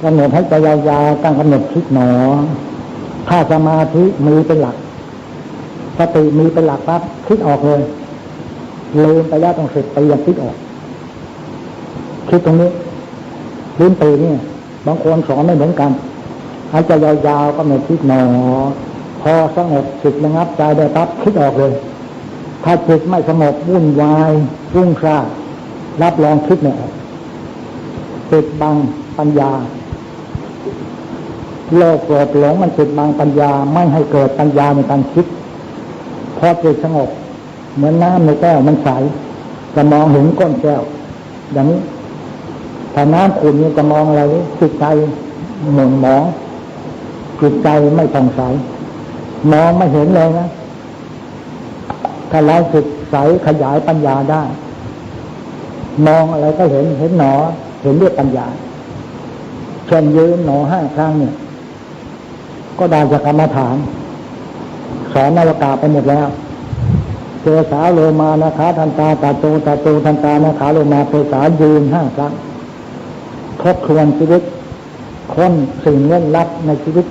กำหนดให้ใจยาวๆตั้งกำหนดคิดหนอถ้าสมาธิมีเป็นหลักสติมีเป็นหลักปั๊บคิดออกเลยลืมไปแล้วต้อง10 ปียังคิดออกคิดตรงนี้ลิ้นปี่นี่บางคนสอนไม่เหมือนกันให้ใจยาวๆกำหนดคิดหนอพอสงบจิตระงับใจได้ปั๊บคิดออกเลยถ้าจิตไม่สงบวุ่นวายรุ่งซ่ารับรองคิดไม่ออกปิดบังปัญญาโลภโกรธหลงมันปิดบังปัญญาไม่ให้เกิดปัญญาในการคิดพอจิตสงบเหมือนน้ำในแก้วมันใสจะมองเห็นก้นแก้วอย่างนี้ถ้าน้ำขุ่นนี่จะมองอะไรจิตใจหม่นหมองจิตใจไม่ผ่องใสมองไม่เห็นเลยนะถ้าเราจิตใสขยายปัญญาได้มองอะไรก็เห็นหนอเห็นด้วยปัญญาเช่นยืนหนอ5 ครั้งเนี่ยก็ได้จากกรรมฐานสอนนวากาไปหมดแล้วเจสาโลมานะคะทันตาตาโตทันตานะคะโลมาเปสายืน5 ครั้งทบทวนชีวิตค้นสิ่งเล่นลับในชีวิต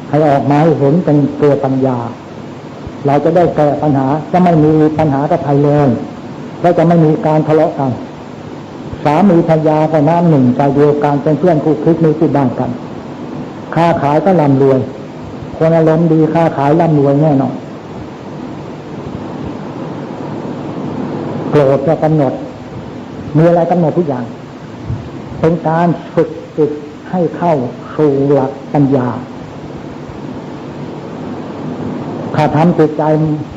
ให้ออกมาให้เห็นเป็นตัวปัญญาเราจะได้แก้ปัญหาจะไม่มีปัญหากับใครเลยและจะไม่มีการทะเลาะกันสามีภรรยาก็น้ำหนึ่งใจเดียวกันเป็นเพื่อนคู่คิดมีที่บ้านกันค้าขายก็ร่ำรวยคนอารมณ์ดีค้าขายร่ำรวยแน่นอนโกรธจะกำหนดมีอะไรกำหนดทุกอย่างเป็นการฝึกจิตให้เข้าสู่หลักปัญญาถ้าทำจิตใจ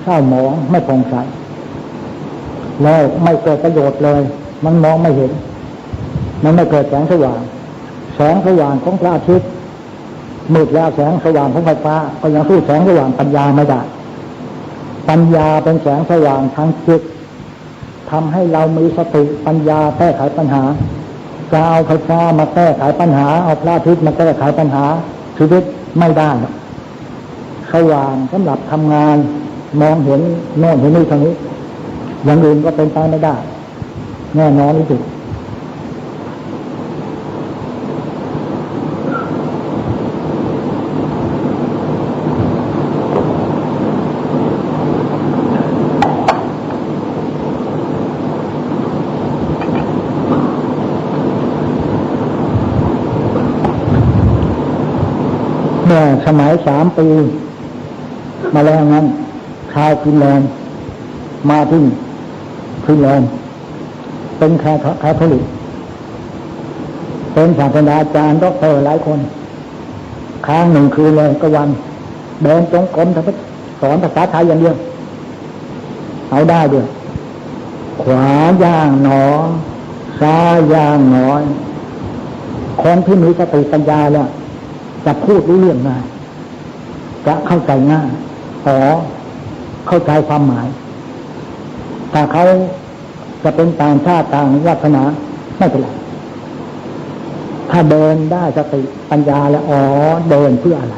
เศร้าหมองไม่ผ่องใสแล้วไม่เกิดประโยชน์เลยมันมองไม่เห็นมันไม่เกิดแสงสว่างของพระอาทิตย์มืดแล้วแสงสว่างของไฟฟ้าก็ยังสู้แสงสว่างปัญญาไม่ได้ปัญญาเป็นแสงสว่างทางจิตทำให้เรามีสติปัญญาแก้ไขปัญหาจะเอาไฟฟ้ามาแก้ไขปัญหาเอาพระอาทิตย์มาแก้ไขปัญหาชีวิตไม่ได้สว่างสำหรับทำงานมองเห็นโน่นเห็นนี่ทางนี้อย่างอื่นก็เป็นไปไม่ได้แน่นอนที่สุดเมื่อสมัย3 ปีมาแล้วนั้นชาวฟินแลนด์มาที่ฟินแลนด์เป็นคาทอลิกเป็นศาสตราจารย์ด็อกเตอร์หลายคนค้าง1 คืนเลยก็วันเดินจงกรมสอนภาษาไทยอย่างเดียวเอาได้ด้วยขวาย่างหนอซ้ายย่างหนอคนที่มีสติปัญญาเนี่ยจะพูดรู้เรื่องง่ายจะเข้าใจง่ายเข้าใจความหมายถ้าเขาจะเป็นต่างชาติต่างวาสนาไม่เป็นไรถ้าเดินได้สติปัญญาแล้วเดินเพื่ออะไร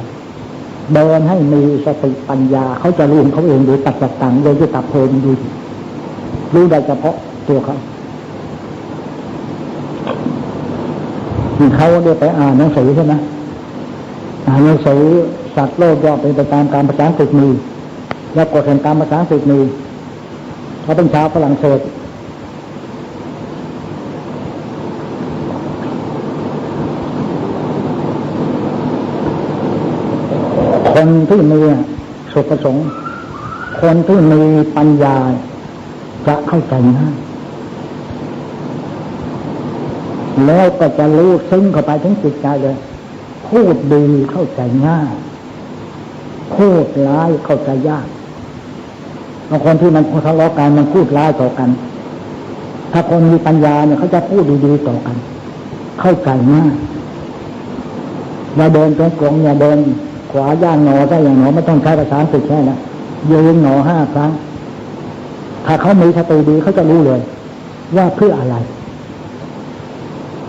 เดินให้มีสติปัญญาเขาจะรู้เขาเองโดยตัดตังโดยตัดเพลินดูรู้ได้เฉพาะตัวเขาได้ไปอ่านหนังสือใช่ไหมอ่านหนังสือสัตว์โลกย่อมเป็นไปตามการภาษาอังกฤษมีและกฎแห่งการภาษาอังกฤษมีเขาเป็นชาวฝรั่งเศสคนที่มีสุขประสงค์คนที่มีปัญญาจะเข้าใจง่าย แล้วก็จะรู้ซึ้งเข้าไปถึงจิตใจเลยพูดดีเข้าใจง่ายพูดร้ายเข้าใจยากบางคนที่มันทะเลาะกันมันพูดร้ายต่อกันถ้าคนมีปัญญาเนี่ยเขาจะพูดดีๆต่อกันเข้าใจง่ายอย่าเดินตรงๆอย่าเดินขวาย่างหนอได้อย่างหนอไม่ต้องใช้ภาษาอังกฤษแค่นะยืนหนอ5 ครั้งถ้าเขามีสติดีเขาจะรู้เลยว่าเพื่ออะไร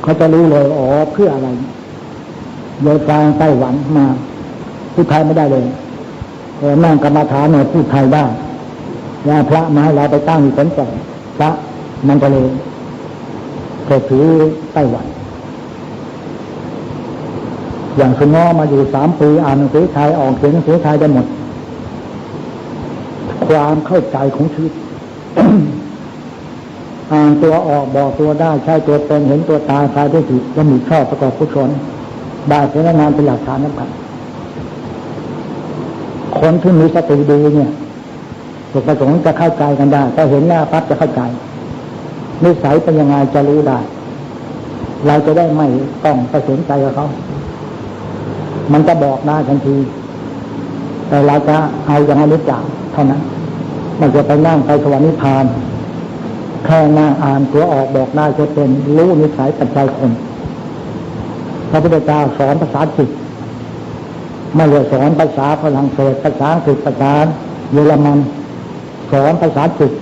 เขาจะรู้เลยอ๋อเพื่ออะไรโยนฟังไต้หวันมาพูดไทยไม่ได้เลยแต่นั่งกรรมฐานเนี่ยพูดไทยได้แล้วพระมาให้เราไปตั้งอยู่ขอนแก่นพระมันก็เลยเกิดถือไต้หวันอย่างสุนง้อมาอยู่3 ปีอ่านหนังสือไทยออกเขียนหนังสือไทยได้หมดความเข้าใจของชีวิต อ่านตัวออกบอกตัวได้ใช้ตัวเป็นเห็นตัวตายคลายด้วยจิตและมีชอบประกอบกุศลได้ผลงานเป็นหลักฐานนั่นแหละคนที่มีสติดีเนี่ยจุดประสงค์จะเข้าใจกันได้ถ้าเห็นหน้าปั๊บจะเข้าใจนิสัยเป็นยังไงจะรู้ได้เราจะได้ไม่ต้องไปสนใจกับเขามันจะบอกได้ทันทีแต่เราจะเอาอย่างอนิจจ์เท่านั้นไม่จะไปนั่งไปสวรรค์นิพพานแค่นั่งอ่านตัวออกบอกได้จะเป็นรู้นิสัยปัจจัยคนพระพุทธเจ้าสอนภาษาจิตไม่ได้สอนภาษาฝรั่งเศสภาษาอังกฤษภาษาเยอรมันสอนภาษาจิต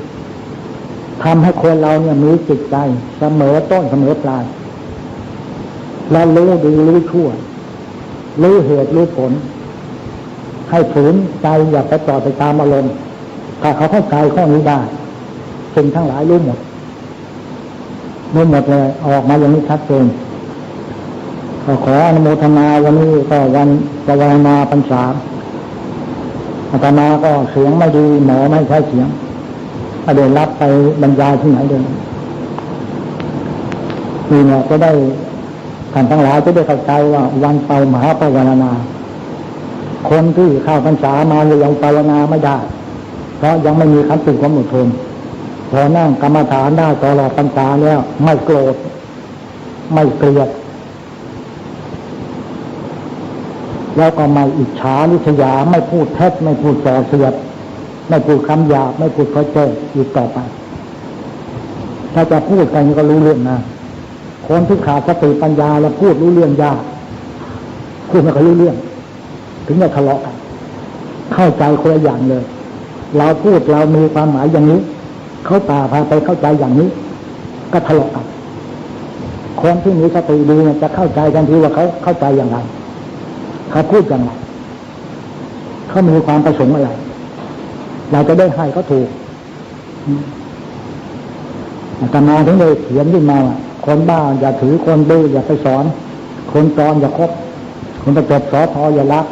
ทำให้คนเราเนี่ยมีจิตใจเสมอต้นเสมอปลายและรู้ดีรู้ชั่วรู้เหตุรู้ผลให้ฝืนใจอย่าไปต่อไปตามอารมณ์ถ้าเขาเข้าใจข้อนี้ได้สิ่งทั้งหลายรู้หมดเลยออกมาอย่างนี้ชัดเจนขออนุโมทนาวันนี้ก็วันจะวันมาพรรษาอาตมาก็เสียงไม่ดีหมอไม่ใช้เสียงไม่ได้รับไปบรรยายที่ไหนเลยนี่เนี่ยก็ได้ท่านทั้งหลายจะได้เข้าใจว่าวันไปมหาภาวนาคนที่เข้าพรรษามายังภาวนาไม่ได้เพราะยังไม่มีขันติความอดทนพอนั่งกรรมฐานได้ตลอดพรรษาแล้วไม่โกรธไม่เกลียดแล้วก็ไม่อิจฉาริษยาไม่พูดเท็จไม่พูดส่อเสียดไม่พูดคำหยาบไม่พูดเพ้อเจ้ออีกต่อไปถ้าจะพูดกันก็รู้เรื่องนะคนที่ขาดสติปัญญาแล้วพูดรู้เรื่องยากพูดไม่ค่อยรู้เรื่องถึงจะทะเลาะกันเข้าใจคนละอย่างเลยเราพูดเรามีความหมายอย่างนี้เขาป่าพาไปเข้าใจอย่างนี้ก็ทะเลาะกันคนที่มีสติดีเนี่ยจะเข้าใจทันทีว่าเขาเข้าใจอย่างไรเขาพูดอย่างไรเขามีความประสงค์อะไรเราจะได้ให้เขาถูกอาตมาถึงได้เขียนขึ้นมาว่าคนบ้าอย่าถือคนดื้ออย่าไปสอนคนจรอย่าคบคนประจบสอทออย่ารัก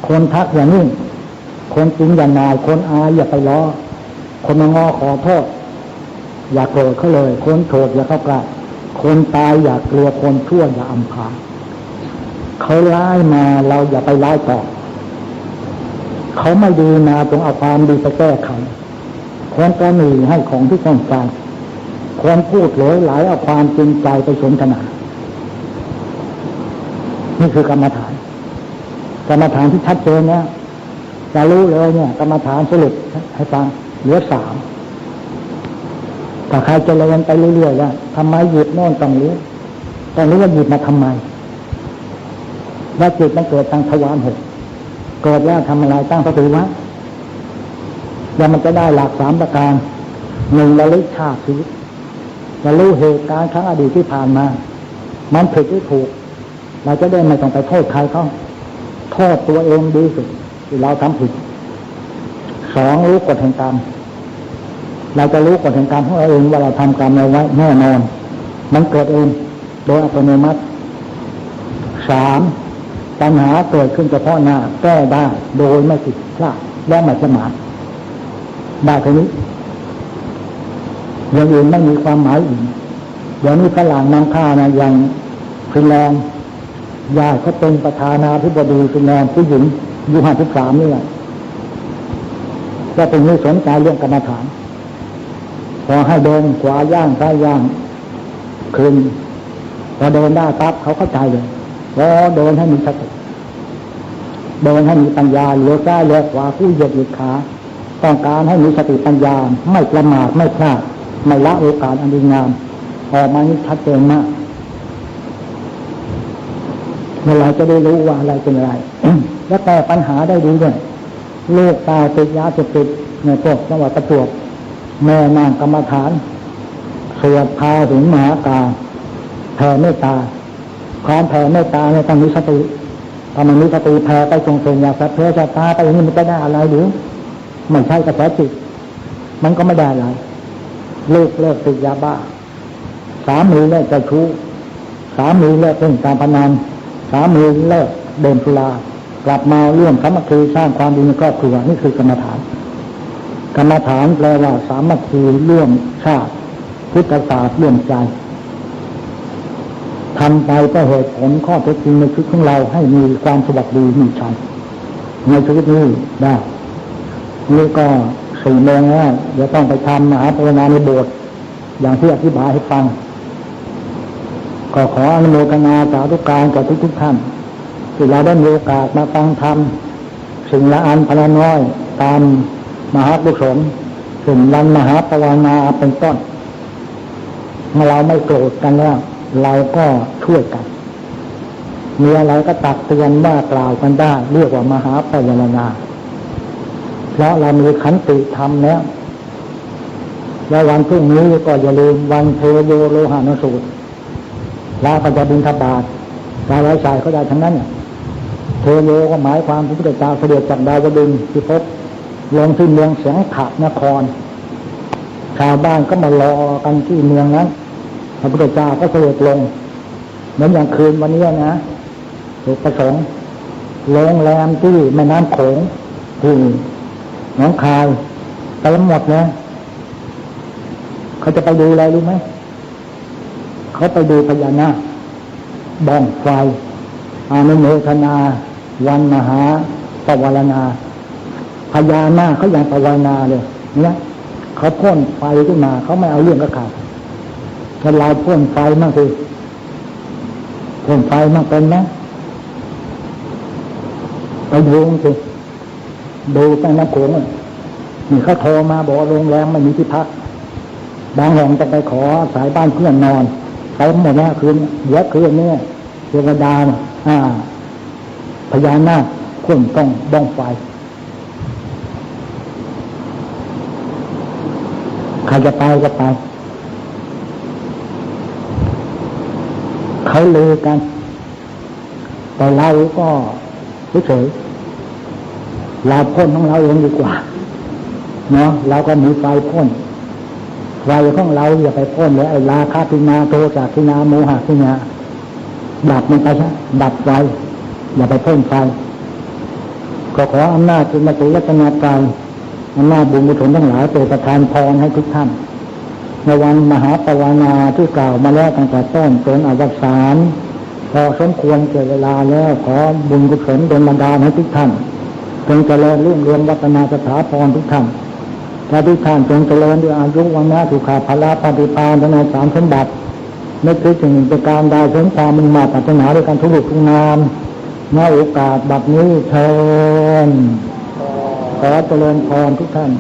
คนทักอย่านิ่งคนจริงอย่านายคนอายอย่าไปล้อคนมางอขอโทษอย่าโกรธเขาเลยคนโกรธอย่าเข้าใกล้คนตายอย่ากลัวคนชั่วอย่าอำพรางเขาร้ายมาเราอย่าไปร้ายตอบเขาไม่ดีมาจงเอาความดีไปแก้ไขคนก็มีให้ของที่ต้องการคนพูดเหลวไหลเอาความจริงใจไปสนทนานี่คือกรรมฐานที่ชัดเจนเนี่ยจะรู้เลยเนี่ยกรรมฐานสรุปให้ฟังเหลือ3ถ้าใครจะเรียนไปเรื่อยๆว่าทำไมหยิบโน่นต้องรู้ว่าหยิบมาทำไมว่าจิตมันเกิดทางทวาร6เกิดแล้วทำอะไรตั้งสติไว้แล้วมันจะได้หลัก3ประการ1ระลึกชาติชีวิตจะรู้เหตุการณ์ครั้งอดีตที่ผ่านมามันผิดหรือถูกเราจะได้ไม่ต้องไปโทษใครเขาโทษตัวเองดีสุดที่เราทำผิด2รู้กฎแห่งกรรมเราจะรู้กฎแห่งกรรมของเราเองว่าเราทำกรรมอะไรไว้แน่นอนมันเกิดเองโดยอัตโนมัติ3ปัญหาเกิดขึ้นเฉพาะหน้าแก้ได้โดยไม่ผิดพลาดและไม่ประมาทได้เท่านี้อย่างอื่นไม่มีความหมายอื่นเดี๋ยวนี้ฝรั่งมังค่านะอย่างฟินแลนด์ยายเขาเป็นประธานาธิบดีฟินแลนด์ผู้หญิงอายุ53นี่แหละก็เป็นไม่สนใจเรื่องกรรมฐานพอให้เดินขวาย่างซ้ายย่างคืนไป อเดินได้ปั๊บเขาเข้าใจเลยพอเดินให้มีสติเดินให้มีปัญญาเลี้ยวซ้ายเลี้ยวขวาคู่เหยียดเหยียดขาต้องการให้มีสติปัญญาไม่ประมาทไม่พลาดไม่ละโอกาสอันดีงามออกมานี่ชัดเจนมากเมื่อไรจะได้รู้ว่าอะไรเป็นอะไร และแก้ปัญหาได้ดีด้วยลูกตายติดยาเสพติดในพวกจังหวัดประจวบแม่นางกรรมฐานสวดพาถึงมหากาแผ่เมตตาความแผ่เมตตาเนี่ยต้องมีสติถ้ามันมีสติแผ่ไปส่งเสริมอยากสัพเพสัตตาไปอย่างนี้มันจะได้อะไรหรือไม่ใช่กระแสจิตมันก็ไม่ได้อะไรลูกเลิกติดยาบ้าสามีเลิกจะชู้สามีเลิกเล่นการพนันสามีเลิกเดินสุรากลับมาร่วมสามัคคีสร้างความดีในครอบครัวนี่คือกรรมฐานกรรมฐานแปลว่าสามัคคีร่วมชาติพุทธศาสตร์ร่วมใจทำไปก็เหตุผลข้อเท็จจริงในชีวิตของเราให้มีความสวัสดีมีชัยในชีวิตนี้ได้นี่ก็4 โมงแล้วเดี๋ยวต้องไปทำมหาภาวนาในโบสถ์อย่างที่อธิบายให้ฟังก็ขออนุโมทนาสาธุการกับทุกท่านที่เราได้มีโอกาสมาฟังธรรมสิ่งละอันพละน้อยตามมหากุศลสิ่งวันมหาภาวนาเป็นต้นเมื่อเราไม่โกรธกันแล้วเราก็ช่วยกันมีอะไรก็ตักเตือนว่ากล่าวกันได้เรียกว่ามหาภาวนาเพราะเรามีขันติธรรมแล้วแล้ววันพรุ่งนี้ก็อย่าลืมวันเทโยโลหานสูตรพระก็จะบิณฑบาตการไว้ใจเขาได้ทั้งนั้นเทโยก็หมายความพระพุทธเจ้าเสด็จจากดาวดึงส์พิภพลงที่เมืองเสียงขะนครชาวบ้านก็มารอกันที่เมืองนั้นพระพุทธเจ้าก็เสด็จลงเหมือนอย่างคืนวันนี้นะถูกประสงค์โรงแรมที่แม่น้ำโขงที่หนองคายไปหมดนะเขาจะไปดูอะไรรู้ไหมเขาไปดูพญานาคบ้องไฟอนุโมทนาวันมหาปวารณาพญานาคเขาอย่างปวารณาเลยเนี่ยเขาพ่นไฟขึ้นมาเขาไม่เอาเรื่องกับข่าวถ้าเราพ่นไฟมากสิพ่นไฟมากเป็นไหมไปดูสิดูตั้งน้ำโขงนี่เขาโทรมาบอกโรงแรมไม่มีที่พักบางแห่งจะไปขอสายบ้านเพื่อนนอนไปหมดแล้วคืนเดี๋ยวคืนนี้เทวดาพญานาคพ่นต้องบ้องไฟใครจะไปก็ไปเขาลือกันแต่เราก็เฉยๆเราพ่นของเราเองดีกว่าเนาะเราก็มีไฟพ่นไฟของเราอย่าไปพ่นเลยไอ้ราคะทินาโทสะทินาโมหะทินาดับมันไปซะดับไฟอย่าไปพ่นไฟก็ขออำนาจจุลตุรัตนาใจอำนาจบุญกุศลทั้งหลายโปรดประทานพรให้ทุกท่านในวันมหาปวารณาที่กล่าวมาแล้วตั้งแต่ต้นจนอวสานพอสมควรเกิดเวลาแล้วขอบุญกุศลดลบันดาลให้ทุกท่านจงเจริญรุ่งเรืองวัฒนาสถาพรทุกท่านและทุกท่านจงเจริญด้วยอายุวันนะสุขาภละปฏิภาณในสามสมบัติไม่คิดถึงประการใดเพิ่มความมุ่งมั่นปรารถนาด้วยการทุกข์ทุกนามณโอกาสบัดนี้เชิญขอเจริญพรทุกท่าน